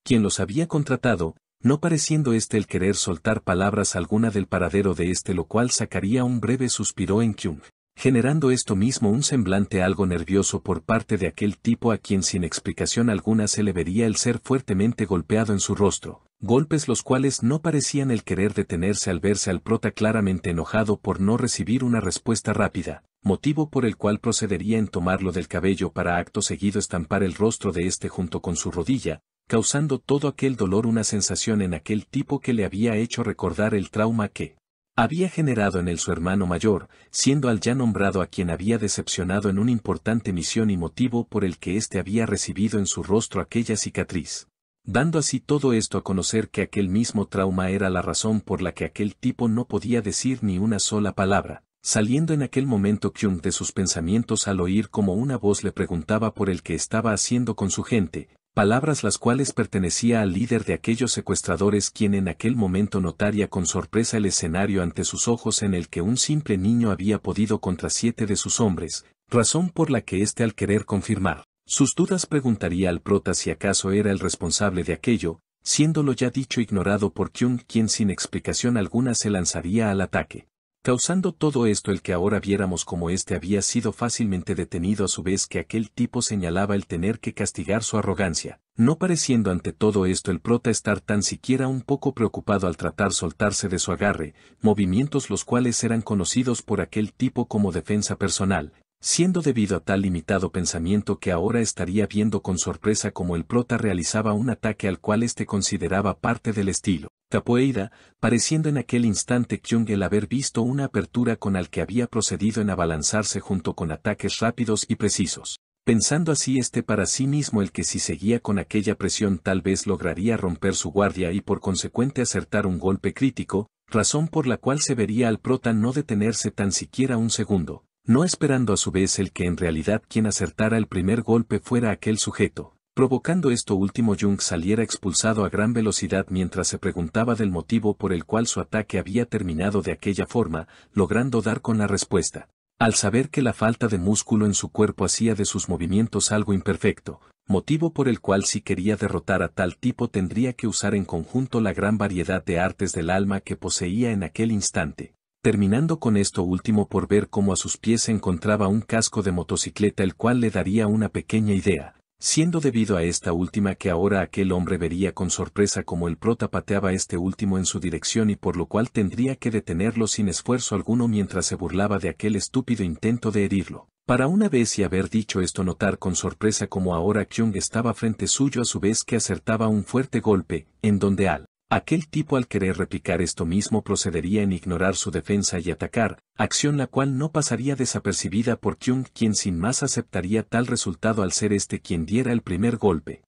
quien los había contratado, no pareciendo este el querer soltar palabras alguna del paradero de este lo cual sacaría un breve suspiro en Kyung, generando esto mismo un semblante algo nervioso por parte de aquel tipo a quien sin explicación alguna se le vería el ser fuertemente golpeado en su rostro, golpes los cuales no parecían el querer detenerse al verse al prota claramente enojado por no recibir una respuesta rápida, motivo por el cual procedería en tomarlo del cabello para acto seguido estampar el rostro de este junto con su rodilla, causando todo aquel dolor una sensación en aquel tipo que le había hecho recordar el trauma que había generado en él su hermano mayor, siendo al ya nombrado a quien había decepcionado en una importante misión y motivo por el que éste había recibido en su rostro aquella cicatriz, dando así todo esto a conocer que aquel mismo trauma era la razón por la que aquel tipo no podía decir ni una sola palabra, saliendo en aquel momento Kyung de sus pensamientos al oír como una voz le preguntaba por el que estaba haciendo con su gente, Palabras las cuales pertenecía al líder de aquellos secuestradores, quien en aquel momento notaría con sorpresa el escenario ante sus ojos en el que un simple niño había podido contra 7 de sus hombres, razón por la que éste, al querer confirmar sus dudas, preguntaría al prota si acaso era el responsable de aquello, siéndolo ya dicho ignorado por Kyung, quien sin explicación alguna se lanzaría al ataque. Causando todo esto el que ahora viéramos como éste había sido fácilmente detenido, a su vez que aquel tipo señalaba el tener que castigar su arrogancia, no pareciendo ante todo esto el prota estar tan siquiera un poco preocupado al tratar soltarse de su agarre, movimientos los cuales eran conocidos por aquel tipo como defensa personal, siendo debido a tal limitado pensamiento que ahora estaría viendo con sorpresa como el prota realizaba un ataque al cual éste consideraba parte del estilo capoeira, pareciendo en aquel instante Kyung el haber visto una apertura con el que había procedido en abalanzarse junto con ataques rápidos y precisos. Pensando así para sí mismo el que si seguía con aquella presión tal vez lograría romper su guardia y por consecuente acertar un golpe crítico, razón por la cual se vería al prota no detenerse tan siquiera un segundo, no esperando a su vez el que en realidad quien acertara el primer golpe fuera aquel sujeto. Provocando esto último, Jung saliera expulsado a gran velocidad mientras se preguntaba del motivo por el cual su ataque había terminado de aquella forma, logrando dar con la respuesta. Al saber que la falta de músculo en su cuerpo hacía de sus movimientos algo imperfecto, motivo por el cual si quería derrotar a tal tipo tendría que usar en conjunto la gran variedad de artes del alma que poseía en aquel instante. Terminando con esto último por ver cómo a sus pies se encontraba un casco de motocicleta, el cual le daría una pequeña idea. Siendo debido a esta última que ahora aquel hombre vería con sorpresa como el prota pateaba este último en su dirección, y por lo cual tendría que detenerlo sin esfuerzo alguno mientras se burlaba de aquel estúpido intento de herirlo. Para una vez y haber dicho esto, notar con sorpresa como ahora Kyung estaba frente suyo, a su vez que acertaba un fuerte golpe, en donde aquel tipo, al querer replicar esto mismo, procedería en ignorar su defensa y atacar, acción la cual no pasaría desapercibida por Kyung, quien sin más aceptaría tal resultado al ser quien diera el primer golpe.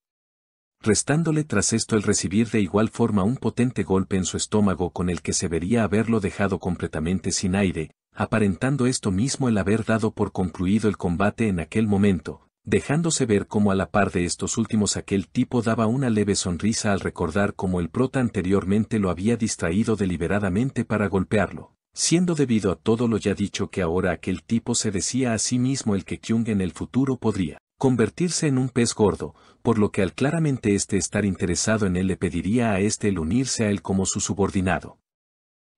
Restándole tras esto el recibir de igual forma un potente golpe en su estómago con el que se vería haberlo dejado completamente sin aire, aparentando esto mismo el haber dado por concluido el combate en aquel momento. Dejándose ver cómo a la par de estos últimos aquel tipo daba una leve sonrisa al recordar cómo el prota anteriormente lo había distraído deliberadamente para golpearlo, siendo debido a todo lo ya dicho que ahora aquel tipo se decía a sí mismo el que Kyung en el futuro podría convertirse en un pez gordo, por lo que al claramente estar interesado en él le pediría a el unirse a él como su subordinado.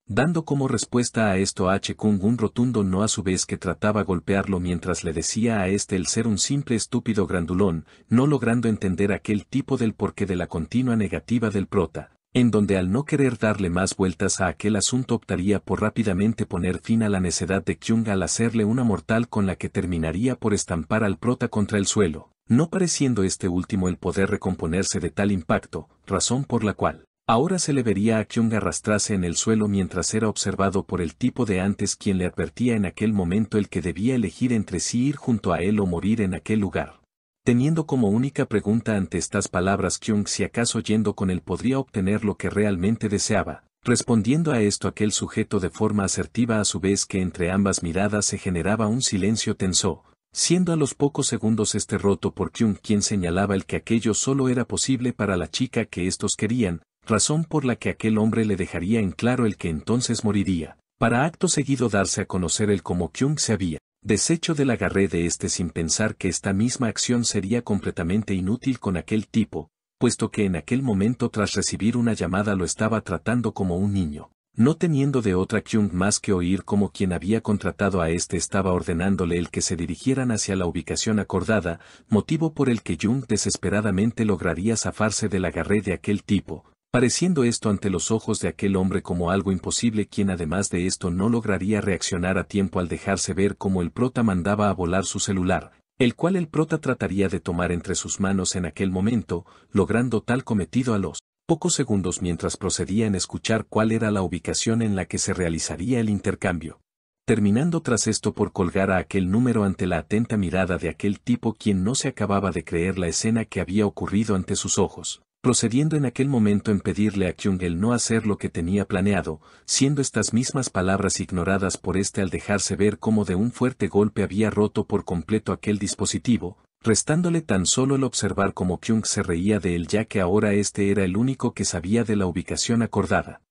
Dando como respuesta a esto a Kung un rotundo no, a su vez que trataba golpearlo mientras le decía a el ser un simple estúpido grandulón, no logrando entender aquel tipo del porqué de la continua negativa del prota, en donde al no querer darle más vueltas a aquel asunto optaría por rápidamente poner fin a la necedad de Kyung al hacerle una mortal con la que terminaría por estampar al prota contra el suelo, no pareciendo este último el poder recomponerse de tal impacto, razón por la cual ahora se le vería a Kyung arrastrarse en el suelo mientras era observado por el tipo de antes, quien le advertía en aquel momento el que debía elegir entre sí ir junto a él o morir en aquel lugar. Teniendo como única pregunta ante estas palabras Kyung si acaso yendo con él podría obtener lo que realmente deseaba, respondiendo a esto aquel sujeto de forma asertiva, a su vez que entre ambas miradas se generaba un silencio tenso, siendo a los pocos segundos roto por Kyung, quien señalaba el que aquello solo era posible para la chica que estos querían, razón por la que aquel hombre le dejaría en claro el que entonces moriría, para acto seguido darse a conocer el cómo Kyung se había deshecho del agarré de sin pensar que esta misma acción sería completamente inútil con aquel tipo, puesto que en aquel momento tras recibir una llamada lo estaba tratando como un niño, no teniendo de otra Kyung más que oír como quien había contratado a estaba ordenándole el que se dirigieran hacia la ubicación acordada, motivo por el que Jung desesperadamente lograría zafarse del agarré de aquel tipo, pareciendo esto ante los ojos de aquel hombre como algo imposible, quien además de esto no lograría reaccionar a tiempo al dejarse ver como el prota mandaba a volar su celular, el cual el prota trataría de tomar entre sus manos en aquel momento, logrando tal cometido a los pocos segundos mientras procedía en escuchar cuál era la ubicación en la que se realizaría el intercambio. Terminando tras esto por colgar a aquel número ante la atenta mirada de aquel tipo, quien no se acababa de creer la escena que había ocurrido ante sus ojos, procediendo en aquel momento en pedirle a Kyung el no hacer lo que tenía planeado, siendo estas mismas palabras ignoradas por al dejarse ver cómo de un fuerte golpe había roto por completo aquel dispositivo, restándole tan solo el observar cómo Kyung se reía de él, ya que ahora este era el único que sabía de la ubicación acordada.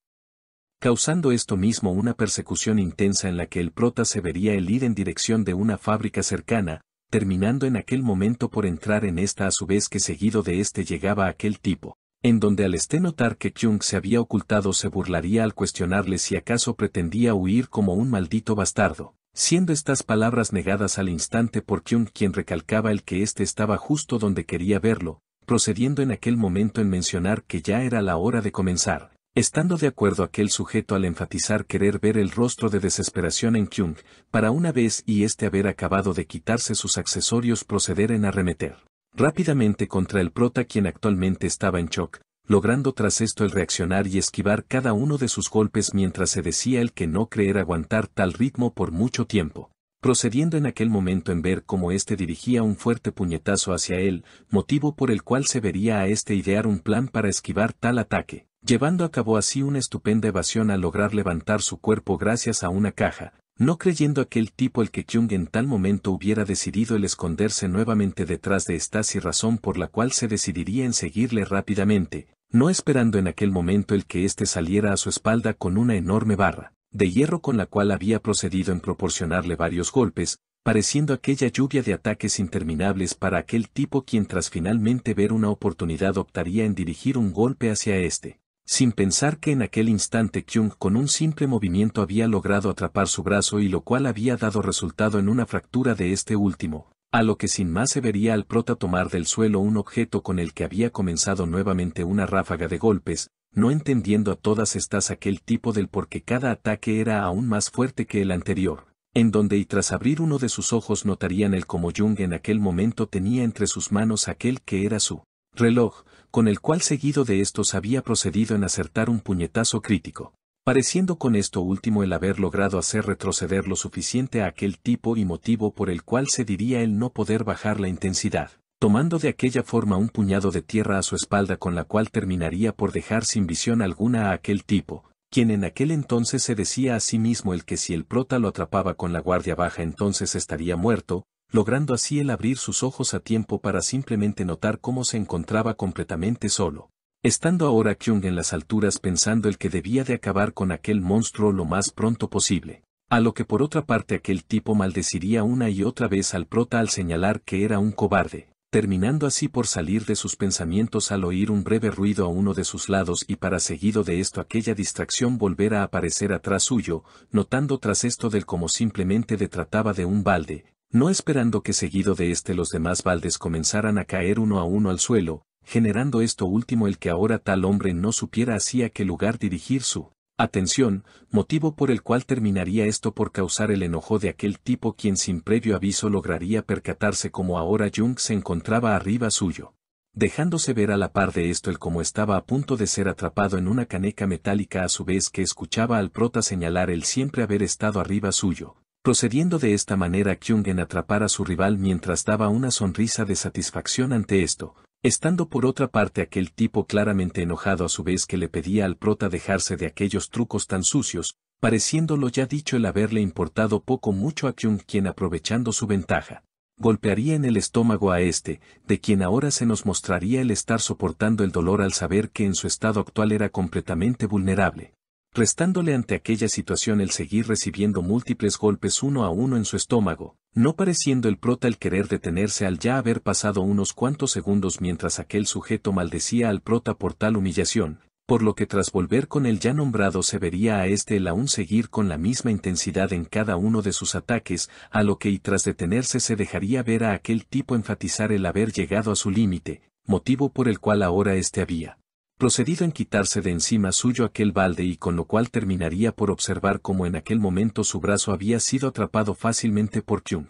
Causando esto mismo una persecución intensa en la que el prota se vería el ir en dirección de una fábrica cercana, terminando en aquel momento por entrar en esta a su vez, que seguido de este llegaba aquel tipo, en donde al notar que Kyung se había ocultado se burlaría al cuestionarle si acaso pretendía huir como un maldito bastardo, siendo estas palabras negadas al instante por Kyung, quien recalcaba el que éste estaba justo donde quería verlo, procediendo en aquel momento en mencionar que ya era la hora de comenzar, estando de acuerdo aquel sujeto al enfatizar querer ver el rostro de desesperación en Kyung, para una vez y este haber acabado de quitarse sus accesorios proceder en arremeter rápidamente contra el prota, quien actualmente estaba en shock, logrando tras esto el reaccionar y esquivar cada uno de sus golpes, mientras se decía el que no creer aguantar tal ritmo por mucho tiempo, procediendo en aquel momento en ver cómo éste dirigía un fuerte puñetazo hacia él, motivo por el cual se vería a este idear un plan para esquivar tal ataque, llevando a cabo así una estupenda evasión al lograr levantar su cuerpo gracias a una caja, no creyendo aquel tipo el que Kyung en tal momento hubiera decidido el esconderse nuevamente detrás de estas, y razón por la cual se decidiría en seguirle rápidamente, no esperando en aquel momento el que éste saliera a su espalda con una enorme barra de hierro con la cual había procedido en proporcionarle varios golpes, pareciendo aquella lluvia de ataques interminables para aquel tipo, quien tras finalmente ver una oportunidad optaría en dirigir un golpe hacia este, sin pensar que en aquel instante Kyung con un simple movimiento había logrado atrapar su brazo, y lo cual había dado resultado en una fractura de este último, a lo que sin más se vería al prota tomar del suelo un objeto con el que había comenzado nuevamente una ráfaga de golpes, no entendiendo a todas estas aquel tipo del por qué cada ataque era aún más fuerte que el anterior, en donde y tras abrir uno de sus ojos notarían el como Jung en aquel momento tenía entre sus manos aquel que era su reloj, con el cual seguido de estos había procedido en acertar un puñetazo crítico, pareciendo con esto último el haber logrado hacer retroceder lo suficiente a aquel tipo, y motivo por el cual se diría el no poder bajar la intensidad, tomando de aquella forma un puñado de tierra a su espalda, con la cual terminaría por dejar sin visión alguna a aquel tipo, quien en aquel entonces se decía a sí mismo el que si el prota lo atrapaba con la guardia baja entonces estaría muerto, logrando así el abrir sus ojos a tiempo para simplemente notar cómo se encontraba completamente solo, estando ahora Kyung en las alturas, pensando el que debía de acabar con aquel monstruo lo más pronto posible, a lo que por otra parte aquel tipo maldeciría una y otra vez al prota al señalar que era un cobarde, terminando así por salir de sus pensamientos al oír un breve ruido a uno de sus lados, y para seguido de esto aquella distracción volver a aparecer atrás suyo, notando tras esto del como simplemente de trataba de un balde, no esperando que seguido de este los demás baldes comenzaran a caer uno a uno al suelo, generando esto último el que ahora tal hombre no supiera hacia qué lugar dirigir su atención, motivo por el cual terminaría esto por causar el enojo de aquel tipo, quien sin previo aviso lograría percatarse como ahora Jung se encontraba arriba suyo, dejándose ver a la par de esto el como estaba a punto de ser atrapado en una caneca metálica, a su vez que escuchaba al prota señalar el siempre haber estado arriba suyo, procediendo de esta manera Kyung en atrapar a su rival, mientras daba una sonrisa de satisfacción ante esto, estando por otra parte aquel tipo claramente enojado a su vez, que le pedía al prota dejarse de aquellos trucos tan sucios, pareciéndolo ya dicho el haberle importado poco mucho a Kyung, quien aprovechando su ventaja, golpearía en el estómago a este, de quien ahora se nos mostraría el estar soportando el dolor al saber que en su estado actual era completamente vulnerable, restándole ante aquella situación el seguir recibiendo múltiples golpes uno a uno en su estómago, no pareciendo el prota el querer detenerse al ya haber pasado unos cuantos segundos mientras aquel sujeto maldecía al prota por tal humillación, por lo que tras volver con el ya nombrado se vería a este el aún seguir con la misma intensidad en cada uno de sus ataques, a lo que y tras detenerse se dejaría ver a aquel tipo enfatizar el haber llegado a su límite, motivo por el cual ahora este había procedido en quitarse de encima suyo aquel balde, y con lo cual terminaría por observar cómo en aquel momento su brazo había sido atrapado fácilmente por Kyung,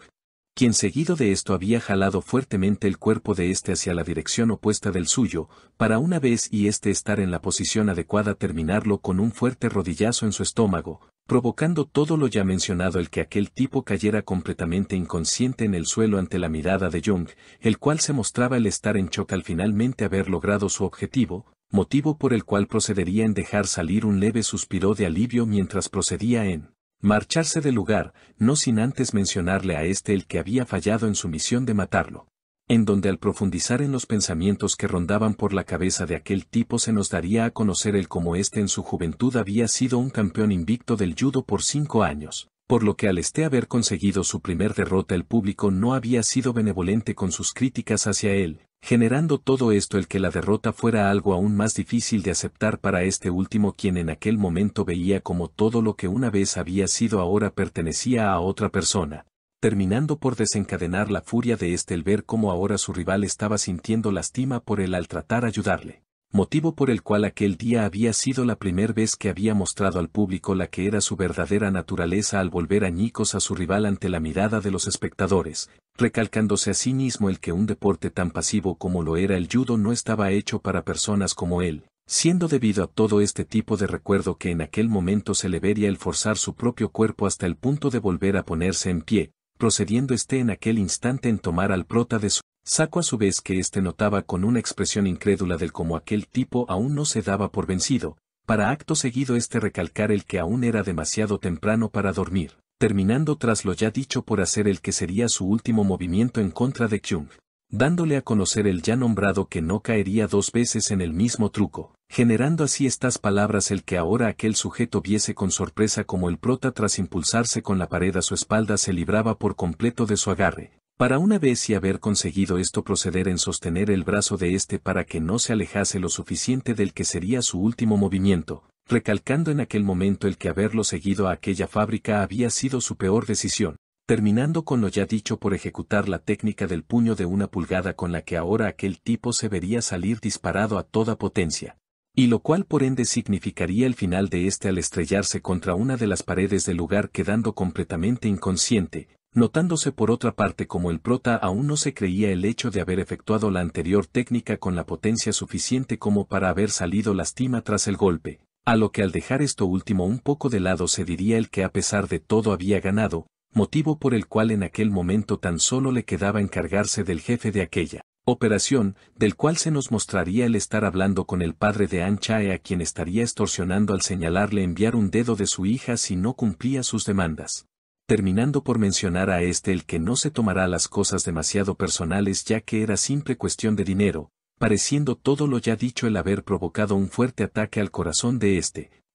quien seguido de esto había jalado fuertemente el cuerpo de este hacia la dirección opuesta del suyo, para una vez y este estar en la posición adecuada terminarlo con un fuerte rodillazo en su estómago, provocando todo lo ya mencionado el que aquel tipo cayera completamente inconsciente en el suelo ante la mirada de Jung, el cual se mostraba el estar en shock al finalmente haber logrado su objetivo, motivo por el cual procedería en dejar salir un leve suspiro de alivio mientras procedía en marcharse del lugar, no sin antes mencionarle a este el que había fallado en su misión de matarlo, en donde al profundizar en los pensamientos que rondaban por la cabeza de aquel tipo se nos daría a conocer el cómo en su juventud había sido un campeón invicto del judo por 5 años, por lo que al haber conseguido su primer derrota el público no había sido benevolente con sus críticas hacia él, generando todo esto el que la derrota fuera algo aún más difícil de aceptar para este último, quien en aquel momento veía como todo lo que una vez había sido ahora pertenecía a otra persona, terminando por desencadenar la furia de el ver cómo ahora su rival estaba sintiendo lástima por él al tratar ayudarle, motivo por el cual aquel día había sido la primera vez que había mostrado al público la que era su verdadera naturaleza al volver añicos a su rival ante la mirada de los espectadores, recalcándose a sí mismo el que un deporte tan pasivo como lo era el judo no estaba hecho para personas como él, siendo debido a todo este tipo de recuerdo que en aquel momento se le vería el forzar su propio cuerpo hasta el punto de volver a ponerse en pie, procediendo en aquel instante en tomar al prota de su saco a su vez que notaba con una expresión incrédula del cómo aquel tipo aún no se daba por vencido, para acto seguido recalcar el que aún era demasiado temprano para dormir, terminando tras lo ya dicho por hacer el que sería su último movimiento en contra de Kyung, dándole a conocer el ya nombrado que no caería 2 veces en el mismo truco, generando así estas palabras el que ahora aquel sujeto viese con sorpresa como el prota tras impulsarse con la pared a su espalda se libraba por completo de su agarre, para una vez y haber conseguido esto proceder en sostener el brazo de para que no se alejase lo suficiente del que sería su último movimiento, recalcando en aquel momento el que haberlo seguido a aquella fábrica había sido su peor decisión, terminando con lo ya dicho por ejecutar la técnica del puño de 1 pulgada con la que ahora aquel tipo se vería salir disparado a toda potencia, y lo cual por ende significaría el final de al estrellarse contra una de las paredes del lugar quedando completamente inconsciente, notándose por otra parte como el prota aún no se creía el hecho de haber efectuado la anterior técnica con la potencia suficiente como para haber salido lástima tras el golpe, a lo que al dejar esto último un poco de lado se diría el que a pesar de todo había ganado, motivo por el cual en aquel momento tan solo le quedaba encargarse del jefe de aquella operación, del cual se nos mostraría el estar hablando con el padre de An Chae a quien estaría extorsionando al señalarle enviar un dedo de su hija si no cumplía sus demandas. Terminando por mencionar a el que no se tomará las cosas demasiado personales ya que era simple cuestión de dinero, pareciendo todo lo ya dicho el haber provocado un fuerte ataque al corazón de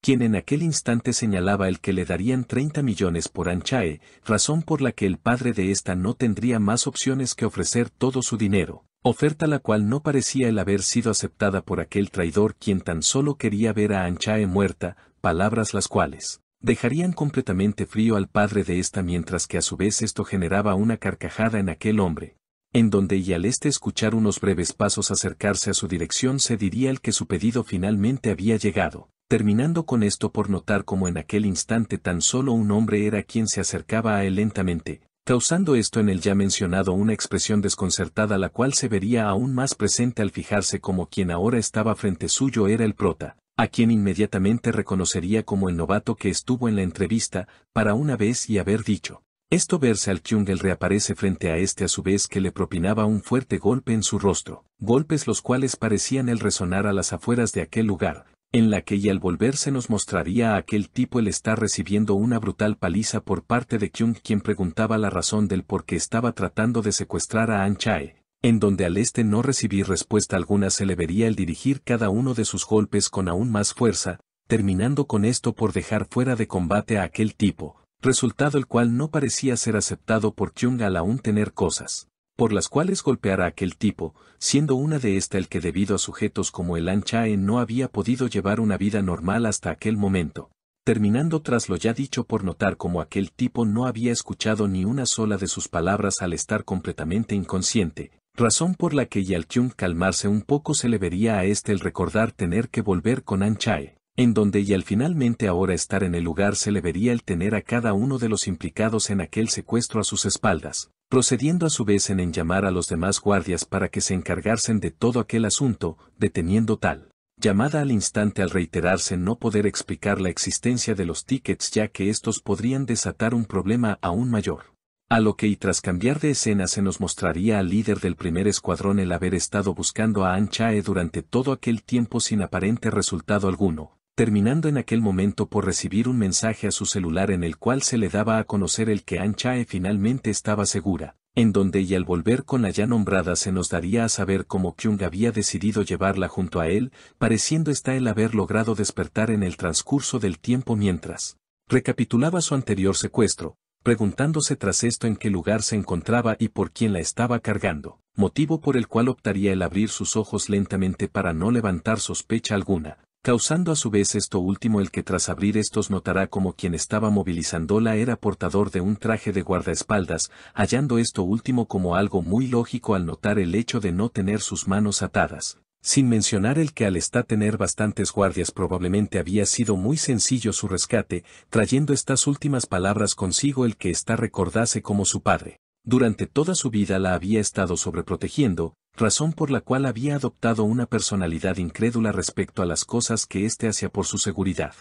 quien en aquel instante señalaba el que le darían 30 millones por An Chae, razón por la que el padre de no tendría más opciones que ofrecer todo su dinero, oferta la cual no parecía el haber sido aceptada por aquel traidor quien tan solo quería ver a An Chae muerta, palabras las cuales dejarían completamente frío al padre de mientras que a su vez esto generaba una carcajada en aquel hombre, en donde y al escuchar unos breves pasos acercarse a su dirección se diría el que su pedido finalmente había llegado, terminando con esto por notar como en aquel instante tan solo un hombre era quien se acercaba a él lentamente, causando esto en el ya mencionado una expresión desconcertada la cual se vería aún más presente al fijarse como quien ahora estaba frente suyo era el prota, a quien inmediatamente reconocería como el novato que estuvo en la entrevista, para una vez y haber dicho esto verse al Kyung el reaparece frente a a su vez que le propinaba un fuerte golpe en su rostro, golpes los cuales parecían el resonar a las afueras de aquel lugar, en la que y al volverse nos mostraría a aquel tipo el estar recibiendo una brutal paliza por parte de Kyung quien preguntaba la razón del por qué estaba tratando de secuestrar a An Chae, en donde al no recibir respuesta alguna se le vería el dirigir cada uno de sus golpes con aún más fuerza, terminando con esto por dejar fuera de combate a aquel tipo, resultado el cual no parecía ser aceptado por Kyung al aún tener cosas por las cuales golpear a aquel tipo, siendo una de el que debido a sujetos como el An Chae no había podido llevar una vida normal hasta aquel momento, terminando tras lo ya dicho por notar como aquel tipo no había escuchado ni una sola de sus palabras al estar completamente inconsciente, razón por la que y al Kyung calmarse un poco se le vería a el recordar tener que volver con An Chae, en donde y al finalmente ahora estar en el lugar se le vería el tener a cada uno de los implicados en aquel secuestro a sus espaldas, procediendo a su vez en llamar a los demás guardias para que se encargasen de todo aquel asunto, deteniendo tal llamada al instante al reiterarse no poder explicar la existencia de los tickets ya que estos podrían desatar un problema aún mayor. A lo que y tras cambiar de escena se nos mostraría al líder del primer escuadrón el haber estado buscando a An Chae durante todo aquel tiempo sin aparente resultado alguno, terminando en aquel momento por recibir un mensaje a su celular en el cual se le daba a conocer el que An Chae finalmente estaba segura, en donde y al volver con la ya nombrada se nos daría a saber cómo Kyung había decidido llevarla junto a él, pareciendo está el haber logrado despertar en el transcurso del tiempo mientras recapitulaba su anterior secuestro, preguntándose tras esto en qué lugar se encontraba y por quién la estaba cargando, motivo por el cual optaría el abrir sus ojos lentamente para no levantar sospecha alguna, causando a su vez esto último el que tras abrir estos notará como quien estaba movilizándola era portador de un traje de guardaespaldas, hallando esto último como algo muy lógico al notar el hecho de no tener sus manos atadas. Sin mencionar el que al estar tener bastantes guardias probablemente había sido muy sencillo su rescate, trayendo estas últimas palabras consigo el que ésta recordase como su padre. Durante toda su vida la había estado sobreprotegiendo, razón por la cual había adoptado una personalidad incrédula respecto a las cosas que éste hacía por su seguridad.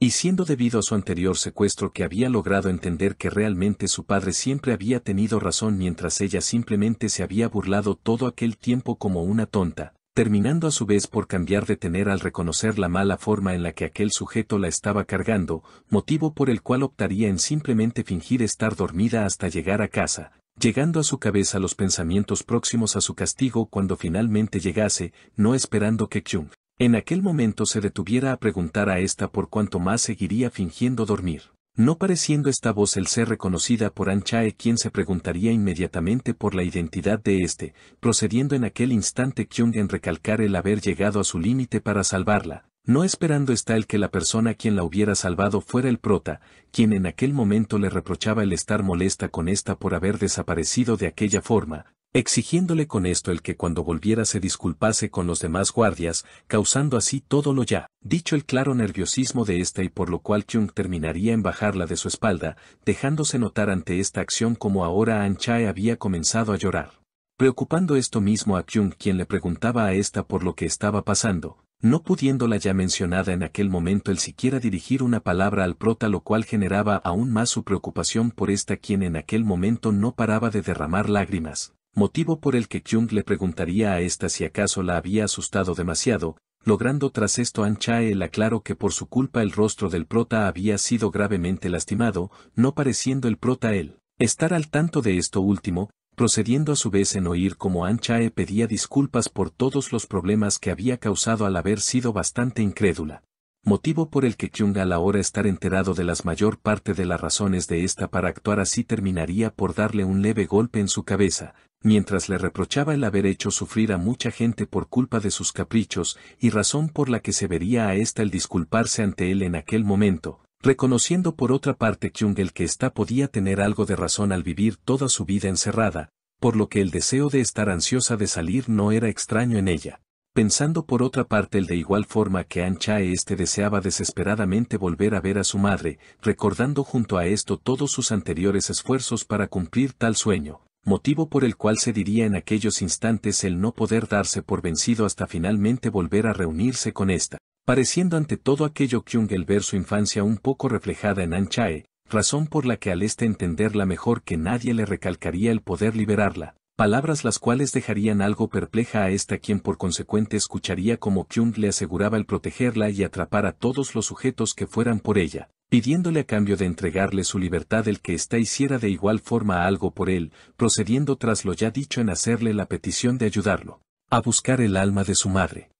Y siendo debido a su anterior secuestro que había logrado entender que realmente su padre siempre había tenido razón mientras ella simplemente se había burlado todo aquel tiempo como una tonta, terminando a su vez por cambiar de tener al reconocer la mala forma en la que aquel sujeto la estaba cargando, motivo por el cual optaría en simplemente fingir estar dormida hasta llegar a casa, llegando a su cabeza los pensamientos próximos a su castigo cuando finalmente llegase, no esperando que Kyung en aquel momento se detuviera a preguntar a esta por cuánto más seguiría fingiendo dormir, no pareciendo esta voz el ser reconocida por An Chae, quien se preguntaría inmediatamente por la identidad de este, procediendo en aquel instante Kyung en recalcar el haber llegado a su límite para salvarla, no esperando está el que la persona quien la hubiera salvado fuera el prota, quien en aquel momento le reprochaba el estar molesta con esta por haber desaparecido de aquella forma, exigiéndole con esto el que cuando volviera se disculpase con los demás guardias, causando así todo lo ya dicho el claro nerviosismo de esta y por lo cual Kyung terminaría en bajarla de su espalda, dejándose notar ante esta acción como ahora An Chae había comenzado a llorar. Preocupando esto mismo a Kyung, quien le preguntaba a esta por lo que estaba pasando, no pudiéndola ya mencionada en aquel momento el siquiera dirigir una palabra al prota, lo cual generaba aún más su preocupación por esta, quien en aquel momento no paraba de derramar lágrimas, motivo por el que Kyung le preguntaría a esta si acaso la había asustado demasiado, logrando tras esto An Chae el aclaro que por su culpa el rostro del prota había sido gravemente lastimado, no pareciendo el prota él estar al tanto de esto último, procediendo a su vez en oír como An Chae pedía disculpas por todos los problemas que había causado al haber sido bastante incrédula. Motivo por el que Kyung al ahora estar enterado de las mayor parte de las razones de esta para actuar así terminaría por darle un leve golpe en su cabeza, mientras le reprochaba el haber hecho sufrir a mucha gente por culpa de sus caprichos, y razón por la que se vería a esta el disculparse ante él en aquel momento, reconociendo por otra parte Kyung el que ésta podía tener algo de razón al vivir toda su vida encerrada, por lo que el deseo de estar ansiosa de salir no era extraño en ella. Pensando por otra parte el de igual forma que An Chae deseaba desesperadamente volver a ver a su madre, recordando junto a esto todos sus anteriores esfuerzos para cumplir tal sueño, motivo por el cual se diría en aquellos instantes el no poder darse por vencido hasta finalmente volver a reunirse con esta, pareciendo ante todo aquello Kyung el ver su infancia un poco reflejada en An Chae, razón por la que al entenderla mejor que nadie le recalcaría el poder liberarla. Palabras las cuales dejarían algo perpleja a esta, quien por consecuente escucharía como Kyung le aseguraba el protegerla y atrapar a todos los sujetos que fueran por ella, pidiéndole a cambio de entregarle su libertad el que ésta hiciera de igual forma algo por él, procediendo tras lo ya dicho en hacerle la petición de ayudarlo a buscar el alma de su madre.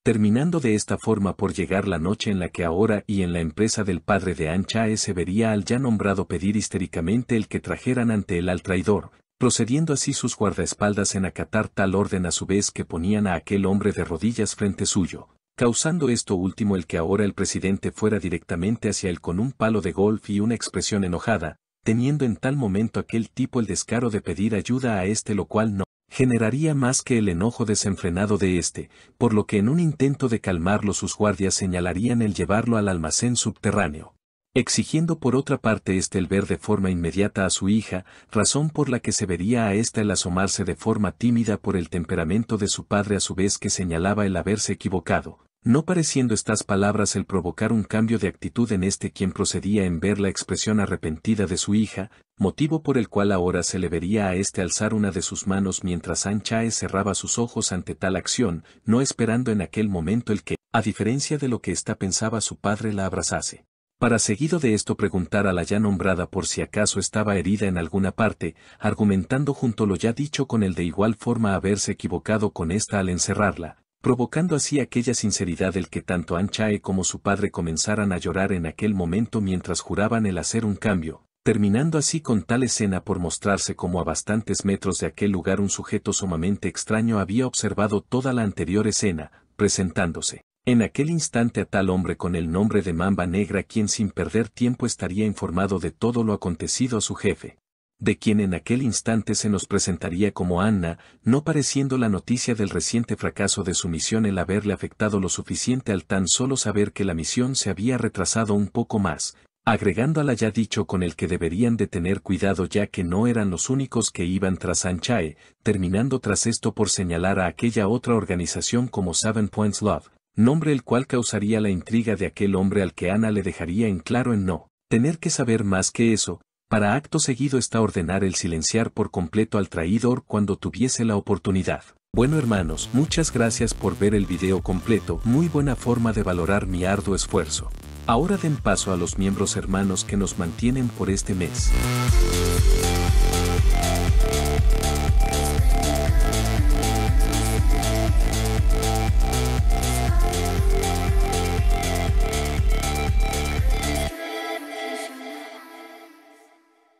Terminando de esta forma por llegar la noche en la que ahora y en la empresa del padre de An Chae se vería al ya nombrado pedir histéricamente el que trajeran ante él al traidor, procediendo así sus guardaespaldas en acatar tal orden a su vez que ponían a aquel hombre de rodillas frente suyo, causando esto último el que ahora el presidente fuera directamente hacia él con un palo de golf y una expresión enojada, teniendo en tal momento aquel tipo el descaro de pedir ayuda a lo cual no generaría más que el enojo desenfrenado de por lo que en un intento de calmarlo sus guardias señalarían el llevarlo al almacén subterráneo, exigiendo por otra parte el ver de forma inmediata a su hija, razón por la que se vería a el asomarse de forma tímida por el temperamento de su padre a su vez que señalaba el haberse equivocado, no pareciendo estas palabras el provocar un cambio de actitud en quien procedía en ver la expresión arrepentida de su hija, motivo por el cual ahora se le vería a alzar una de sus manos mientras An Chae cerraba sus ojos ante tal acción, no esperando en aquel momento el que, a diferencia de lo que ésta pensaba, su padre la abrazase. para seguido de esto preguntar a la ya nombrada por si acaso estaba herida en alguna parte, argumentando junto lo ya dicho con el de igual forma haberse equivocado con esta al encerrarla, provocando así aquella sinceridad el que tanto An Chae como su padre comenzaran a llorar en aquel momento mientras juraban el hacer un cambio, terminando así con tal escena por mostrarse como a bastantes metros de aquel lugar un sujeto sumamente extraño había observado toda la anterior escena, presentándose en aquel instante a tal hombre con el nombre de Mamba Negra quien sin perder tiempo estaría informado de todo lo acontecido a su jefe, de quien en aquel instante se nos presentaría como Anna, no pareciendo la noticia del reciente fracaso de su misión el haberle afectado lo suficiente al tan solo saber que la misión se había retrasado un poco más, agregando a la ya dicho con el que deberían de tener cuidado ya que no eran los únicos que iban tras An Chae, terminando tras esto por señalar a aquella otra organización como Seven Points Love, nombre el cual causaría la intriga de aquel hombre al que Ana le dejaría en claro en no tener que saber más que eso, para acto seguido está ordenar el silenciar por completo al traidor cuando tuviese la oportunidad. Bueno hermanos, muchas gracias por ver el video completo, muy buena forma de valorar mi arduo esfuerzo. Ahora den paso a los miembros hermanos que nos mantienen por este mes.